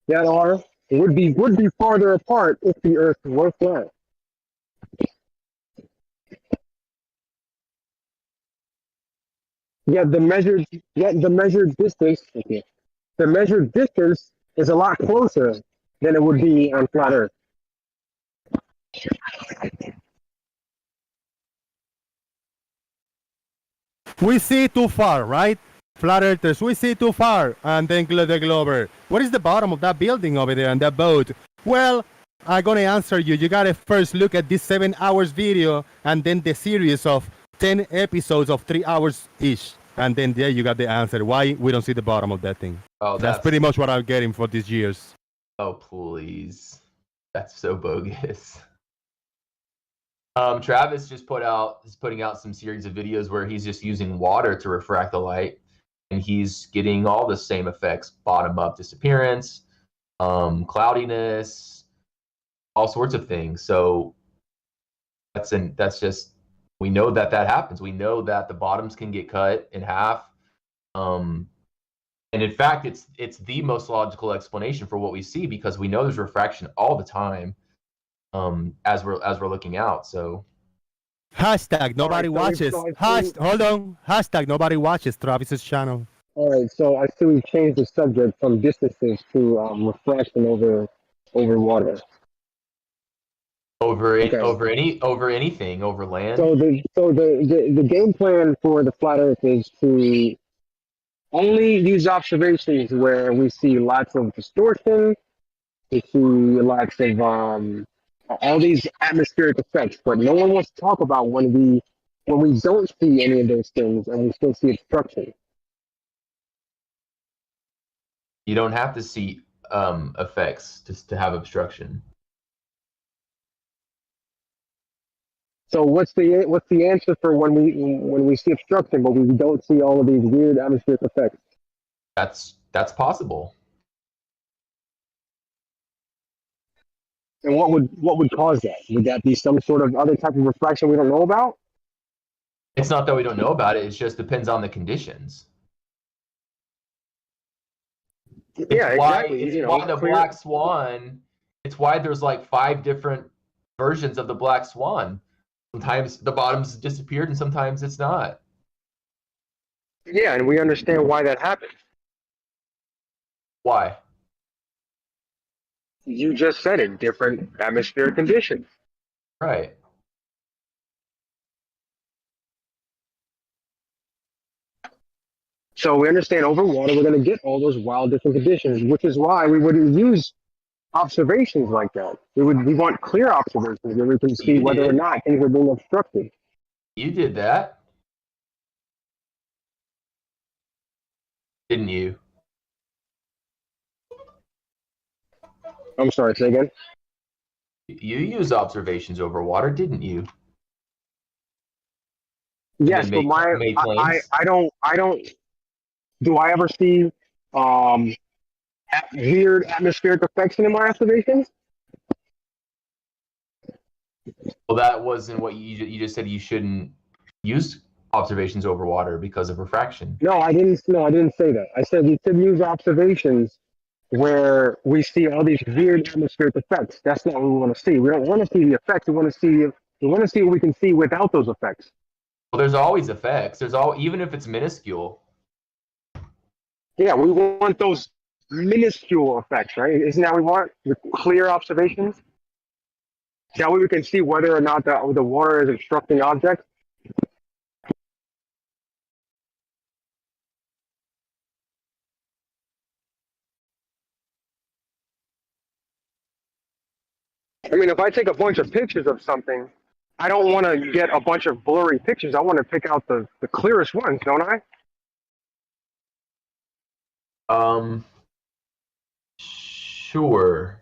[SPEAKER 19] that would be farther apart if the Earth were flat. Yet the measured distance, the measured distance is a lot closer than it would be on flat Earth.
[SPEAKER 1] We see too far, right? Flat earthers, we see too far. And then the Glober. What is the bottom of that building over there and that boat? Well, I'm gonna answer you. You gotta first look at this 7 hours video and then the series of 10 episodes of 3 hours each. And then there you got the answer. Why we don't see the bottom of that thing.
[SPEAKER 2] Oh,
[SPEAKER 1] that's pretty much what I'm getting for these years.
[SPEAKER 2] Oh, please. That's so bogus. Travis is putting out some series of videos where he's just using water to refract the light, and he's getting all the same effects: bottom up disappearance, cloudiness, all sorts of things. So that's just, we know that happens. We know that the bottoms can get cut in half, and in fact, it's the most logical explanation for what we see, because we know there's refraction all the time. As we're looking out. So
[SPEAKER 1] hashtag nobody watches. Hold on. Hashtag nobody watches Travis's channel.
[SPEAKER 19] All right, so I see we've changed the subject from distances to refraction over water.
[SPEAKER 2] Over anything, over land.
[SPEAKER 19] So the game plan for the flat Earth is to only use observations where we see lots of distortion, we see lots of all these atmospheric effects, but no one wants to talk about when we don't see any of those things and we still see obstruction.
[SPEAKER 2] You don't have to see effects just to have obstruction.
[SPEAKER 19] So what's the answer for when we see obstruction but we don't see all of these weird atmospheric effects?
[SPEAKER 2] That's possible.
[SPEAKER 19] And what would cause that? Would that be some sort of other type of refraction we don't know about?
[SPEAKER 2] It's not that we don't know about it. It just depends on the conditions.
[SPEAKER 19] Yeah, exactly.
[SPEAKER 2] It's
[SPEAKER 19] You know,
[SPEAKER 2] why the
[SPEAKER 19] clear-
[SPEAKER 2] black swan. It's why there's like 5 different versions of the black swan. Sometimes the bottom's disappeared, and sometimes it's not.
[SPEAKER 19] Yeah, and we understand why that happened.
[SPEAKER 2] Why?
[SPEAKER 19] You just said it, different atmospheric conditions.
[SPEAKER 2] Right.
[SPEAKER 19] So we understand over water, we're going to get all those wild different conditions, which is why we wouldn't use observations like that. We want clear observations where we can see whether or not things are being obstructed.
[SPEAKER 2] You did that, didn't you?
[SPEAKER 19] I'm sorry, say again?
[SPEAKER 2] You used observations over water, didn't you?
[SPEAKER 19] Yes, but I don't. Do I ever see weird atmospheric effects in my observations?
[SPEAKER 2] Well, that wasn't what you just said. You shouldn't use observations over water because of refraction.
[SPEAKER 19] No, I didn't. No, I didn't say that. I said we could use observations where we see all these weird atmospheric effects. That's not what we want to see. We don't want to see the effects. We want to see what we can see without those effects.
[SPEAKER 2] Well, there's always effects. Even if it's minuscule.
[SPEAKER 19] Yeah, we want those minuscule effects, right? Isn't that what we want? With clear observations? That way we can see whether or not the water is obstructing objects. I mean, if I take a bunch of pictures of something, I don't want to get a bunch of blurry pictures. I want to pick out the clearest ones, don't I?
[SPEAKER 2] Sure.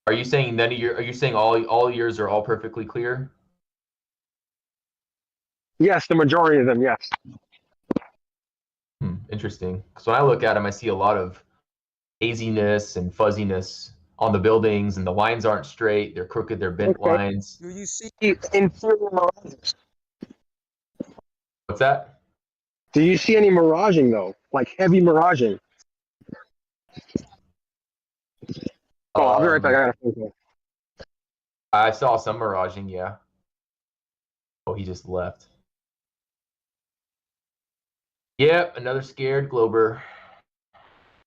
[SPEAKER 2] Are you saying are you saying all yours are all perfectly clear?
[SPEAKER 19] Yes, the majority of them, yes.
[SPEAKER 2] Interesting. So when I look at them, I see a lot of haziness and fuzziness on the buildings, and the lines aren't straight. They're crooked. They're bent lines.
[SPEAKER 19] Do you see interior mirages?
[SPEAKER 2] What's that?
[SPEAKER 19] Do you see any miraging, though? Like heavy miraging? Oh, I'll be right back. I got a phone call.
[SPEAKER 2] I saw some miraging, yeah. Oh, he just left. Yep, another scared Glober.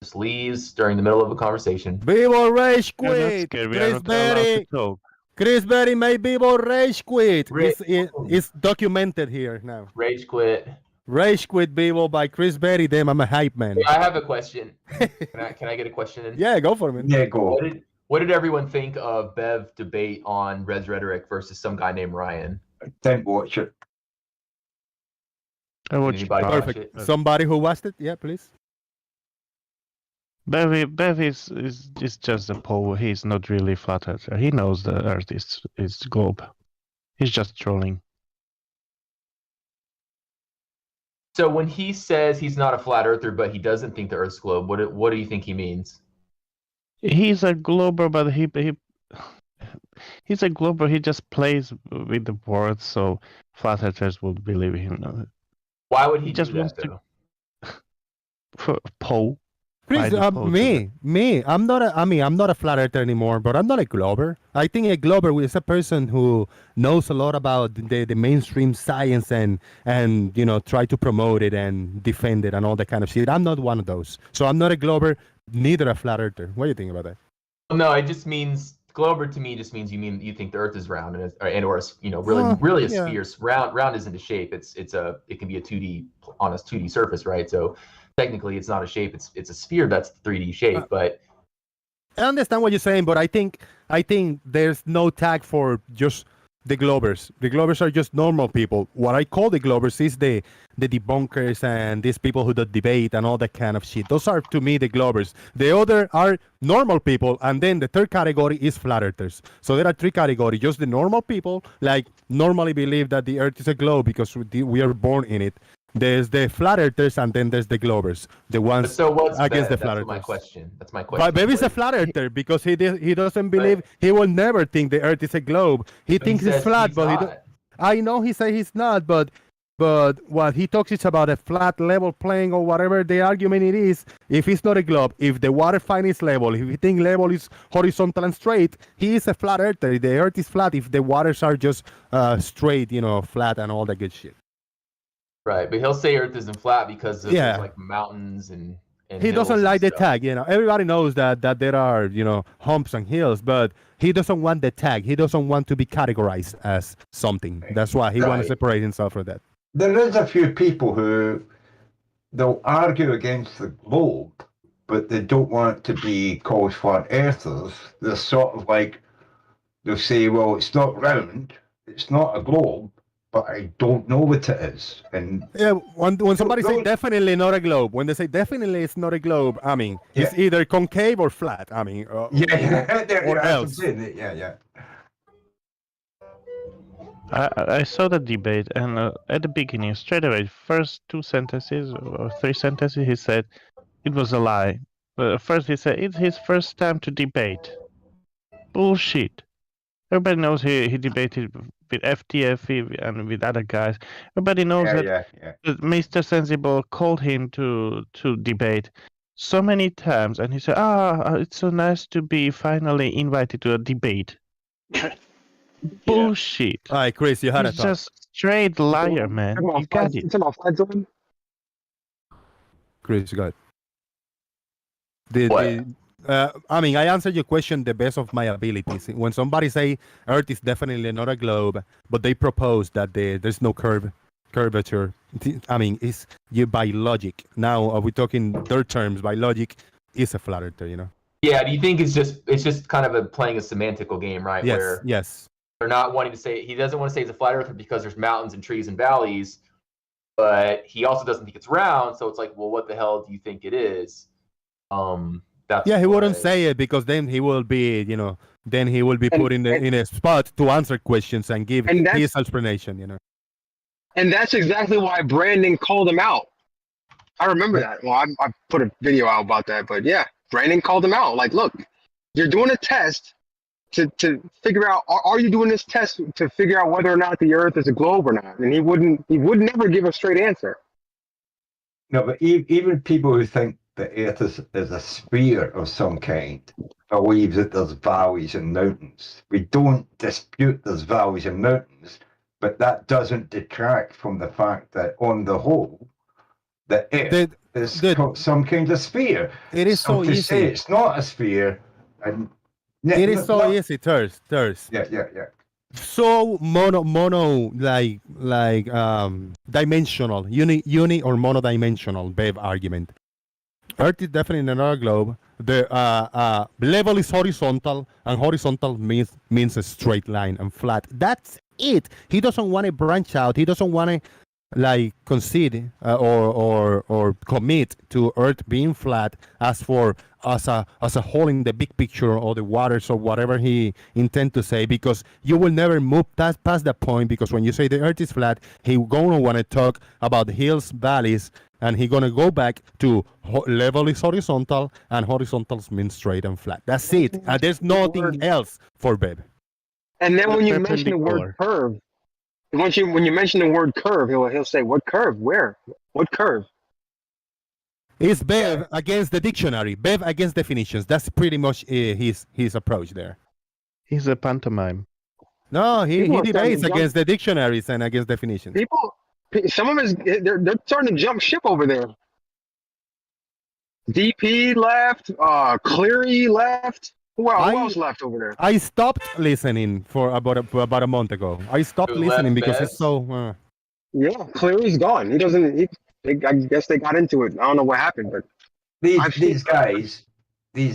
[SPEAKER 2] Just leaves during the middle of a conversation.
[SPEAKER 1] Vivo Rage
[SPEAKER 9] You're not
[SPEAKER 1] Quit!
[SPEAKER 9] scared. We are
[SPEAKER 1] Chris
[SPEAKER 9] not allowed to
[SPEAKER 1] Berry!
[SPEAKER 9] talk.
[SPEAKER 1] Chris Berry made Vivo Rage Quit! It's documented here now.
[SPEAKER 2] Rage Quit.
[SPEAKER 1] Rage Quit Vivo by Chris Berry. Damn, I'm a hype man.
[SPEAKER 2] I have a question. Can I get a question in?
[SPEAKER 1] Yeah, go for it, man.
[SPEAKER 6] Yeah, go.
[SPEAKER 2] What did everyone think of Bev debate on Res Rhetoric versus some guy named Ryan?
[SPEAKER 6] Didn't watch it.
[SPEAKER 9] I watched
[SPEAKER 2] Anybody watch
[SPEAKER 1] Perfect.
[SPEAKER 2] it?
[SPEAKER 1] Somebody who watched it? Yeah, please.
[SPEAKER 9] Bev is just a Poe. He's not really flat earther. He knows the Earth is globe. He's just trolling.
[SPEAKER 2] So when he says he's not a flat earther, but he doesn't think the Earth's globe, what do you think he means?
[SPEAKER 9] He's a glober, but he's a glober. He just plays with the words, so flat earthers would believe him.
[SPEAKER 2] Why would he
[SPEAKER 9] just
[SPEAKER 2] do that,
[SPEAKER 9] wants
[SPEAKER 2] though?
[SPEAKER 9] For Poe.
[SPEAKER 1] Chris, I'm not a flat earther anymore, but I'm not a glober. I think a glober is a person who knows a lot about the mainstream science and try to promote it and defend it and all that kind of shit. I'm not one of those. So I'm not a glober, neither a flat earther. What do you think about that?
[SPEAKER 2] No, it just means glober to me just means you think the Earth is round and really a sphere. Round isn't a shape. It can be a 2D surface, right? So technically it's not a shape. It's a sphere that's 3D shape, but
[SPEAKER 1] I understand what you're saying, but I think there's no tag for just the globers. The globers are just normal people. What I call the globers is the debunkers and these people who do debate and all that kind of shit. Those are, to me, the globers. The other are normal people, and then the third category is flat earthers. So there are 3 categories. Just the normal people, like normally believe that the Earth is a globe because we are born in it. There's the flat earthers and then there's the globers, the ones
[SPEAKER 2] So what's
[SPEAKER 1] against
[SPEAKER 2] Bev?
[SPEAKER 1] the flat
[SPEAKER 2] That's my
[SPEAKER 1] earthers.
[SPEAKER 2] question. That's my question.
[SPEAKER 1] But Bev is a flat earther because he doesn't believe, he will never think the Earth is a globe. He thinks it's flat, but I know he says he's not, but what he talks is about a flat level plane or whatever the argument it is. If it's not a globe, if the water fine is level, if you think level is horizontal and straight, he is a flat earther. The Earth is flat if the waters are just straight, flat and all that good shit.
[SPEAKER 2] Right, but he'll say Earth isn't flat because there's like mountains and
[SPEAKER 1] he doesn't like the tag. Everybody knows that there are humps and hills, but he doesn't want the tag. He doesn't want to be categorized as something. That's why he wants to separate himself from that.
[SPEAKER 6] There is a few people who they'll argue against the globe, but they don't want to be called flat earthers. They're sort of like, they'll say, well, it's not round, it's not a globe, but I don't know what it is. And
[SPEAKER 1] yeah, when somebody say definitely not a globe, when they say definitely it's not a globe, I mean, it's either concave or flat. I mean, or else.
[SPEAKER 6] Yeah.
[SPEAKER 9] I saw the debate, and at the beginning, straight away, first 2 sentences or 3 sentences, he said it was a lie. First, he said it's his first time to debate. Bullshit. Everybody knows he debated with FTF and with other guys. Everybody knows that Mr. Sensible called him to debate so many times, and he said, it's so nice to be finally invited to a debate. Bullshit.
[SPEAKER 1] All right, Chris, you had
[SPEAKER 9] He's just straight liar, man. You got it.
[SPEAKER 1] Chris, go ahead. I mean, I answered your question the best of my abilities. When somebody say Earth is definitely not a globe, but they propose that there's no curvature. I mean, it's by logic. Now, are we talking their terms? By logic, is a flat earther,
[SPEAKER 2] Yeah. Do you think it's just kind of playing a semantical game, right?
[SPEAKER 1] Yes. Yes.
[SPEAKER 2] They're not wanting to say, he doesn't want to say he's a flat earther because there's mountains and trees and valleys, but he also doesn't think it's round. So it's like, well, what the hell do you think it is?
[SPEAKER 1] He wouldn't say it because then he will be, then he will be put in a spot to answer questions and give his explanation,
[SPEAKER 19] And that's exactly why Brandon called him out. I remember that. Well, I put a video out about that, but yeah, Brandon called him out. Like, look, you're doing a test to figure out, are you doing this test to figure out whether or not the Earth is a globe or not? And he would never give a straight answer.
[SPEAKER 6] No, but even people who think the Earth is a sphere of some kind believe that there's valleys and mountains. We don't dispute there's valleys and mountains, but that doesn't detract from the fact that on the whole, the Earth is some kind of sphere.
[SPEAKER 1] It is so
[SPEAKER 6] to
[SPEAKER 1] easy.
[SPEAKER 6] say it's not a sphere, and
[SPEAKER 1] it is so easy, Thurs.
[SPEAKER 6] Yeah.
[SPEAKER 1] So mono like dimensional, uni or monodimensional Bev argument. Earth is definitely not a globe. The level is horizontal, and horizontal means a straight line and flat. That's it. He doesn't want to branch out. He doesn't want to concede or commit to Earth being flat as a whole in the big picture or the waters or whatever he intend to say, because you will never move past that point, because when you say the Earth is flat, he gonna want to talk about hills, valleys, and he gonna go back to level is horizontal, and horizontals mean straight and flat. That's it. There's nothing else for Bev.
[SPEAKER 19] And then when you mention the word curve, when you mention the word curve, he'll say, "What curve? Where? What curve?"
[SPEAKER 1] It's Bev against the dictionary. Bev against definitions. That's pretty much his approach there.
[SPEAKER 9] He's a pantomime.
[SPEAKER 1] No, he debates against the dictionaries and against definitions.
[SPEAKER 19] Some of they're starting to jump ship over there. DP left. Cleary left. Who else left over there?
[SPEAKER 1] I stopped listening for about a month ago. I stopped listening because it's so.
[SPEAKER 19] Yeah, Cleary's gone. He doesn't. I guess they got into it. I don't know what happened, but
[SPEAKER 6] these guys, they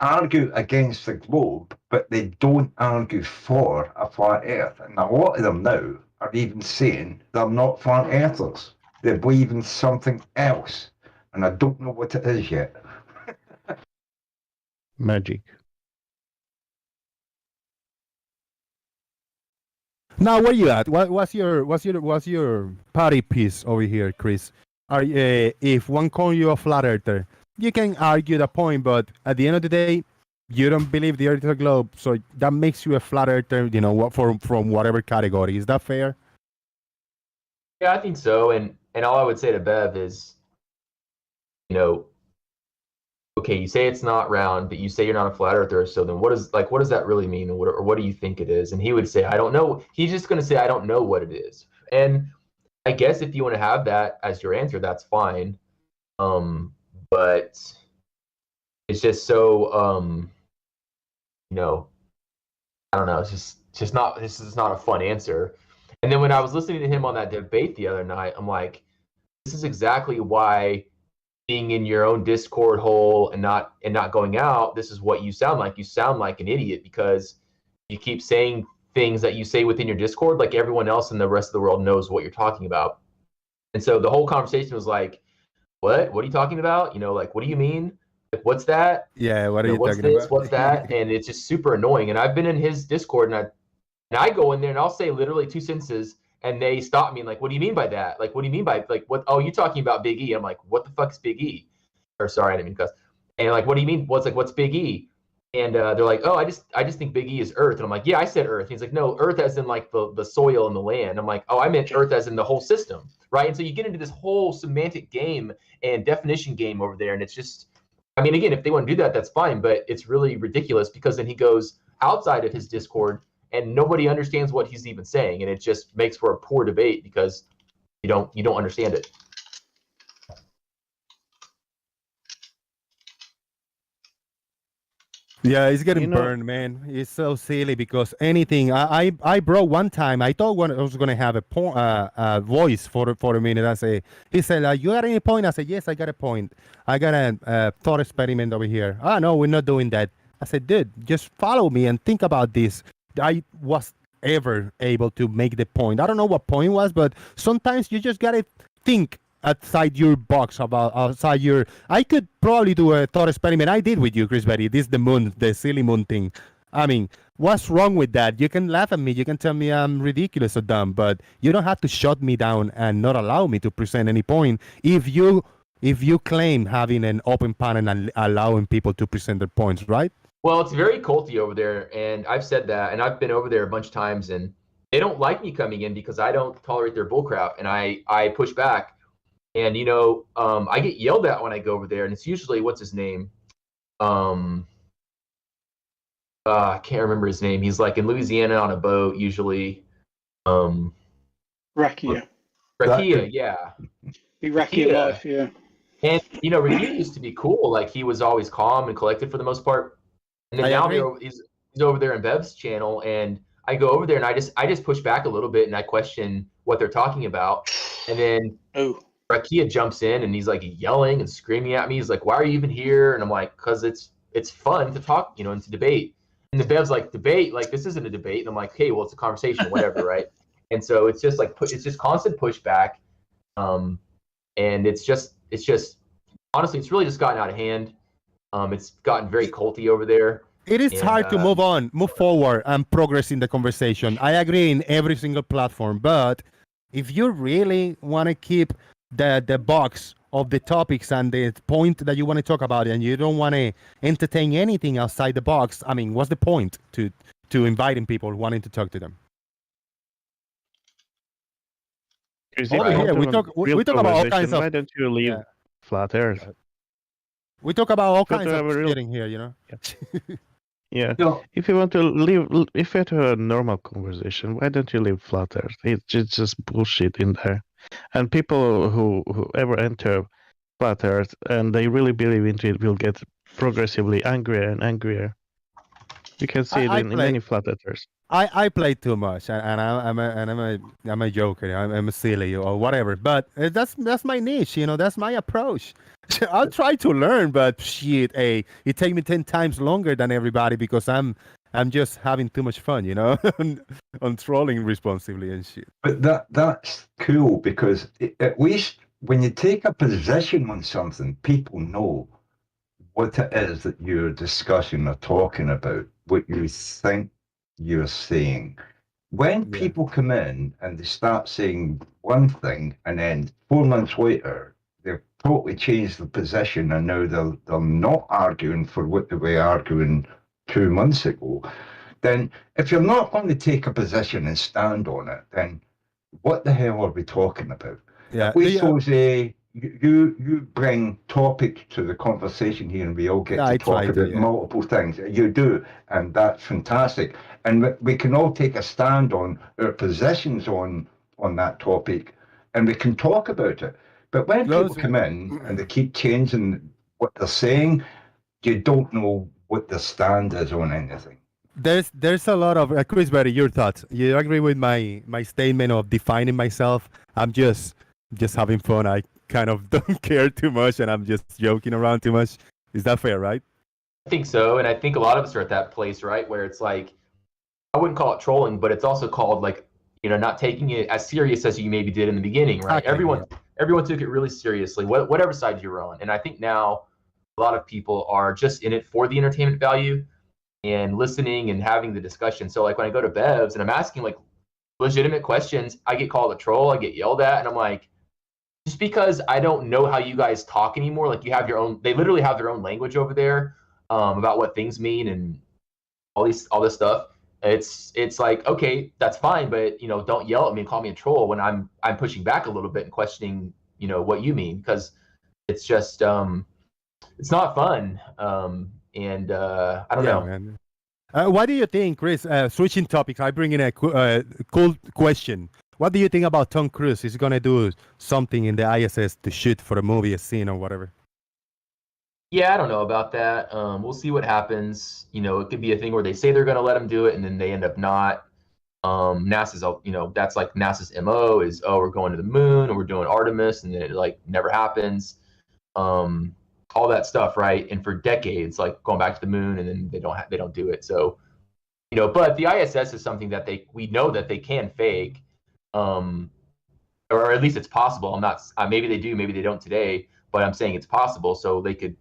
[SPEAKER 6] argue against the globe, but they don't argue for a flat Earth. And a lot of them now are even saying they're not flat earthers. They believe in something else, and I don't know what it is yet.
[SPEAKER 9] Magic.
[SPEAKER 1] Now, where you at? What's your party piece over here, Chris? If one calls you a flat earther, you can argue the point, but at the end of the day, you don't believe the Earth is a globe, so that makes you a flat earther. You know, from whatever category. Is that fair?
[SPEAKER 2] Yeah, I think so. And all I would say to Bev is, you know, okay, you say it's not round, but you say you're not a flat earther. So then what does that really mean? Or what do you think it is? And he would say, I don't know. He's just going to say, I don't know what it is. And I guess if you want to have that as your answer, that's fine. But it's just so, you know, I don't know. It's just not, this is not a fun answer. And then when I was listening to him on that debate the other night, I'm like, this is exactly why being in your own Discord hole and not going out, this is what you sound like. You sound like an idiot because you keep saying things that you say within your Discord, like everyone else in the rest of the world knows what you're talking about. And so the whole conversation was like, what are you talking about? You know, like, what do you mean? Like, what's that?
[SPEAKER 1] Yeah, what are you
[SPEAKER 2] what's
[SPEAKER 1] talking
[SPEAKER 2] this?
[SPEAKER 1] about?
[SPEAKER 2] What's that? And it's just super annoying. And I've been in his Discord and I go in there and I'll say literally 2 sentences and they stop me and like, what do you mean by that? Like, what do you mean by like what? Oh, you're talking about Big E. I'm like, what the fuck is Big E? Or sorry, I didn't mean to cuss. And like, what do you mean? What's Big E? And they're like, oh, I just think Big E is Earth. And I'm like, yeah, I said Earth. And he's like, no, Earth as in like the soil and the land. I'm like, oh, I meant Earth as in the whole system, right? And so you get into this whole semantic game and definition game over there, and it's just, I mean, again, if they want to do that, that's fine, but it's really ridiculous because then he goes outside of his Discord and nobody understands what he's even saying, and it just makes for a poor debate because you don't understand it.
[SPEAKER 1] Yeah, it's getting burned, man. It's so silly because anything I brought one time. I thought I was gonna have a voice for a minute. He said, "You got any point?" I said, "Yes, I got a point. I got a thought experiment over here." "Ah, no, we're not doing that." I said, "Dude, just follow me and think about this." I was ever able to make the point. I don't know what point was, but sometimes you just gotta think outside your box, about outside your. I could probably do a thought experiment. I did with you, Chris Berry. This is the silly moon thing. I mean, what's wrong with that? You can laugh at me. You can tell me I'm ridiculous or dumb, but you don't have to shut me down and not allow me to present any point. If you claim having an open panel and allowing people to present their points, right?
[SPEAKER 2] Well, it's very culty over there, and I've said that, and I've been over there a bunch of times, and they don't like me coming in because I don't tolerate their bullcrap, and I push back. And, you know, I get yelled at when I go over there, and it's usually, what's his name? I can't remember his name. He's like in Louisiana on a boat, usually.
[SPEAKER 7] Rakia,
[SPEAKER 2] yeah.
[SPEAKER 7] Be Rakia life, yeah.
[SPEAKER 2] And, you know, Rakia used to be cool. Like, he was always calm and collected for the most part. And then now he's over there in Bev's channel, and I go over there, and I just push back a little bit, and I question what they're talking about. And then Rakia jumps in and he's like yelling and screaming at me. He's like, "Why are you even here?" And I'm like, "Cause it's fun to talk, you know, and to debate." And the Bev's like, "Debate? Like, this isn't a debate." And I'm like, "Hey, well, it's a conversation, whatever, right?" And so it's just like it's just constant pushback, and it's just honestly, it's really just gotten out of hand. It's gotten very culty over there.
[SPEAKER 1] It is hard to move forward, and progress in the conversation. I agree in every single platform, but if you really want to keep the box of the topics and the point that you want to talk about, and you don't want to entertain anything outside the box, I mean, what's the point to inviting people wanting to talk to them? Over here, we talk about all kinds of.
[SPEAKER 9] Why don't you leave flat Earth?
[SPEAKER 1] We talk about all kinds of shit in here, you know.
[SPEAKER 9] Yeah. If you want to have a normal conversation, why don't you leave flat Earth? It's just bullshit in there. And people who ever enter flat Earth and they really believe into it will get progressively angrier and angrier. You can see it in many flat earthers.
[SPEAKER 1] I play too much, and I'm a joker. I'm a silly or whatever. But that's my niche, you know. That's my approach. I'll try to learn, but shit, it takes me 10 times longer than everybody because I'm just having too much fun, you know, on trolling responsibly and shit.
[SPEAKER 6] But that's cool because at least when you take a position on something, people know what it is that you're discussing or talking about, what you think you're saying. when people come in and they start saying one thing, and then 4 months later they've totally changed the position, and now they're not arguing for what they were arguing 2 months ago, then if you're not going to take a position and stand on it, then what the hell are we talking about?
[SPEAKER 1] Yeah,
[SPEAKER 6] If we Jose, you bring topic to the conversation here, and we all get
[SPEAKER 1] Yeah,
[SPEAKER 6] to
[SPEAKER 1] I
[SPEAKER 6] talk
[SPEAKER 1] try to,
[SPEAKER 6] about
[SPEAKER 1] yeah.
[SPEAKER 6] multiple things. You do, and that's fantastic. And we can all take a stand on our positions on that topic, and we can talk about it. But when people come in and they keep changing what they're saying, you don't know what the stand is on anything.
[SPEAKER 1] There's a lot of Chris Berry, your thoughts. You agree with my statement of defining myself? I'm just having fun. I kind of don't care too much, and I'm just joking around too much. Is that fair, right?
[SPEAKER 2] I think so, and I think a lot of us are at that place, right, where it's like, I wouldn't call it trolling, but it's also called, like, you know, not taking it as serious as you maybe did in the beginning, right?
[SPEAKER 1] Exactly,
[SPEAKER 2] Everyone took it really seriously, whatever side you're on. And I think now a lot of people are just in it for the entertainment value and listening and having the discussion. So like when I go to Bev's and I'm asking like legitimate questions, I get called a troll, I get yelled at, and I'm like, just because I don't know how you guys talk anymore, like you have your own, they literally have their own language over there about what things mean and all this stuff. It's like, okay, that's fine, but you know, don't yell at me and call me a troll when I'm pushing back a little bit and questioning, you know, what you mean, because it's just it's not fun. And I don't know.
[SPEAKER 1] Man. What do you think, Chris? Switching topics, I bring in a cool question. What do you think about Tom Cruise? Is he gonna do something in the ISS to shoot for a movie, a scene, or whatever?
[SPEAKER 2] Yeah, I don't know about that. We'll see what happens. You know, it could be a thing where they say they're going to let him do it, and then they end up not. NASA's, you know, that's like NASA's MO is, oh, we're going to the moon, or we're doing Artemis, and then it like never happens. All that stuff, right? And for decades, like going back to the moon, and then they don't do it. So, you know, but the ISS is something that we know that they can fake, or at least it's possible. I'm not. Maybe they do, maybe they don't today, but I'm saying it's possible. So they could.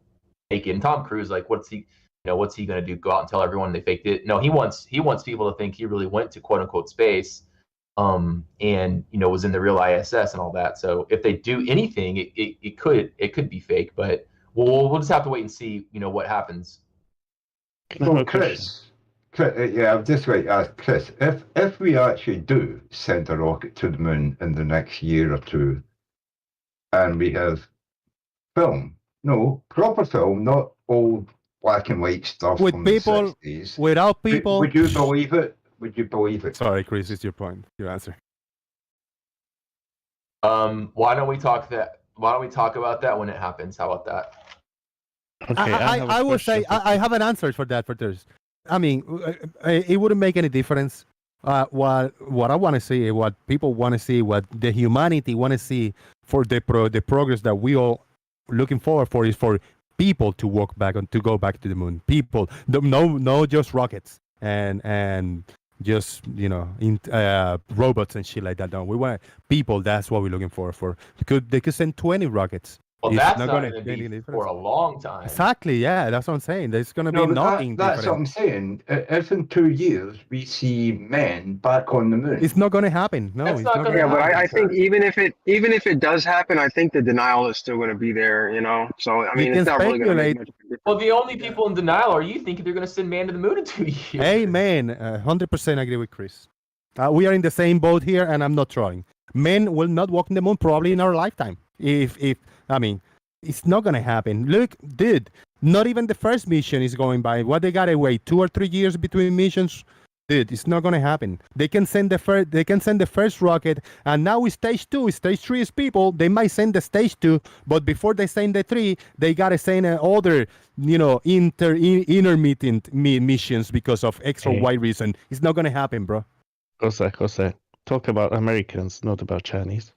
[SPEAKER 2] And Tom Cruise, like, what's he going to do? Go out and tell everyone they faked it? No, he wants people to think he really went to quote unquote space, and you know was in the real ISS and all that. So if they do anything, it could be fake, but we'll just have to wait and see, you know, what happens.
[SPEAKER 6] So Chris, yeah, I'm just going to ask Chris, if we actually do send a rocket to the moon in the next year or two, and we have film. No, proper film, not old black and white stuff
[SPEAKER 1] with
[SPEAKER 6] from
[SPEAKER 1] people,
[SPEAKER 6] the 60s.
[SPEAKER 1] Without people.
[SPEAKER 6] Would you believe it? Would you believe it?
[SPEAKER 1] Sorry, Chris, it's your point, your answer.
[SPEAKER 2] Why don't we talk about that when it happens? How about that?
[SPEAKER 1] Okay, I will say I have an answer for that. I mean, it wouldn't make any difference. What I want to see, what people want to see, what the humanity want to see for the progress that we all looking forward for is for people to walk back and to go back to the moon. People, no, just rockets and just, you know, robots and shit like that. No, we want people. That's what we're looking for. They could send 20 rockets.
[SPEAKER 2] Well,
[SPEAKER 1] It's
[SPEAKER 2] that's
[SPEAKER 1] not
[SPEAKER 2] not
[SPEAKER 1] gonna
[SPEAKER 2] going
[SPEAKER 1] make
[SPEAKER 2] to
[SPEAKER 1] any
[SPEAKER 2] be
[SPEAKER 1] difference.
[SPEAKER 2] for a long time.
[SPEAKER 1] Exactly. Yeah, that's what I'm saying. There's going to be
[SPEAKER 6] No, but
[SPEAKER 1] nothing
[SPEAKER 6] that's what I'm
[SPEAKER 1] different.
[SPEAKER 6] saying. If in 2 years we see men back on the moon,
[SPEAKER 1] It's not going to happen. No,
[SPEAKER 2] That's
[SPEAKER 1] it's
[SPEAKER 2] not
[SPEAKER 1] not
[SPEAKER 2] gonna
[SPEAKER 1] going to
[SPEAKER 19] Yeah, but
[SPEAKER 1] happen.
[SPEAKER 19] I think even if it does happen, I think the denial is still going to be there. You know, so I mean,
[SPEAKER 1] can
[SPEAKER 19] it's not really going to make
[SPEAKER 1] speculate.
[SPEAKER 19] much of a difference.
[SPEAKER 2] Well, the only people in denial are you thinking they're going to send man to the moon in 2 years.
[SPEAKER 1] Amen. 100% agree with Chris. We are in the same boat here, and I'm not trolling. Men will not walk in the moon probably in our lifetime. I mean, it's not gonna happen. Look, dude, not even the first mission is going by. What they gotta wait 2 or 3 years between missions, dude. It's not gonna happen. They can send the first rocket, and now it's stage 2. Stage 3 is people. They might send the stage 2, but before they send the 3, they gotta send other, you know, intermittent missions because of X or Y reason. It's not gonna happen, bro.
[SPEAKER 9] Jose, talk about Americans, not about Chinese.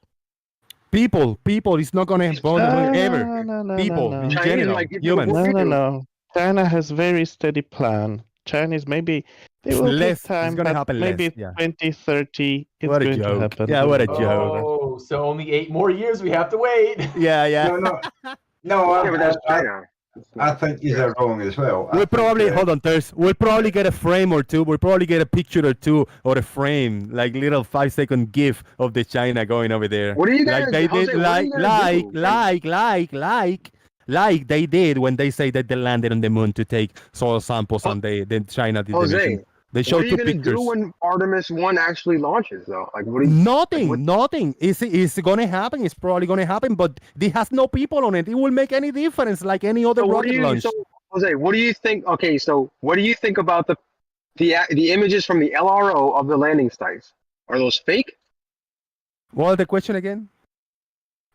[SPEAKER 1] People, it's not gonna bother ever. People in
[SPEAKER 19] Chinese
[SPEAKER 1] general,
[SPEAKER 19] might give
[SPEAKER 1] humans.
[SPEAKER 9] No. China has very steady plan. Chinese maybe they will
[SPEAKER 1] Less.
[SPEAKER 9] take time,
[SPEAKER 1] It's gonna
[SPEAKER 9] but
[SPEAKER 1] happen
[SPEAKER 9] maybe
[SPEAKER 1] less. Yeah.
[SPEAKER 9] 2030 it's
[SPEAKER 1] What a
[SPEAKER 9] going to
[SPEAKER 1] joke.
[SPEAKER 9] happen.
[SPEAKER 1] Yeah, what a joke.
[SPEAKER 2] Oh, so only 8 more years we have to wait.
[SPEAKER 1] Yeah.
[SPEAKER 6] No,
[SPEAKER 19] Yeah, but that's China.
[SPEAKER 6] I think these are wrong as well.
[SPEAKER 1] We'll probably hold on, Thurs. We'll probably get a frame or two. We'll probably get a picture or two or a frame, like little 5-second GIF of the China going over there.
[SPEAKER 19] What are you guys?
[SPEAKER 1] Like they
[SPEAKER 19] Jose,
[SPEAKER 1] did,
[SPEAKER 19] what are you gonna do?
[SPEAKER 1] like they did when they say that they landed on the moon to take soil samples on the China did the
[SPEAKER 19] Jose,
[SPEAKER 1] mission. They
[SPEAKER 19] what
[SPEAKER 1] showed
[SPEAKER 19] are you
[SPEAKER 1] two
[SPEAKER 19] gonna
[SPEAKER 1] pictures.
[SPEAKER 19] do when Artemis 1 actually launches, though? Like, what? Are you,
[SPEAKER 1] Nothing. It's gonna happen. It's probably gonna happen, but it has no people on it. It will make any difference, like any other
[SPEAKER 19] So what
[SPEAKER 1] rocket
[SPEAKER 19] do you,
[SPEAKER 1] launch.
[SPEAKER 19] so Jose, what do you think? Okay, so what do you think about the images from the LRO of the landing sites? Are those fake?
[SPEAKER 1] What was the question again?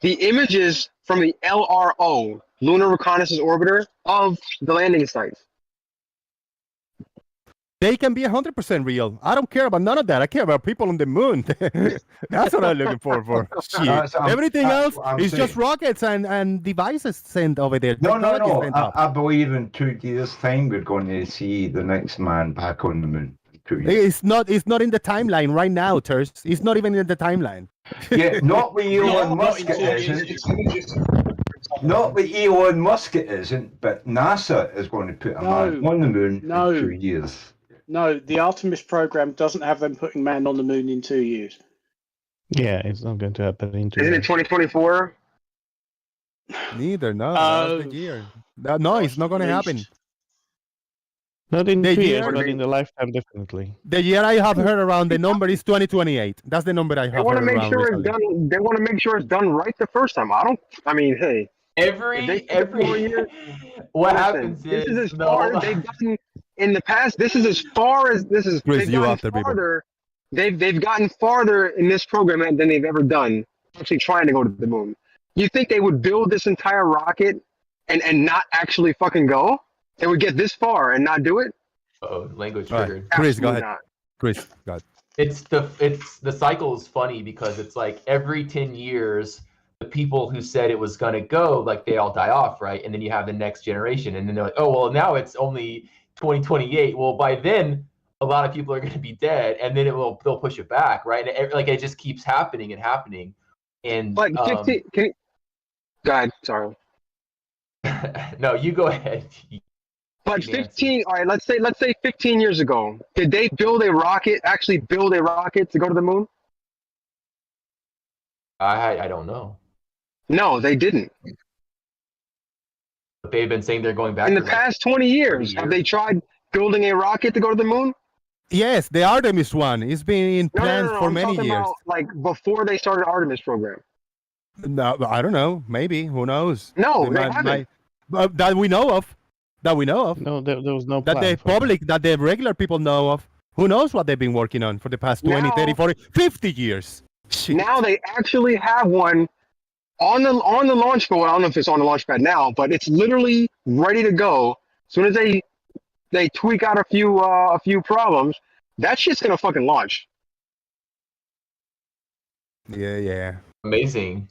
[SPEAKER 19] The images from the LRO, Lunar Reconnaissance Orbiter, of the landing sites.
[SPEAKER 1] They can be 100% real. I don't care about none of that. I care about people on the moon. That's what I'm looking for. Shit. Everything else is just rockets and devices sent over there.
[SPEAKER 6] No.
[SPEAKER 1] Sent up.
[SPEAKER 6] I believe in 2 years' time we're going to see the next man back on the moon. 2 years.
[SPEAKER 1] It's not in the timeline right now, Turs. It's not even in the timeline.
[SPEAKER 6] Yeah, not with Elon Musk it isn't. Not with Elon Musk it isn't, but NASA is going to put a man on the moon in 2 years.
[SPEAKER 7] No, the Artemis program doesn't have them putting man on the moon in 2 years.
[SPEAKER 9] Yeah, it's not going to happen in 2
[SPEAKER 19] Isn't it
[SPEAKER 9] years.
[SPEAKER 19] 2024?
[SPEAKER 1] Neither, no. That's the year. No, it's not going to happen.
[SPEAKER 9] Not in
[SPEAKER 1] The
[SPEAKER 9] 2 years,
[SPEAKER 1] year-
[SPEAKER 9] but in the lifetime, definitely.
[SPEAKER 1] The year I have heard around, the number is 2028. That's the number I
[SPEAKER 19] They
[SPEAKER 1] have
[SPEAKER 19] want
[SPEAKER 1] heard
[SPEAKER 19] to make
[SPEAKER 1] around
[SPEAKER 19] sure it's
[SPEAKER 1] recently.
[SPEAKER 19] done. They want to make sure it's done right the first time. I mean, hey.
[SPEAKER 2] Every
[SPEAKER 19] listen,
[SPEAKER 2] what happens
[SPEAKER 19] this is
[SPEAKER 2] is
[SPEAKER 19] as far as they've gotten in the past. This is as far as this is.
[SPEAKER 1] Chris,
[SPEAKER 19] They've
[SPEAKER 1] you
[SPEAKER 19] gotten
[SPEAKER 1] after people.
[SPEAKER 19] farther. They've gotten farther in this program than they've ever done. Actually, trying to go to the moon. You think they would build this entire rocket and not actually fucking go? They would get this far and not do it?
[SPEAKER 2] Oh, language
[SPEAKER 1] All right,
[SPEAKER 2] triggered.
[SPEAKER 1] Chris, go
[SPEAKER 19] Absolutely
[SPEAKER 1] ahead.
[SPEAKER 19] not.
[SPEAKER 1] Chris, go ahead.
[SPEAKER 2] It's the cycle is funny because it's like every 10 years the people who said it was going to go, like they all die off, right? And then you have the next generation and then they're like, oh well, now it's only 2028. Well, by then a lot of people are going to be dead and then they'll push it back, right? And like it just keeps happening and happening. And
[SPEAKER 19] But 15. Can you, go ahead. Sorry.
[SPEAKER 2] no, you go ahead.
[SPEAKER 19] But 15. All right. Let's say 15 years ago, did they build a rocket? Actually, build a rocket to go to the moon?
[SPEAKER 2] I don't know.
[SPEAKER 19] No, they didn't.
[SPEAKER 2] But they've been saying they're going back
[SPEAKER 19] In the
[SPEAKER 2] for like
[SPEAKER 19] past 20 years, have they tried building a rocket to go to the moon?
[SPEAKER 1] Yes, the Artemis one. It's been in plans for
[SPEAKER 19] I'm
[SPEAKER 1] many
[SPEAKER 19] talking
[SPEAKER 1] years.
[SPEAKER 19] about, like before they started Artemis program.
[SPEAKER 1] No, I don't know. Maybe. Who knows?
[SPEAKER 19] No, they haven't.
[SPEAKER 1] That we know of.
[SPEAKER 9] No, there was no
[SPEAKER 1] That
[SPEAKER 9] plan
[SPEAKER 1] the
[SPEAKER 9] for that.
[SPEAKER 1] public, that the regular people know of. Who knows what they've been working on for the past 20,
[SPEAKER 19] Now-
[SPEAKER 1] 30, 40, 50 years. Shit.
[SPEAKER 19] Now they actually have one on the launch pad. I don't know if it's on the launch pad now, but it's literally ready to go. As soon as they tweak out a few problems, that shit's gonna fucking launch.
[SPEAKER 1] Yeah.
[SPEAKER 2] amazing.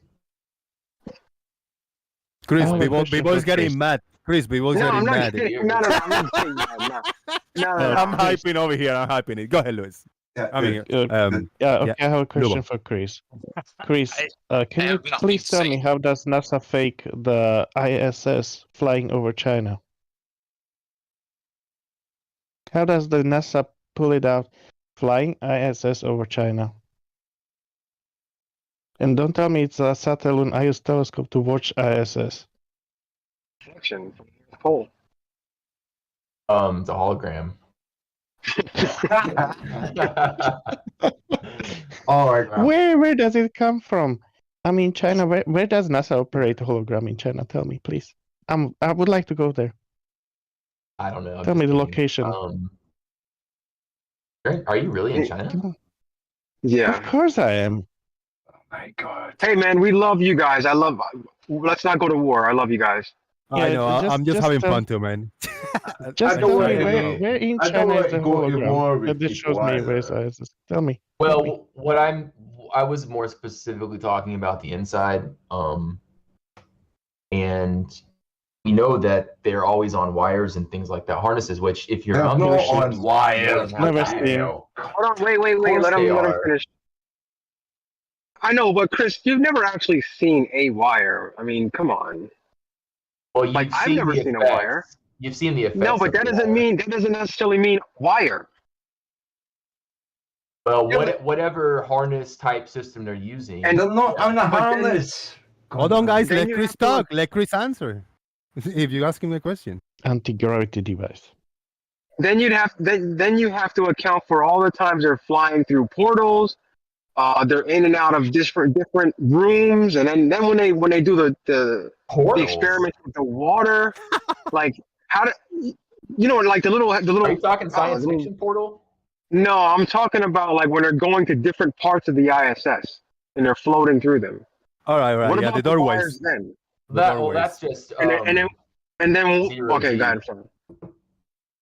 [SPEAKER 1] Chris,
[SPEAKER 9] I have a question
[SPEAKER 1] people is
[SPEAKER 9] for
[SPEAKER 1] getting
[SPEAKER 9] Chris.
[SPEAKER 1] mad. Chris, people is
[SPEAKER 19] No,
[SPEAKER 1] getting
[SPEAKER 19] I'm not
[SPEAKER 1] mad.
[SPEAKER 19] getting. No, I'm not saying that. No.
[SPEAKER 1] I'm hyping over here. I'm hyping it. Go ahead, Luis. I mean,
[SPEAKER 9] Okay, I have a question for Chris. Chris, can you please tell me how does NASA fake the ISS flying over China? How does the NASA pull it out flying ISS over China? And don't tell me it's a Saturn IS telescope to watch ISS.
[SPEAKER 19] Action from the pole.
[SPEAKER 2] It's a hologram.
[SPEAKER 9] Where does it come from? I mean, China. Where does NASA operate a hologram in China? Tell me, please. I would like to go there.
[SPEAKER 2] I don't know.
[SPEAKER 9] Tell me the location.
[SPEAKER 2] Are you really in China?
[SPEAKER 19] Yeah.
[SPEAKER 9] Of course I am.
[SPEAKER 6] My God.
[SPEAKER 19] Hey man, we love you guys. Let's not go to war. I love you guys.
[SPEAKER 1] I know. I'm just having
[SPEAKER 9] tell-
[SPEAKER 1] fun too, man.
[SPEAKER 9] Just
[SPEAKER 6] I
[SPEAKER 9] tell
[SPEAKER 6] don't
[SPEAKER 9] me
[SPEAKER 6] wanna go.
[SPEAKER 9] where in
[SPEAKER 6] I don't
[SPEAKER 9] China
[SPEAKER 6] wanna
[SPEAKER 9] is the
[SPEAKER 6] go to war
[SPEAKER 9] hologram
[SPEAKER 6] with
[SPEAKER 9] that shows
[SPEAKER 6] people
[SPEAKER 9] me
[SPEAKER 6] either.
[SPEAKER 9] where's ISS. Tell me.
[SPEAKER 2] Well, I was more specifically talking about the inside, and we know that they're always on wires and things like that, harnesses. Which, if you're
[SPEAKER 6] They're
[SPEAKER 2] on
[SPEAKER 6] not
[SPEAKER 2] your ship,
[SPEAKER 6] on
[SPEAKER 2] you
[SPEAKER 6] wires.
[SPEAKER 2] don't have
[SPEAKER 9] Never
[SPEAKER 2] to
[SPEAKER 9] seen.
[SPEAKER 2] know.
[SPEAKER 19] Hold on, wait.
[SPEAKER 2] course
[SPEAKER 19] Let
[SPEAKER 2] they
[SPEAKER 19] him
[SPEAKER 2] are.
[SPEAKER 19] finish. I know, but Chris, you've never actually seen a wire. I mean, come on.
[SPEAKER 2] Well, you've
[SPEAKER 19] Like I've
[SPEAKER 2] seen
[SPEAKER 19] never
[SPEAKER 2] the
[SPEAKER 19] seen a
[SPEAKER 2] effects.
[SPEAKER 19] wire.
[SPEAKER 2] You've seen the effects.
[SPEAKER 19] No, but
[SPEAKER 2] of
[SPEAKER 19] that
[SPEAKER 2] the
[SPEAKER 19] doesn't
[SPEAKER 2] wire.
[SPEAKER 19] mean that doesn't necessarily mean wire.
[SPEAKER 2] Well,
[SPEAKER 19] Yeah, but-
[SPEAKER 2] whatever harness type system they're using.
[SPEAKER 19] And
[SPEAKER 6] They're not on a
[SPEAKER 19] but then-
[SPEAKER 6] harness.
[SPEAKER 1] Hold on, guys.
[SPEAKER 19] Then
[SPEAKER 1] Let
[SPEAKER 19] you
[SPEAKER 1] Chris
[SPEAKER 19] have to-
[SPEAKER 1] talk. Let Chris answer. If you ask him a question.
[SPEAKER 9] Anti-gravity device.
[SPEAKER 19] Then you have to account for all the times they're flying through portals. They're in and out of different rooms, and then when they do the experiments with the water, like how do like the little.
[SPEAKER 2] Are you talking science fiction portal?
[SPEAKER 19] No, I'm talking about like when they're going to different parts of the ISS and they're floating through them.
[SPEAKER 1] All right,
[SPEAKER 19] What
[SPEAKER 1] yeah,
[SPEAKER 19] about
[SPEAKER 1] the
[SPEAKER 19] the
[SPEAKER 1] doorways.
[SPEAKER 19] wires then?
[SPEAKER 2] That's just
[SPEAKER 19] And then
[SPEAKER 2] zero
[SPEAKER 19] okay,
[SPEAKER 2] G.
[SPEAKER 19] got it. Sorry.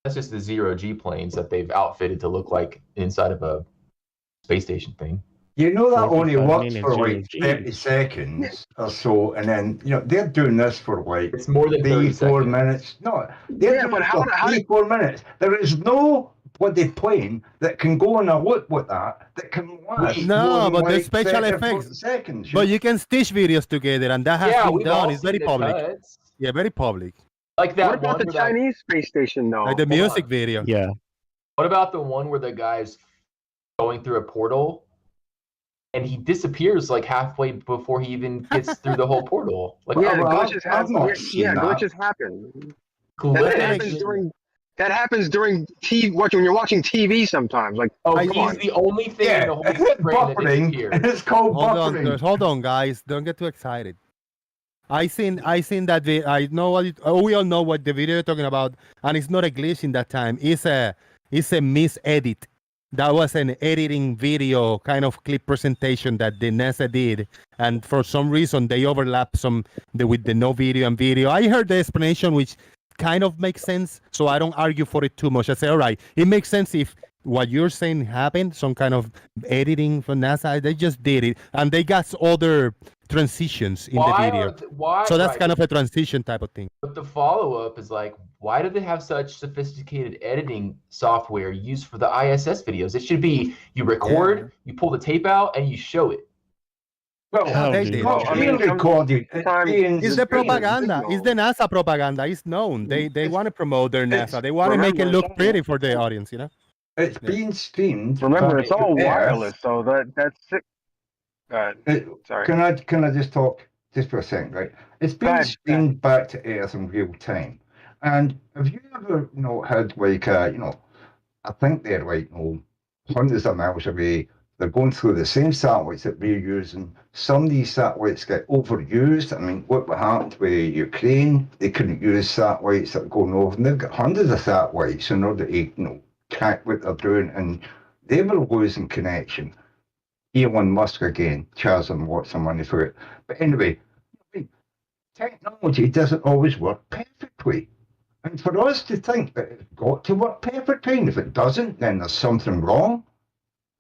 [SPEAKER 2] That's just the 0G planes that they've outfitted to look like inside of a space station thing.
[SPEAKER 6] You know that only
[SPEAKER 9] 45
[SPEAKER 6] works for
[SPEAKER 9] minutes,
[SPEAKER 6] like 30 seconds or so, and then they're doing this for like
[SPEAKER 2] it's more than
[SPEAKER 6] 3-4
[SPEAKER 2] seconds.
[SPEAKER 6] minutes. No, they're doing it for 3-4 minutes. There is no bloody plane that can go on a loop with that can last more
[SPEAKER 1] No,
[SPEAKER 6] than
[SPEAKER 1] but the
[SPEAKER 6] like
[SPEAKER 1] special
[SPEAKER 6] 30 or 40
[SPEAKER 1] effects.
[SPEAKER 6] seconds.
[SPEAKER 1] But you can stitch videos together, and that has
[SPEAKER 2] Yeah,
[SPEAKER 1] been
[SPEAKER 2] we've
[SPEAKER 1] done.
[SPEAKER 2] all
[SPEAKER 1] It's very
[SPEAKER 2] seen the
[SPEAKER 1] public.
[SPEAKER 2] cuts.
[SPEAKER 1] Yeah, very public.
[SPEAKER 2] Like that
[SPEAKER 19] What about
[SPEAKER 2] one
[SPEAKER 19] the
[SPEAKER 2] where that-
[SPEAKER 19] Chinese space station though?
[SPEAKER 1] Like the
[SPEAKER 2] Hold
[SPEAKER 1] music
[SPEAKER 2] on.
[SPEAKER 1] video.
[SPEAKER 9] Yeah.
[SPEAKER 2] What about the one where the guy's going through a portal and he disappears like halfway before he even gets through the whole portal? Like,
[SPEAKER 19] Yeah,
[SPEAKER 6] well,
[SPEAKER 19] glitches
[SPEAKER 6] I've
[SPEAKER 19] happen.
[SPEAKER 6] not seen that.
[SPEAKER 19] Glitches happen.
[SPEAKER 2] glitch.
[SPEAKER 19] That happens during TV. When you're watching TV sometimes. Like,
[SPEAKER 2] Oh,
[SPEAKER 19] come
[SPEAKER 2] he's
[SPEAKER 19] on.
[SPEAKER 2] the only thing in the whole screen that
[SPEAKER 6] buffering.
[SPEAKER 2] disappears.
[SPEAKER 6] It's called
[SPEAKER 1] Hold on,
[SPEAKER 6] buffering.
[SPEAKER 1] hold on, guys. Don't get too excited. I seen that I know what we all know what the video you're talking about, and it's not a glitch in that time. It's a misedit. That was an editing video kind of clip presentation that the NASA did, and for some reason they overlap with the no video and video. I heard the explanation, which kind of makes sense, so I don't argue for it too much. I say, all right, it makes sense if what you're saying happened, some kind of editing from NASA. They just did it, and they got other transitions in the video. So that's kind of a transition type of thing.
[SPEAKER 2] But the follow-up is like, why do they have such sophisticated editing software used for the ISS videos? It should be you record, you pull the tape out, and you show it.
[SPEAKER 6] Well,
[SPEAKER 1] they did.
[SPEAKER 6] recorded.
[SPEAKER 1] It's the propaganda. It's the NASA propaganda. It's known. They want to promote their NASA. They want to make it look pretty for the audience, you know?
[SPEAKER 6] It's being streamed.
[SPEAKER 19] Remember,
[SPEAKER 6] back
[SPEAKER 19] it's all
[SPEAKER 6] to Earth.
[SPEAKER 19] wireless, so that's sick. Sorry.
[SPEAKER 6] Can I just talk just for a second, right? It's being streamed back to Earth in real time. And have you ever, had like I think they're like hundreds of miles away. They're going through the same satellites that we're using. Some of these satellites get overused. I mean, what happened with Ukraine? They couldn't use satellites that were going over, and they've got hundreds of satellites in order to track what they're doing, and they were losing connection. Elon Musk again, charging lots of money for it. But anyway, technology doesn't always work perfectly. And for us to think that it's got to work perfectly, and if it doesn't, then there's something wrong,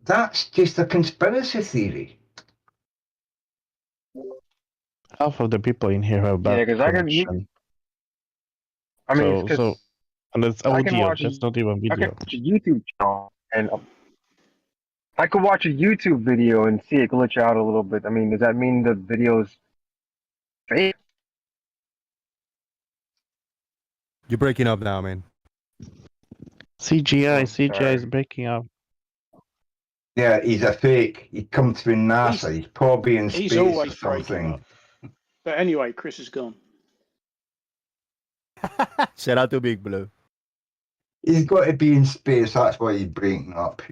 [SPEAKER 6] that's just a conspiracy theory.
[SPEAKER 9] Half of the people in here have bad
[SPEAKER 19] because I can.
[SPEAKER 9] connection.
[SPEAKER 19] I mean,
[SPEAKER 9] so and it's
[SPEAKER 19] I can
[SPEAKER 9] audio.
[SPEAKER 19] watch
[SPEAKER 9] That's not even
[SPEAKER 19] I
[SPEAKER 9] video.
[SPEAKER 19] can watch a YouTube channel, and I could watch a YouTube video and see it glitch out a little bit. I mean, does that mean the video is fake?
[SPEAKER 1] You're breaking up now, man.
[SPEAKER 9] CGI is breaking up.
[SPEAKER 6] Yeah, he's a fake. He comes through NASA. He's probably in space
[SPEAKER 7] He's always
[SPEAKER 6] or
[SPEAKER 7] breaking
[SPEAKER 6] something.
[SPEAKER 7] up. But anyway, Chris is gone.
[SPEAKER 1] Shout out to Big Blue.
[SPEAKER 6] He's got to be in space. That's why he's breaking up,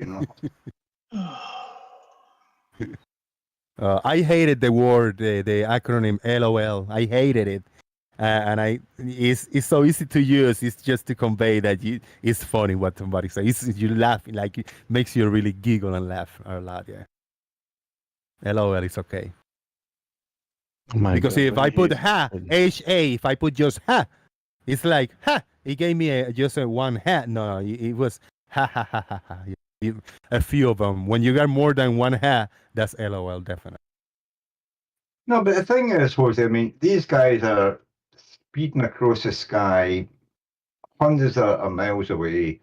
[SPEAKER 1] I hated the word, the acronym LOL. I hated it. And it's so easy to use. It's just to convey that it's funny what somebody says. You laugh, like it makes you really giggle and laugh a lot. Yeah. LOL is okay. Because if I put HA, if I put just ha, it's like ha. It gave me just a one ha. No, it was ha ha ha ha ha. A few of them. When you got more than one ha, that's LOL definitely.
[SPEAKER 6] No, but the thing is, Jose, I mean, these guys are speeding across the sky hundreds of miles away,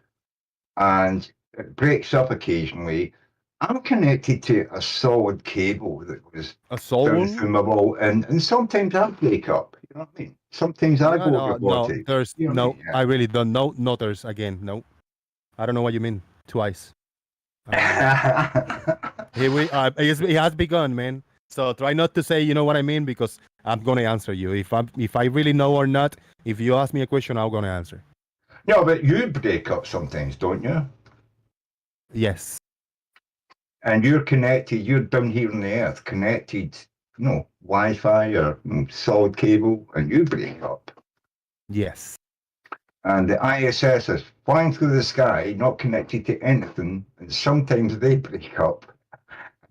[SPEAKER 6] and it breaks up occasionally. I'm connected to a solid cable that was
[SPEAKER 1] a solid
[SPEAKER 6] through my wall, and sometimes I break up. know what I mean? Sometimes I go
[SPEAKER 1] no,
[SPEAKER 6] robotic.
[SPEAKER 1] there's
[SPEAKER 6] You know
[SPEAKER 1] no.
[SPEAKER 6] what I mean?
[SPEAKER 1] I really don't know. No, there's again. No, I don't know what you mean. Twice. It has begun, man. So try not to say, you know what I mean, because I'm gonna answer you. If I really know or not, if you ask me a question, I'm gonna answer.
[SPEAKER 6] No, but you break up sometimes, don't you?
[SPEAKER 1] Yes.
[SPEAKER 6] And you're connected. You're down here on the Earth, connected. Wi-Fi or solid cable, and you break up.
[SPEAKER 1] Yes.
[SPEAKER 6] And the ISS is flying through the sky, not connected to anything, and sometimes they break up.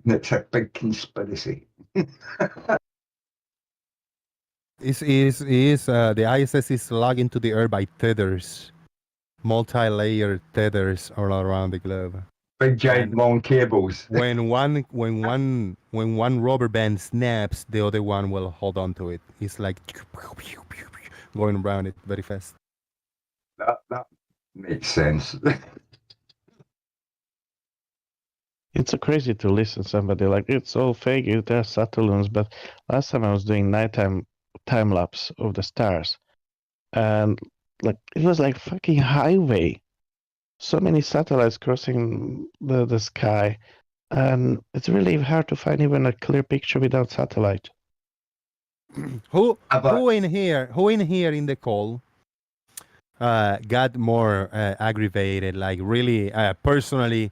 [SPEAKER 6] And it's a big conspiracy.
[SPEAKER 1] The ISS is logged into the Earth by tethers, multi-layered tethers all around the globe.
[SPEAKER 6] Big giant long cables.
[SPEAKER 1] When one rubber band snaps, the other one will hold on to it. It's like going around it very fast.
[SPEAKER 6] That makes sense.
[SPEAKER 9] It's so crazy to listen to somebody like it's all fake. They're Saturns, but last time I was doing nighttime time lapse of the stars, and like it was like fucking highway. So many satellites crossing the sky, and it's really hard to find even a clear picture without satellite.
[SPEAKER 1] Who in here in the call got more aggravated, like really personally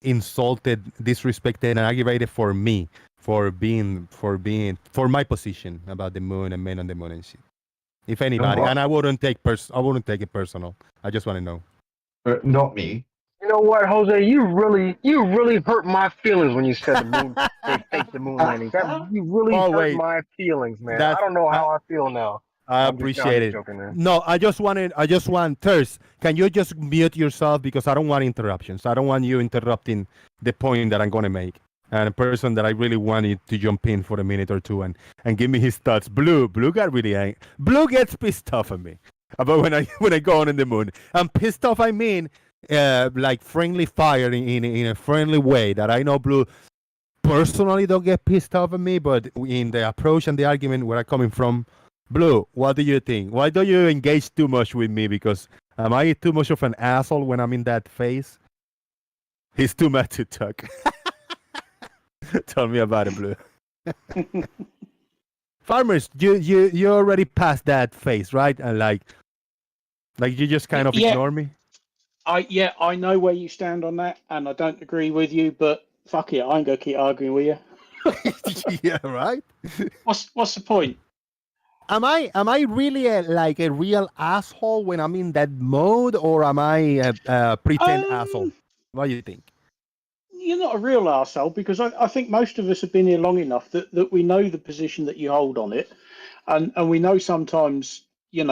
[SPEAKER 1] insulted, disrespected, and aggravated for me for my position about the moon and men on the moon and shit. If anybody, and I wouldn't take it personal. I just want to know.
[SPEAKER 6] Not me.
[SPEAKER 19] You know what, Jose? You really hurt my feelings when you said the moon. They faked the moon landing. You really hurt my feelings, man. I don't know how I feel now.
[SPEAKER 1] I appreciate it. No, I just want Thurs. Can you just mute yourself, because I don't want interruptions. I don't want you interrupting the point that I'm gonna make. And a person that I really wanted to jump in for a minute or two and give me his thoughts. Blue got really angry. Blue gets pissed off at me about when I go on in the moon. I'm pissed off. I mean, like friendly fire in a friendly way that I know Blue personally don't get pissed off at me, but in the approach and the argument where I'm coming from. Blue, what do you think? Why don't you engage too much with me? Because am I too much of an asshole when I'm in that phase? He's too mad to talk. Tell me about it, Blue. Farmers, you already passed that phase, right? And like you just kind of ignore me.
[SPEAKER 7] I know where you stand on that, and I don't agree with you. But fuck it, I ain't gonna keep arguing with you.
[SPEAKER 1] Yeah, right.
[SPEAKER 7] What's the point?
[SPEAKER 1] Am I really a real asshole when I'm in that mode, or am I a pretend asshole? What do you think?
[SPEAKER 7] You're not a real asshole, because I think most of us have been here long enough that we know the position that you hold on it, and we know sometimes you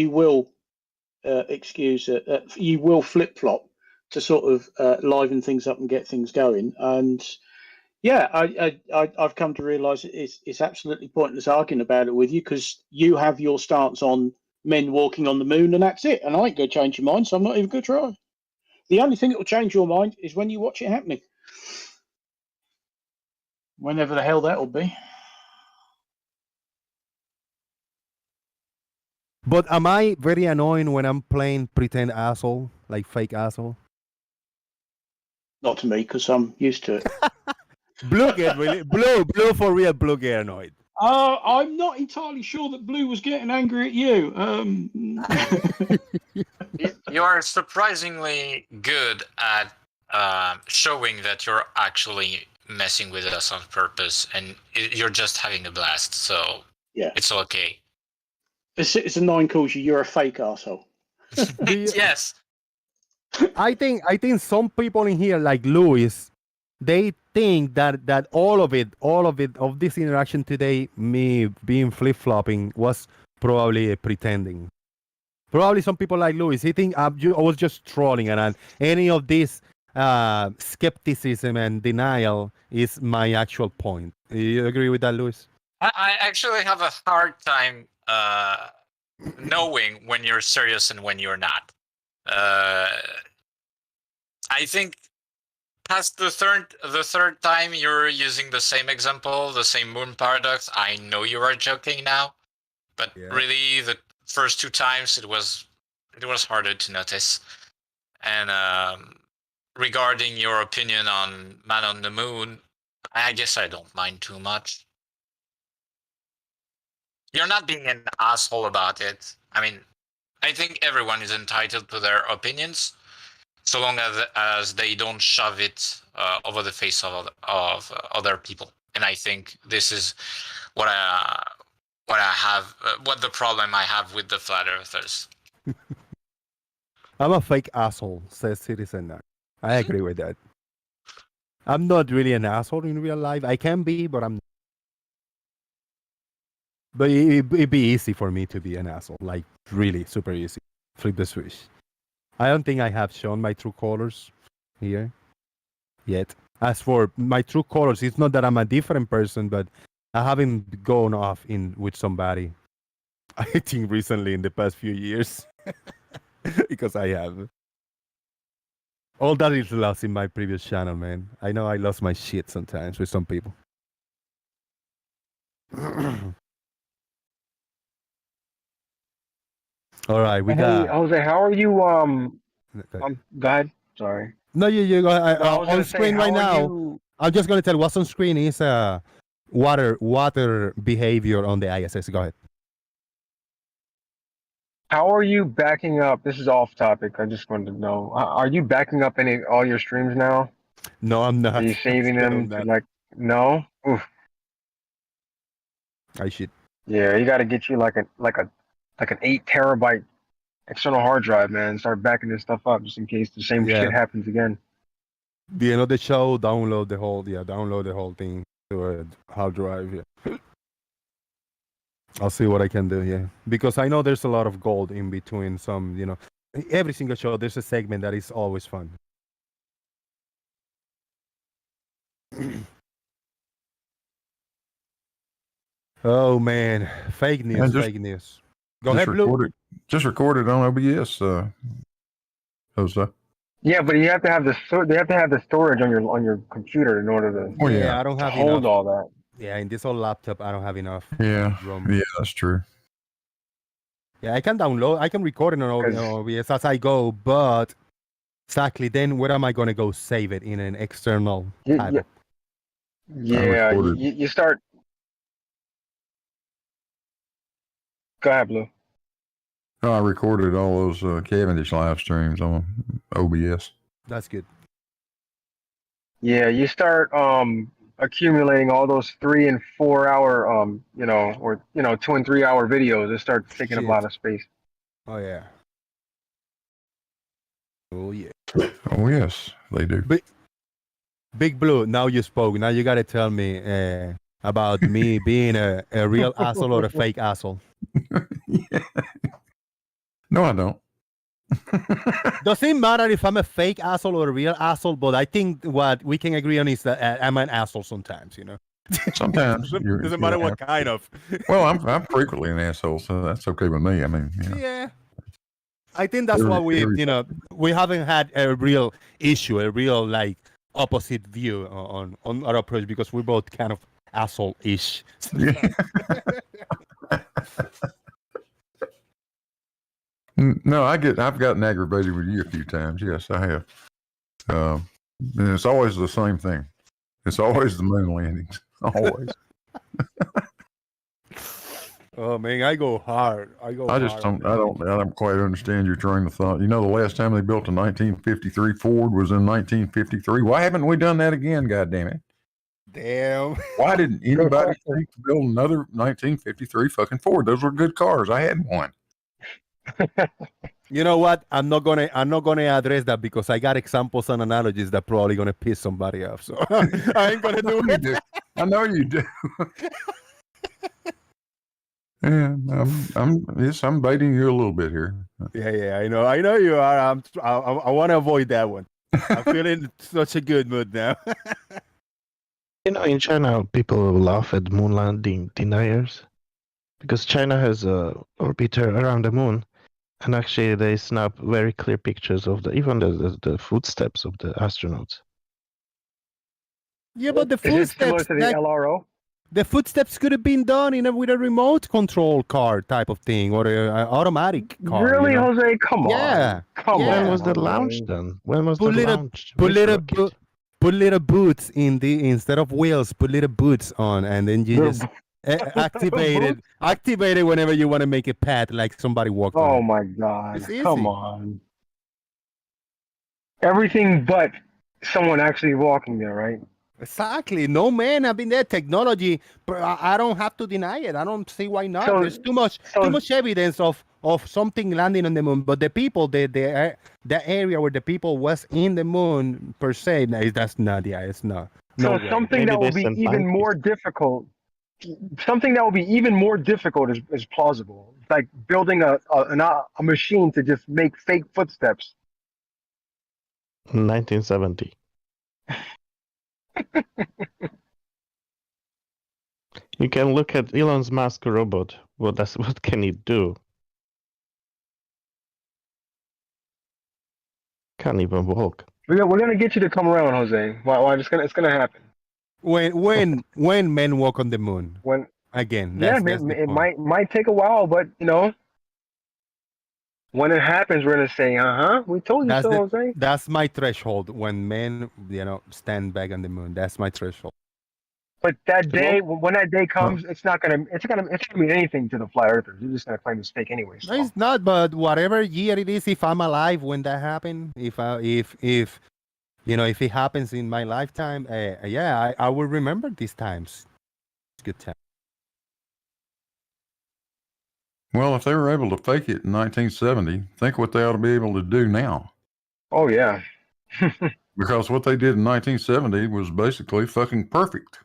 [SPEAKER 7] will you will flip flop to sort of liven things up and get things going. And yeah, I've come to realise it's absolutely pointless arguing about it with you, because you have your stance on men walking on the moon, and that's it. And I ain't going to change your mind, so I'm not even going to try. The only thing that will change your mind is when you watch it happening. Whenever the hell that will be.
[SPEAKER 1] But am I very annoying when I'm playing pretend asshole, like fake asshole?
[SPEAKER 7] Not to me, because I'm used to it.
[SPEAKER 1] Blue get really blue for real. Blue get annoyed.
[SPEAKER 7] I'm not entirely sure that Blue was getting angry at you.
[SPEAKER 21] You are surprisingly good at showing that you're actually messing with us on purpose, and you're just having a blast. So
[SPEAKER 7] yeah,
[SPEAKER 21] it's okay.
[SPEAKER 7] It's a 9 calls you. You're a fake asshole.
[SPEAKER 21] Yes.
[SPEAKER 1] I think some people in here, like Louis, they think that all of this interaction today, me being flip-flopping, was probably pretending. Probably some people like Louis, he think I was just trolling, and any of this skepticism and denial is my actual point. You agree with that, Louis?
[SPEAKER 21] I actually have a hard time knowing when you're serious and when you're not. I think past the third time you're using the same example, the same moon paradox, I know you are joking now. But really, the first 2 times it was harder to notice. And regarding your opinion on Man on the Moon, I guess I don't mind too much. You're not being an asshole about it. I mean, I think everyone is entitled to their opinions, so long as they don't shove it over the face of other people. And I think this is what the problem I have with the flat earthers.
[SPEAKER 1] I'm a fake asshole, says Citizen Nut. I agree with that. I'm not really an asshole in real life. I can be, but I'm not. But it'd be easy for me to be an asshole. Like, really, super easy. Flip the switch. I don't think I have shown my true colors here yet. As for my true colors, it's not that I'm a different person, but I haven't gone off with somebody, I think, recently in the past few years. Because I have. All that is lost in my previous channel, man. I know I lost my shit sometimes with some people. All right, we
[SPEAKER 19] Hey,
[SPEAKER 1] got.
[SPEAKER 19] Jose, how are you? Go ahead. Sorry.
[SPEAKER 1] No, you go.
[SPEAKER 19] I was
[SPEAKER 1] On
[SPEAKER 19] gonna say,
[SPEAKER 1] screen
[SPEAKER 19] how
[SPEAKER 1] right
[SPEAKER 19] are
[SPEAKER 1] now.
[SPEAKER 19] you-
[SPEAKER 1] I'm just gonna tell you what's on screen is water behavior on the ISS. Go ahead.
[SPEAKER 19] How are you backing up? This is off topic. I just wanted to know. Are you backing up all your streams now?
[SPEAKER 1] No, I'm not.
[SPEAKER 19] Are you saving
[SPEAKER 1] No,
[SPEAKER 19] them
[SPEAKER 1] I'm
[SPEAKER 19] to
[SPEAKER 1] not.
[SPEAKER 19] like? No. Oof.
[SPEAKER 1] I should.
[SPEAKER 19] Yeah, you got to get you like an 8 terabyte external hard drive, man. Start backing this stuff up just in case the same
[SPEAKER 1] Yeah.
[SPEAKER 19] shit happens again.
[SPEAKER 1] The end of the show, download the whole thing to a hard drive. Yeah. I'll see what I can do. Yeah, because I know there's a lot of gold in between. Some, every single show there's a segment that is always fun. Oh man, fake news,
[SPEAKER 4] And just-
[SPEAKER 1] fake news. Go
[SPEAKER 4] Just
[SPEAKER 1] ahead, Blue.
[SPEAKER 4] Just record it on OBS, Jose.
[SPEAKER 19] Yeah, but you have to have the storage on your computer in order to.
[SPEAKER 4] Oh, yeah.
[SPEAKER 1] I don't
[SPEAKER 19] to
[SPEAKER 1] have
[SPEAKER 19] hold
[SPEAKER 1] enough.
[SPEAKER 19] all that.
[SPEAKER 1] Yeah, in this old laptop, I don't have enough.
[SPEAKER 4] Yeah,
[SPEAKER 1] room.
[SPEAKER 4] yeah, that's true.
[SPEAKER 1] Yeah, I can download. I can record it on OBS as I go, but exactly then, where am I gonna go save it in an external tab?
[SPEAKER 19] Yeah, you start. Go ahead, Blue.
[SPEAKER 4] Oh, I recorded all those Cavendish live streams on OBS.
[SPEAKER 1] That's good.
[SPEAKER 19] Yeah, you start accumulating all those 3 and 4 hour or 2 and 3 hour videos. It starts taking up a lot of space.
[SPEAKER 1] Oh yeah. Oh yeah.
[SPEAKER 4] Oh yes, they do.
[SPEAKER 1] Big Blue. Now you spoke. Now you gotta tell me about me being a real asshole or a fake asshole.
[SPEAKER 4] No, I don't.
[SPEAKER 1] Doesn't matter if I'm a fake asshole or a real asshole, but I think what we can agree on is that I'm an asshole sometimes.
[SPEAKER 4] Sometimes
[SPEAKER 1] doesn't matter what kind of.
[SPEAKER 4] Well, I'm frequently an asshole, so that's okay with me. I mean,
[SPEAKER 1] Yeah. I think that's why we haven't had a real issue, a real opposite view on our approach because we're both kind of asshole-ish.
[SPEAKER 4] No, I've gotten aggravated with you a few times. Yes, I have. And it's always the same thing. It's always the moon landings. Always.
[SPEAKER 1] Oh man, I go hard. I
[SPEAKER 4] don't quite understand your train of thought. The last time they built a 1953 Ford was in 1953. Why haven't we done that again? God damn it!
[SPEAKER 1] Damn.
[SPEAKER 4] Why didn't anybody think to build another 1953 fucking Ford? Those were good cars. I had one.
[SPEAKER 1] You know what? I'm not gonna address that because I got examples and analogies that probably gonna piss somebody off. So I ain't gonna do it.
[SPEAKER 4] I know you do. Yeah, I'm baiting you a little bit here.
[SPEAKER 1] Yeah, I know you are. I want to avoid that one. I'm feeling such a good mood now.
[SPEAKER 9] In China, people laugh at moon landing deniers because China has a orbiter around the moon, and actually they snap very clear pictures of even the footsteps of the astronauts.
[SPEAKER 1] Yeah, but the
[SPEAKER 19] Is it similar
[SPEAKER 1] footsteps.
[SPEAKER 19] to the LRO?
[SPEAKER 1] The footsteps could have been done with a remote control car type of thing, or an automatic car.
[SPEAKER 19] Really,
[SPEAKER 1] you know?
[SPEAKER 19] Jose? Come
[SPEAKER 1] Yeah.
[SPEAKER 19] on. Come
[SPEAKER 1] Yeah.
[SPEAKER 9] When was the
[SPEAKER 19] on,
[SPEAKER 9] launch
[SPEAKER 19] Jose.
[SPEAKER 9] then? When was
[SPEAKER 1] Put
[SPEAKER 9] the
[SPEAKER 1] little,
[SPEAKER 9] launch?
[SPEAKER 1] put
[SPEAKER 9] Which
[SPEAKER 1] little,
[SPEAKER 9] rocket?
[SPEAKER 1] put little boots instead of wheels. Put little boots on, and then you
[SPEAKER 19] The
[SPEAKER 1] just activate it.
[SPEAKER 19] boots?
[SPEAKER 1] Activate it whenever you want to make a path, like somebody walked on
[SPEAKER 19] Oh
[SPEAKER 1] it.
[SPEAKER 19] my God.
[SPEAKER 1] It's easy.
[SPEAKER 19] Come on. Everything but someone actually walking there, right?
[SPEAKER 1] Exactly. No man have been there. Technology, but I don't have to deny it. I don't see why not.
[SPEAKER 19] So-
[SPEAKER 1] There's too much evidence of something landing on the moon. But the people, the area where the people was in the moon per se, that's not. Yeah, it's not. No
[SPEAKER 19] So
[SPEAKER 1] way.
[SPEAKER 19] something that will be even more difficult. Something that will be even more difficult is plausible. Like building a machine to just make fake footsteps.
[SPEAKER 9] 1970. You can look at Elon Musk robot. What can he do? Can't even walk.
[SPEAKER 19] We're gonna get you to come around, Jose. Why? It's gonna happen.
[SPEAKER 1] When men walk on the moon?
[SPEAKER 19] When
[SPEAKER 1] again?
[SPEAKER 19] Yeah,
[SPEAKER 1] That's the
[SPEAKER 19] it
[SPEAKER 1] point.
[SPEAKER 19] might take a while, but when it happens, we're gonna say, we told you so, Jose.
[SPEAKER 1] That's my threshold. When men, stand back on the moon. That's my threshold.
[SPEAKER 19] But that day, when that day comes, it's not gonna mean anything to the flat earthers. They're just gonna claim it's fake anyway.
[SPEAKER 1] No, it's not. But whatever year it is, if I'm alive when that happened, if it happens in my lifetime, I will remember these times. It's good time.
[SPEAKER 4] Well, if they were able to fake it in 1970, think what they ought to be able to do now.
[SPEAKER 19] Oh yeah.
[SPEAKER 4] Because what they did in 1970 was basically fucking perfect.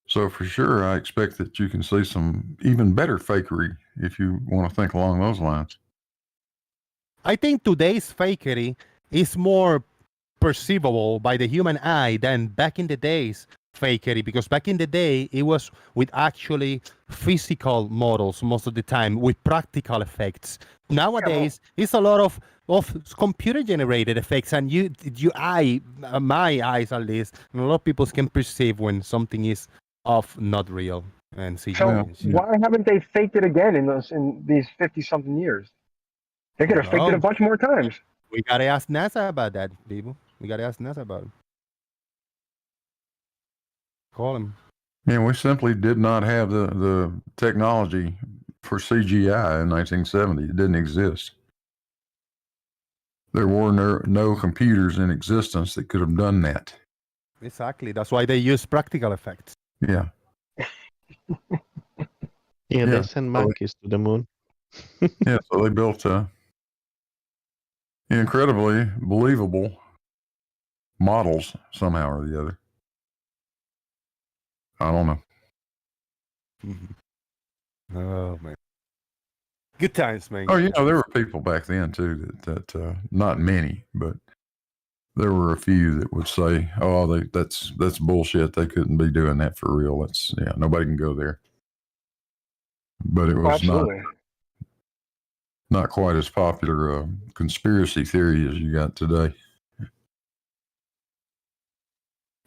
[SPEAKER 4] So for sure, I expect that you can see some even better fakery if you want to think along those lines.
[SPEAKER 1] I think today's fakery is more perceivable by the human eye than back in the days fakery, because back in the day it was with actually physical models most of the time with practical effects. Nowadays it's a lot of computer generated effects, and my eyes at least, and a lot of people can perceive when something is not real and see.
[SPEAKER 19] So why haven't they faked it again in these 50-something years? They could have faked it a bunch more times.
[SPEAKER 1] We gotta ask NASA about that, people. We gotta ask NASA about it. Call him.
[SPEAKER 4] Yeah, we simply did not have the technology for CGI in 1970. It didn't exist. There were no computers in existence that could have done that.
[SPEAKER 1] Exactly. That's why they use practical effects.
[SPEAKER 4] Yeah.
[SPEAKER 9] They send monkeys to the moon.
[SPEAKER 4] Yeah, so they built incredibly believable models somehow or the other. I don't know.
[SPEAKER 1] Oh man, good times, man.
[SPEAKER 4] Oh, there were people back then too that not many, but there were a few that would say, "Oh, that's bullshit. They couldn't be doing that for real. Nobody can go there." But it was not quite as popular a conspiracy theory as you got today.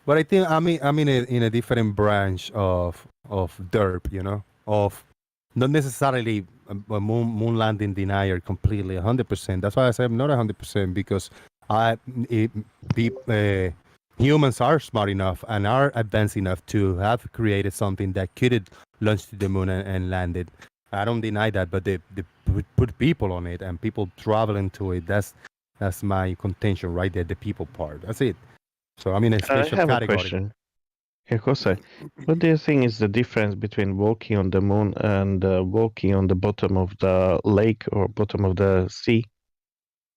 [SPEAKER 1] But I think I'm in a different branch of derp, of not necessarily a moon landing denier completely 100%. That's why I say I'm not 100%, because humans are smart enough and are advanced enough to have created something that could launch to the moon and landed. I don't deny that, but they put people on it and people traveling to it. That's my contention right there, the people part. That's it. So I'm in a special
[SPEAKER 9] I have
[SPEAKER 1] category.
[SPEAKER 9] a question. Hey, Jose, what do you think is the difference between walking on the moon and walking on the bottom of the lake or bottom of the sea?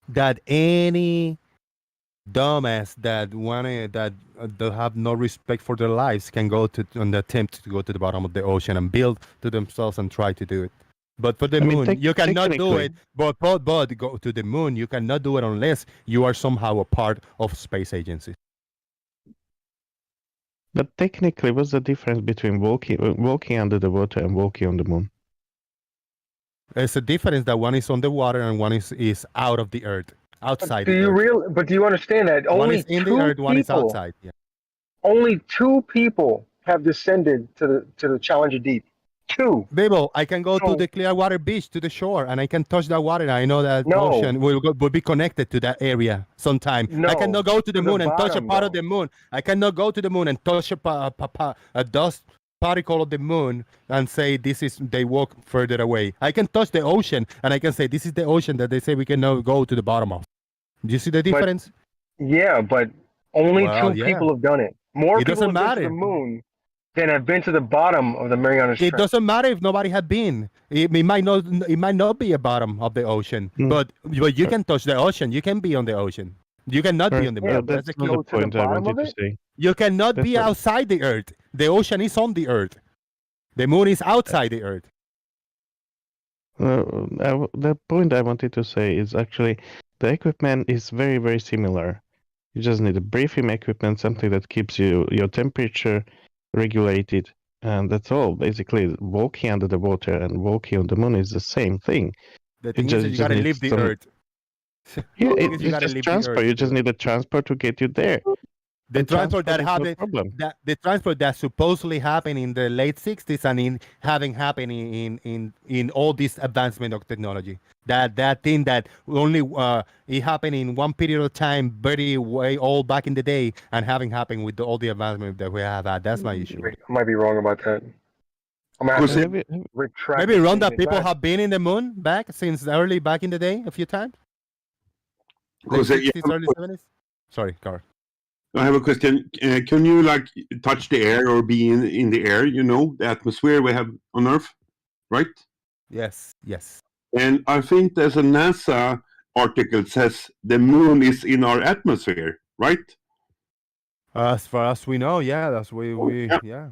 [SPEAKER 1] That any dumbass that have no respect for their lives can go on the attempt to go to the bottom of the ocean and build to themselves and try to do it. But for the moon, you cannot do it. But go to the moon, you cannot do it unless you are somehow a part of space agency.
[SPEAKER 9] But technically, what's the difference between walking under the water and walking on the moon?
[SPEAKER 1] There's a difference that one is on the water and one is out of the earth, outside.
[SPEAKER 19] But do you understand that
[SPEAKER 1] one
[SPEAKER 19] only
[SPEAKER 1] is in
[SPEAKER 19] two
[SPEAKER 1] the earth, one is
[SPEAKER 19] people-
[SPEAKER 1] outside? Yeah.
[SPEAKER 19] only 2 people have descended to the Challenger Deep. 2.
[SPEAKER 1] Bible, I can go to
[SPEAKER 19] So-
[SPEAKER 1] the Clearwater Beach, to the shore, and I can touch that water. And I know that
[SPEAKER 19] No.
[SPEAKER 1] ocean will be connected to that area sometime. I
[SPEAKER 19] No,
[SPEAKER 1] cannot go to the
[SPEAKER 19] to the
[SPEAKER 1] moon and touch a
[SPEAKER 19] bottom,
[SPEAKER 1] part of
[SPEAKER 19] though.
[SPEAKER 1] the moon. I cannot go to the moon and touch a dust particle of the moon and say this is, they walk further away. I can touch the ocean and I can say this is the ocean that they say we cannot go to the bottom of. Do you see the difference?
[SPEAKER 19] Yeah, but only
[SPEAKER 1] Well,
[SPEAKER 19] 2
[SPEAKER 1] yeah.
[SPEAKER 19] people have done it. More
[SPEAKER 1] It
[SPEAKER 19] people
[SPEAKER 1] doesn't
[SPEAKER 19] have been to
[SPEAKER 1] matter.
[SPEAKER 19] the moon than have been to the bottom of the Mariana Trench.
[SPEAKER 1] It doesn't matter if nobody had been. It might not be a bottom of the ocean, but you can touch the ocean. You can be on the ocean. You cannot be on the moon.
[SPEAKER 9] That's
[SPEAKER 1] the
[SPEAKER 9] not
[SPEAKER 1] key.
[SPEAKER 9] the point I wanted to say.
[SPEAKER 1] You cannot
[SPEAKER 9] That's
[SPEAKER 1] be
[SPEAKER 9] not-
[SPEAKER 1] outside the earth. The ocean is on the earth. The moon is outside the earth.
[SPEAKER 9] The point I wanted to say is actually the equipment is very, very similar. You just need a briefing equipment, something that keeps your temperature regulated, and that's all. Basically, walking under the water and walking on the moon is the same thing.
[SPEAKER 1] The thing is that you gotta leave the earth.
[SPEAKER 9] Yeah,
[SPEAKER 1] The thing is you
[SPEAKER 9] it's
[SPEAKER 1] gotta
[SPEAKER 9] just
[SPEAKER 1] leave the
[SPEAKER 9] transport.
[SPEAKER 1] earth
[SPEAKER 9] You
[SPEAKER 1] to
[SPEAKER 9] just
[SPEAKER 1] do it.
[SPEAKER 9] need a transport to get you there.
[SPEAKER 1] The
[SPEAKER 9] And
[SPEAKER 1] transport that
[SPEAKER 9] is no
[SPEAKER 1] happened,
[SPEAKER 9] problem.
[SPEAKER 1] the transport that supposedly happened in the late 60s and in having happened in all this advancement of technology. That thing that only it happened in one period of time, very way old back in the day, and having happened with all the advancement that we have had. That's my issue.
[SPEAKER 19] I might be wrong about that. I'm gonna have to retract.
[SPEAKER 1] Maybe
[SPEAKER 19] the
[SPEAKER 1] Ron, that
[SPEAKER 19] statement.
[SPEAKER 1] people
[SPEAKER 19] But-
[SPEAKER 1] have been in the moon back since early back in the day a few times. Late
[SPEAKER 20] Jose,
[SPEAKER 1] 60s, early 70s. Sorry, Carl.
[SPEAKER 20] I have a question. Can you like touch the air or be in the air? You know, the atmosphere we have on Earth, right?
[SPEAKER 1] Yes, yes.
[SPEAKER 20] And I think there's a NASA article says the moon is in our atmosphere, right?
[SPEAKER 1] As far as we know, yeah, that's we yeah.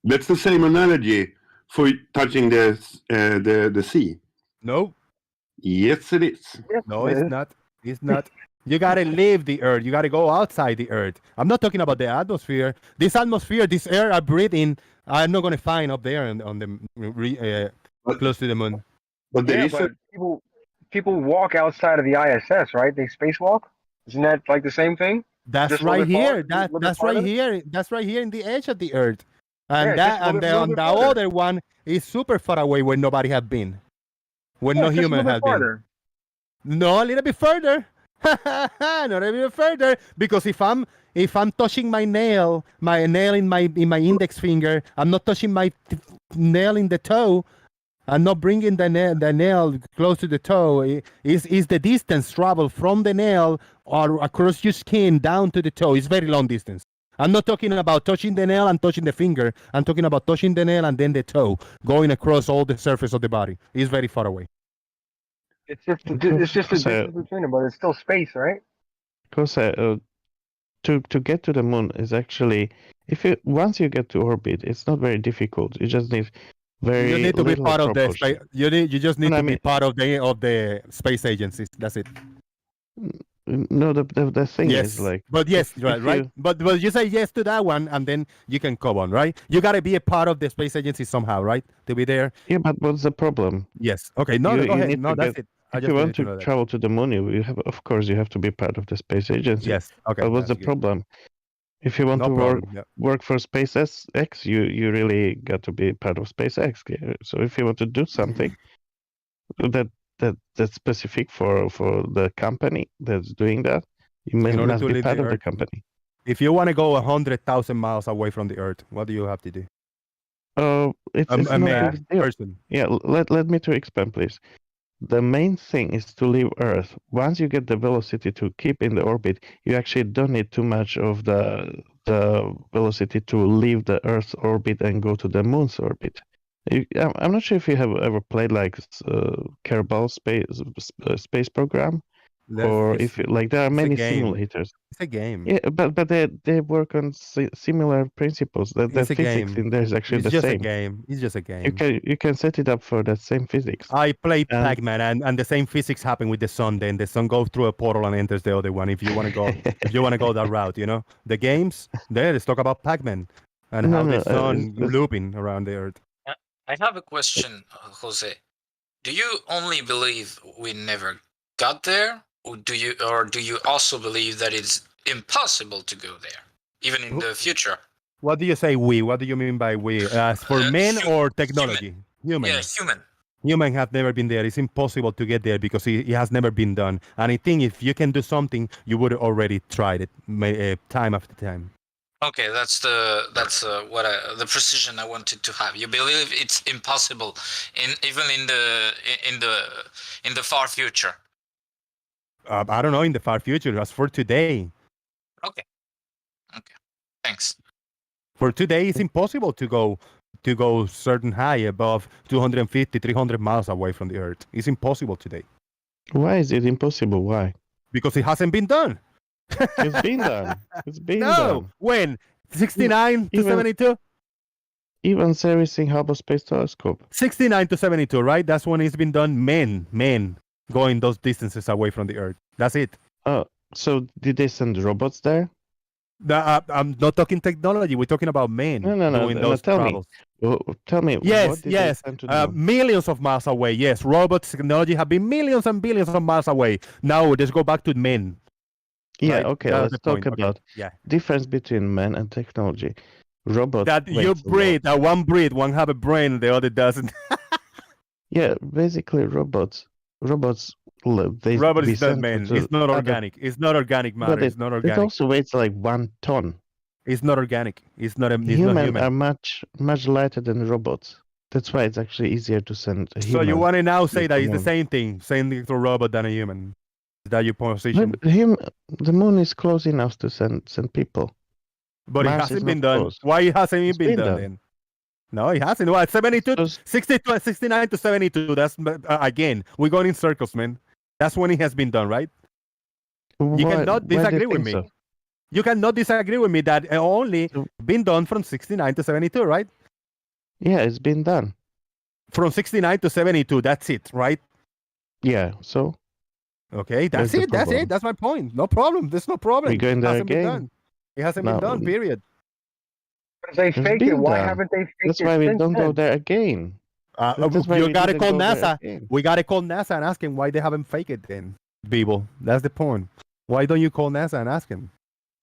[SPEAKER 20] That's the same analogy for touching the sea.
[SPEAKER 1] No.
[SPEAKER 20] Yes, it is.
[SPEAKER 1] No, it's not. It's not. You gotta leave the earth. You gotta go outside the earth. I'm not talking about the atmosphere. This atmosphere, this air I breathe in, I'm not gonna find up there on the close to the moon.
[SPEAKER 20] But
[SPEAKER 19] yeah, but people walk outside of the ISS, right? They spacewalk. Isn't that like the same thing?
[SPEAKER 1] That's
[SPEAKER 19] Just a little
[SPEAKER 1] right
[SPEAKER 19] bit
[SPEAKER 1] here.
[SPEAKER 19] farther- little bit
[SPEAKER 1] That's right
[SPEAKER 19] farther?
[SPEAKER 1] here. That's right here in the edge of the earth. And
[SPEAKER 19] Yeah,
[SPEAKER 1] that
[SPEAKER 19] just a
[SPEAKER 1] and
[SPEAKER 19] little
[SPEAKER 1] the
[SPEAKER 19] bit farther.
[SPEAKER 1] other one is super far away where nobody have been. Where
[SPEAKER 19] Yeah,
[SPEAKER 1] no
[SPEAKER 19] just a
[SPEAKER 1] human
[SPEAKER 19] little bit
[SPEAKER 1] has been.
[SPEAKER 19] farther.
[SPEAKER 1] No, a little bit further. Not a little bit further. Because if I'm touching my nail in my index finger, I'm not touching my nail in the toe. I'm not bringing the nail close to the toe. Is the distance traveled from the nail or across your skin down to the toe? It's very long distance. I'm not talking about touching the nail and touching the finger. I'm talking about touching the nail and then the toe, going across all the surface of the body. It's very far away.
[SPEAKER 19] It's just a distance between them, but it's still space, right?
[SPEAKER 9] Because to get to the moon is actually, once you get to orbit, it's not very difficult. You just need very
[SPEAKER 1] You need to be
[SPEAKER 9] little
[SPEAKER 1] part of the
[SPEAKER 9] propulsion.
[SPEAKER 1] space. You just need
[SPEAKER 9] No, I
[SPEAKER 1] to be
[SPEAKER 9] mean-
[SPEAKER 1] part of the space agencies. That's it.
[SPEAKER 9] No, the thing
[SPEAKER 1] Yes,
[SPEAKER 9] is like,
[SPEAKER 1] but yes,
[SPEAKER 9] if
[SPEAKER 1] right.
[SPEAKER 9] you-
[SPEAKER 1] But you say yes to that one, and then you can come on, right? You got to be a part of the space agency somehow, right? To be there.
[SPEAKER 9] Yeah, but what's the problem?
[SPEAKER 1] Yes. Okay. No,
[SPEAKER 9] You
[SPEAKER 1] go ahead.
[SPEAKER 9] need
[SPEAKER 1] No,
[SPEAKER 9] to
[SPEAKER 1] that's
[SPEAKER 9] get-
[SPEAKER 1] it. I
[SPEAKER 9] If
[SPEAKER 1] just
[SPEAKER 9] you
[SPEAKER 1] wanted
[SPEAKER 9] want
[SPEAKER 1] to
[SPEAKER 9] to
[SPEAKER 1] know that.
[SPEAKER 9] travel to the moon, you have, of course, you have to be part of the space agency.
[SPEAKER 1] Yes. Okay.
[SPEAKER 9] But what's
[SPEAKER 1] that's
[SPEAKER 9] the
[SPEAKER 1] good.
[SPEAKER 9] problem? If you want
[SPEAKER 1] No
[SPEAKER 9] to
[SPEAKER 1] problem, yeah.
[SPEAKER 9] work for SpaceX, you really got to be part of SpaceX. Okay? So if you want to do something that's specific for the company that's doing that, you
[SPEAKER 1] In order
[SPEAKER 9] must
[SPEAKER 1] to
[SPEAKER 9] be
[SPEAKER 1] leave
[SPEAKER 9] part
[SPEAKER 1] the
[SPEAKER 9] of the
[SPEAKER 1] Earth.
[SPEAKER 9] company.
[SPEAKER 1] If you want to go 100,000 miles away from the Earth, what do you have to do?
[SPEAKER 9] It's
[SPEAKER 1] A
[SPEAKER 9] no
[SPEAKER 1] man,
[SPEAKER 9] big deal.
[SPEAKER 1] person.
[SPEAKER 9] Yeah, let me to explain, please. The main thing is to leave Earth. Once you get the velocity to keep in the orbit, you actually don't need too much of the velocity to leave the Earth's orbit and go to the Moon's orbit. I'm not sure if you have ever played like Kerbal space program, or if like there are
[SPEAKER 1] it's a
[SPEAKER 9] many
[SPEAKER 1] game.
[SPEAKER 9] simulators.
[SPEAKER 1] It's a game.
[SPEAKER 9] Yeah, but they work on similar principles. The
[SPEAKER 1] It's a
[SPEAKER 9] physics
[SPEAKER 1] game.
[SPEAKER 9] in there is actually
[SPEAKER 1] It's
[SPEAKER 9] the
[SPEAKER 1] just
[SPEAKER 9] same.
[SPEAKER 1] a game. It's just a game.
[SPEAKER 9] You can set it up for that same physics.
[SPEAKER 1] I played
[SPEAKER 9] And-
[SPEAKER 1] Pac-Man, and the same physics happen with the sun. Then the sun goes through a portal and enters the other one. If you want to go, if you want to go that route, the games there. Let's talk about Pac-Man and
[SPEAKER 9] No,
[SPEAKER 1] how
[SPEAKER 9] no,
[SPEAKER 1] the sun
[SPEAKER 9] it's-
[SPEAKER 1] looping around the Earth.
[SPEAKER 21] I have a question, Jose. Do you only believe we never got there, or do you also believe that impossible to go there, even in the future.
[SPEAKER 1] What do you say we? What do you mean by we? As for men or technology? Human.
[SPEAKER 21] Yeah, human.
[SPEAKER 1] Human have never been there. It's impossible to get there because it has never been done. And I think if you can do something, you would have already tried it time after time.
[SPEAKER 21] Okay, that's the precision I wanted to have. You believe it's impossible, even in the far future.
[SPEAKER 1] I don't know in the far future. As for today.
[SPEAKER 21] Okay. Thanks.
[SPEAKER 1] For today, it's impossible to go certain high above 250, 300 miles away from the Earth. It's impossible today.
[SPEAKER 9] Why is it impossible? Why?
[SPEAKER 1] Because it hasn't been done.
[SPEAKER 9] It's been done. It's been
[SPEAKER 1] no.
[SPEAKER 9] done.
[SPEAKER 1] When? 69 to 72?
[SPEAKER 9] Even servicing Hubble Space Telescope.
[SPEAKER 1] 69 to 72, right? That's when it's been done. Men going those distances away from the Earth. That's it.
[SPEAKER 9] Oh, so did they send robots there?
[SPEAKER 1] I'm not talking technology. We're talking about men doing those travels.
[SPEAKER 9] Tell me.
[SPEAKER 1] Yes. Millions of miles away. Yes, robots, technology have been millions and billions of miles away. Now let's go back to men.
[SPEAKER 9] Yeah.
[SPEAKER 1] Right?
[SPEAKER 9] Okay.
[SPEAKER 1] That's
[SPEAKER 9] Let's talk about difference between men and technology. Robots.
[SPEAKER 1] That you breathe. That one breathe. One have a brain. The other doesn't.
[SPEAKER 9] Yeah. Basically, robots. Robots
[SPEAKER 1] is not man. It's not organic. It's not organic matter. It's not organic.
[SPEAKER 9] It also weighs like 1 ton.
[SPEAKER 1] It's not organic. It's not
[SPEAKER 9] human. Are much lighter than robots. That's why it's actually easier to send a human.
[SPEAKER 1] So you want to now say that it's the same thing to a robot than a human? Is that your position?
[SPEAKER 9] The moon is close enough to send people.
[SPEAKER 1] But
[SPEAKER 9] Mars
[SPEAKER 1] it hasn't been
[SPEAKER 9] not
[SPEAKER 1] done.
[SPEAKER 9] close.
[SPEAKER 1] Why hasn't it been done then? No, it hasn't. What, 72, 62, 69 to 72. That's again, we're going in circles, man. That's when it has been done, right? You cannot disagree with me. You cannot disagree with me that it only been done from 69 to 72, right?
[SPEAKER 9] Yeah, it's been done.
[SPEAKER 1] From 69 to 72, that's it, right?
[SPEAKER 9] Yeah, so?
[SPEAKER 1] Okay, that's it. That's it. That's my point. No problem. There's no problem.
[SPEAKER 9] We're going there again.
[SPEAKER 1] Been done. It hasn't been done, period.
[SPEAKER 19] But if they fake it, why haven't they faked it?
[SPEAKER 9] That's why we don't go there again.
[SPEAKER 1] You gotta call NASA. We gotta call NASA and ask him why they haven't faked it then, people. That's the point. Why don't you call NASA and ask him?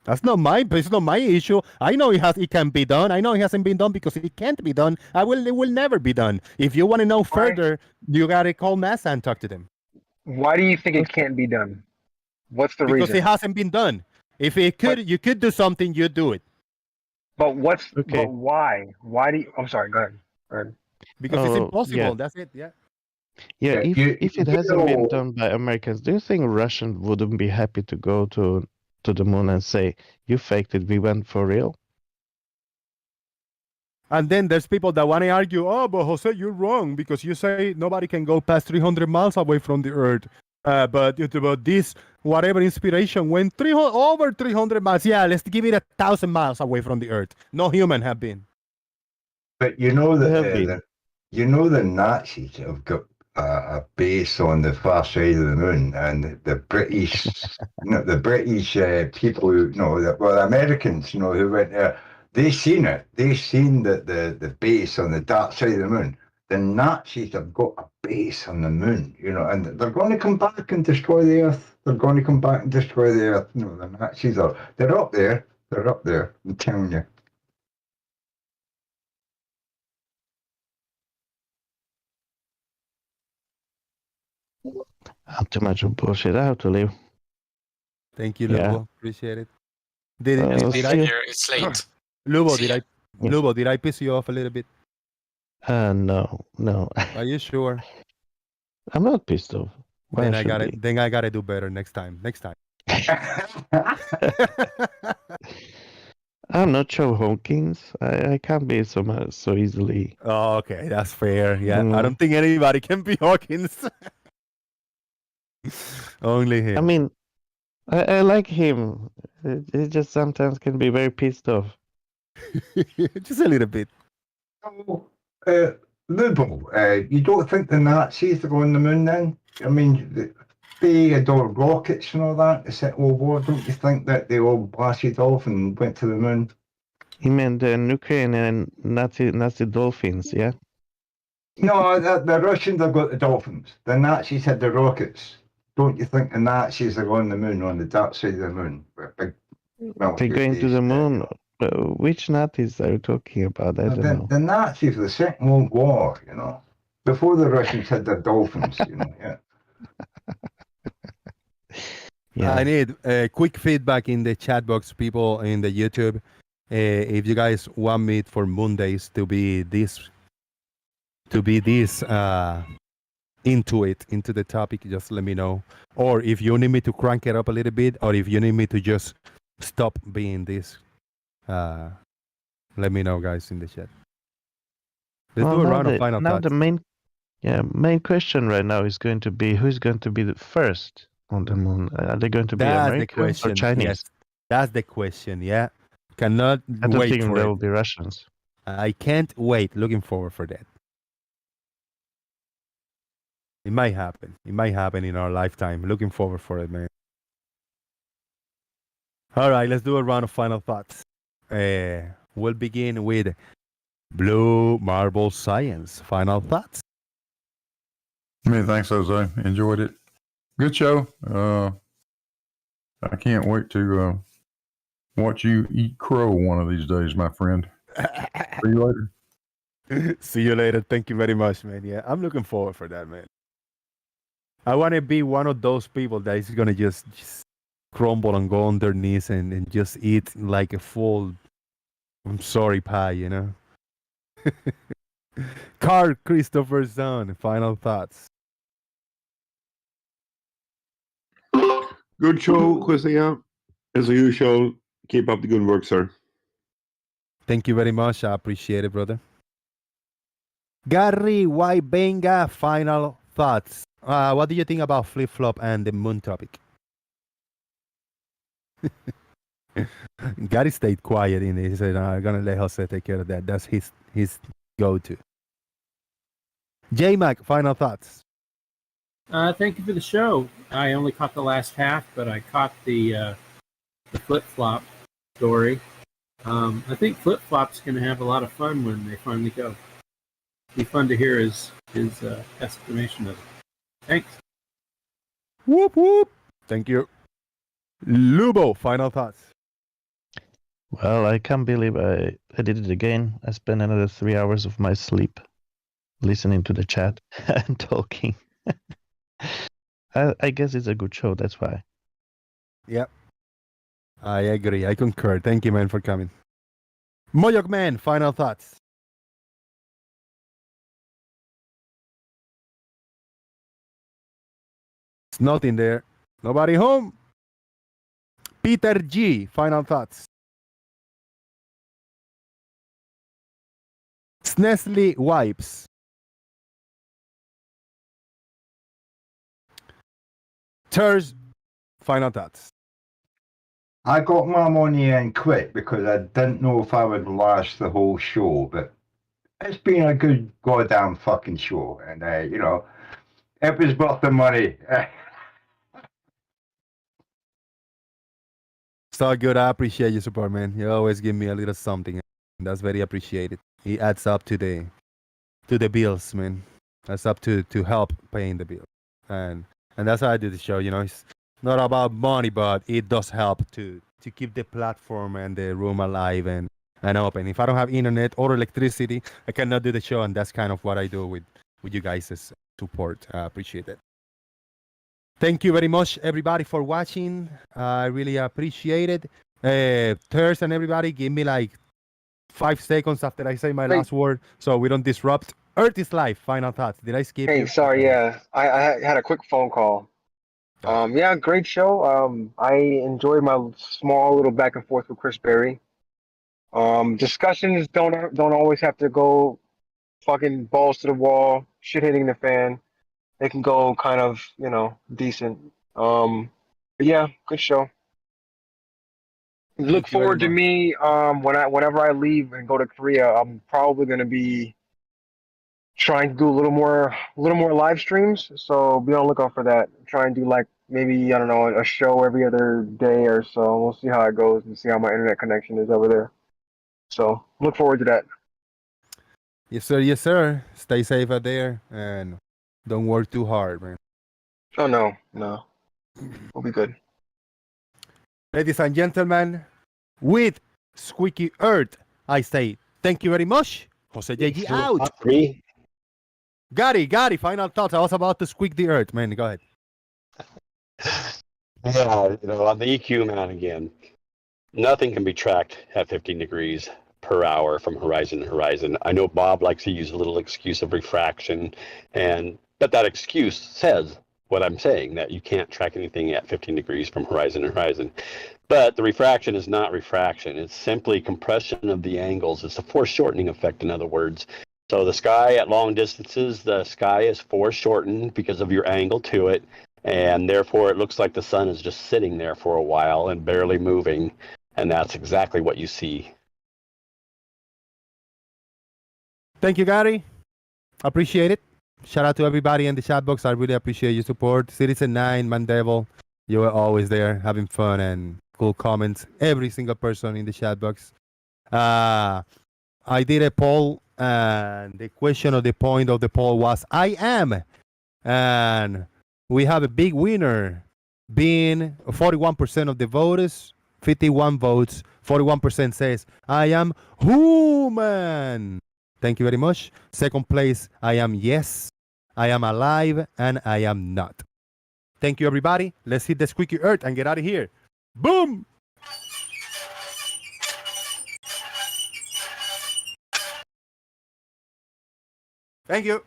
[SPEAKER 1] It's not my issue. I know it can be done. I know it hasn't been done because it can't be done. It will never be done. If you want to know further, you gotta call NASA and talk to them.
[SPEAKER 19] Why do you think it can't be done? What's the reason?
[SPEAKER 1] Because it hasn't been done. If it could, you could do something. You do it.
[SPEAKER 19] But But why? Why do you? I'm sorry. Go ahead.
[SPEAKER 1] Because it's impossible. Yeah. That's it. Yeah.
[SPEAKER 9] Yeah. If it hasn't been done by Americans, do you think Russians wouldn't be happy to go to the moon and say, "You faked it. We went for real"?
[SPEAKER 1] And then there's people that want to argue, "Oh, but Jose, you're wrong because you say nobody can go past 300 miles away from the Earth." But this whatever inspiration went over 300 miles. Yeah, let's give it 1,000 miles away from the Earth. No human have been.
[SPEAKER 6] But you know that the Nazis have got a base on the far side of the moon, and the British, the British people who the Americans, who went there, they seen it. They seen the base on the dark side of the moon. The Nazis have got a base on the moon, and they're going to come back and destroy the Earth. They're going to come back and destroy the Earth. The Nazis they're up there. They're up there. I'm telling you.
[SPEAKER 9] Not too much of bullshit. I have to leave.
[SPEAKER 1] Thank you, Lubo. Appreciate it. Did
[SPEAKER 21] it's late.
[SPEAKER 1] Lubo, did I piss you off a little bit?
[SPEAKER 9] No.
[SPEAKER 1] Are you sure?
[SPEAKER 9] I'm not pissed off.
[SPEAKER 1] Then I gotta do better next time.
[SPEAKER 9] I'm not Joe Hawkins. I can't be so easily.
[SPEAKER 1] Oh, okay, that's fair. Yeah, I don't think anybody can be Hawkins. Only him.
[SPEAKER 9] I mean, I like him. He just sometimes can be very pissed off.
[SPEAKER 1] Just a little bit.
[SPEAKER 6] Lubo, you don't think the Nazis are on the moon then? I mean, they adored rockets and all that to set World War. Don't you think that they all blasted off and went to the moon?
[SPEAKER 9] You mean the Ukraine and Nazi dolphins, yeah?
[SPEAKER 6] No, the Russians have got the dolphins. The Nazis had the rockets. Don't you think the Nazis are on the moon, on the dark side of the moon, with big
[SPEAKER 9] They're going to the moon. Which Nazis are you talking about? I don't know.
[SPEAKER 6] The Nazis of the Second World War, you know, before the Russians had their dolphins, you know, yeah.
[SPEAKER 1] I need quick feedback in the chat box, people in the YouTube. If you guys want me for MoonDays to be this into the topic, just let me know. Or if you need me to crank it up a little bit, or if you need me to just stop being this, let me know, guys, in the chat. Let's do a round of final
[SPEAKER 9] now
[SPEAKER 1] thoughts.
[SPEAKER 9] the main question right now is going to be who's going to be the first on the moon. Are they going to be
[SPEAKER 1] That's the
[SPEAKER 9] Americans
[SPEAKER 1] question.
[SPEAKER 9] or Chinese?
[SPEAKER 1] Yes, that's the question. Yeah, cannot
[SPEAKER 9] I don't
[SPEAKER 1] wait
[SPEAKER 9] think
[SPEAKER 1] for
[SPEAKER 9] there
[SPEAKER 1] it.
[SPEAKER 9] will be Russians.
[SPEAKER 1] I can't wait. Looking forward for that. It might happen. It might happen in our lifetime. Looking forward for it, man. All right, let's do a round of final thoughts. We'll begin with Blue Marble Science. Final thoughts.
[SPEAKER 4] Many thanks, Jose. Enjoyed it. Good show. I can't wait to watch you eat crow one of these days, my friend. See you later.
[SPEAKER 1] See you later. Thank you very much, man. Yeah, I'm looking forward for that, man. I want to be one of those people that is going to just crumble and go on their knees and just eat like a full, I'm sorry, pie, you know? Carl Christopher Zahn, final thoughts.
[SPEAKER 20] Good show, Jose. As usual, keep up the good work, sir.
[SPEAKER 1] Thank you very much. I appreciate it, brother. Gary Waibenga, final thoughts. What do you think about flip-flop and the moon topic? Gary stayed quiet in it. He said, I'm going to let Jose take care of that. That's his go-to. J-Mac, final thoughts.
[SPEAKER 3] Thank you for the show. I only caught the last half, but I caught the flip-flop story. I think flip-flop's going to have a lot of fun when they finally go. Be fun to hear his estimation of it. Thanks.
[SPEAKER 1] Whoop, whoop. Thank you. Lubo, final thoughts.
[SPEAKER 9] Well, I can't believe I did it again. I spent another 3 hours of my sleep listening to the chat and talking. I guess it's a good show, that's why.
[SPEAKER 1] Yep. I agree. I concur. Thank you, man, for coming. Moyok Man, final thoughts. It's nothing there. Nobody home. Peter G, final thoughts. Snesley Wipes. Ters, final thoughts.
[SPEAKER 6] I got my money and quit because I didn't know if I would last the whole show, but it's been a good goddamn fucking show, and you know, it was worth the money.
[SPEAKER 1] So good. I appreciate your support, man. You always give me a little something. That's very appreciated. It adds up to the bills, man. That's up to help paying the bill, and that's how I do the show. You know, it's not about money, but it does help to keep the platform and the room alive and open. If I don't have internet or electricity, I cannot do the show, and that's kind of what I do with you guys' support. I appreciate it. Thank you very much, everybody, for watching. I really appreciate it. Thurs and everybody, give me like 5 seconds after I say my last word so we don't disrupt. Earth is life. Final thoughts. Did I skip
[SPEAKER 19] Hey,
[SPEAKER 1] you?
[SPEAKER 19] sorry, yeah. I had a quick phone call. Yeah, great show. I enjoyed my small little back and forth with Chris Berry. Discussions don't always have to go fucking balls to the wall, shit hitting the fan. They can go kind of, you know, decent. But yeah, good show. Look forward to me whenever I leave and go to Korea. I'm probably gonna be trying to do a little more live streams. So be on the lookout for that. Try and do like maybe, I don't know, a show every other day or so. We'll see how it goes and see how my internet connection is over there. So look forward to that.
[SPEAKER 1] Yes, sir. Yes, sir. Stay safe out there and don't work too hard, man.
[SPEAKER 19] Oh no, we'll be good.
[SPEAKER 1] Ladies and gentlemen, with Squeaky Earth. I say thank you very much. Jose JG out.
[SPEAKER 16] Not for me.
[SPEAKER 1] Gary, final thoughts. I was about to squeak the earth, man. Go ahead.
[SPEAKER 16] Yeah, on the EQ, man, again, nothing can be tracked at 15 degrees per hour from horizon to horizon. I know Bob likes to use a little excuse of refraction, but that excuse says what I'm saying, that you can't track anything at 15 degrees from horizon to horizon. But the refraction is not refraction. It's simply compression of the angles. It's a foreshortening effect, in other words. So the sky at long distances, the sky is foreshortened because of your angle to it, and therefore it looks like the sun is just sitting there for a while and barely moving, and that's exactly what you see.
[SPEAKER 1] Thank you, Gary. Appreciate it. Shout out to everybody in the chat box. I really appreciate your support. Citizen 9, Mandevil, you were always there having fun and cool comments. Every single person in the chat box. I did a poll, and the question of the point of the poll was I am. And we have a big winner, being 41% of the voters, 51 votes, 41% says I am human. Thank you very much. Second place, I am yes, I am alive, and I am not. Thank you, everybody. Let's hit the squeaky earth and get out of here. Boom! Thank you.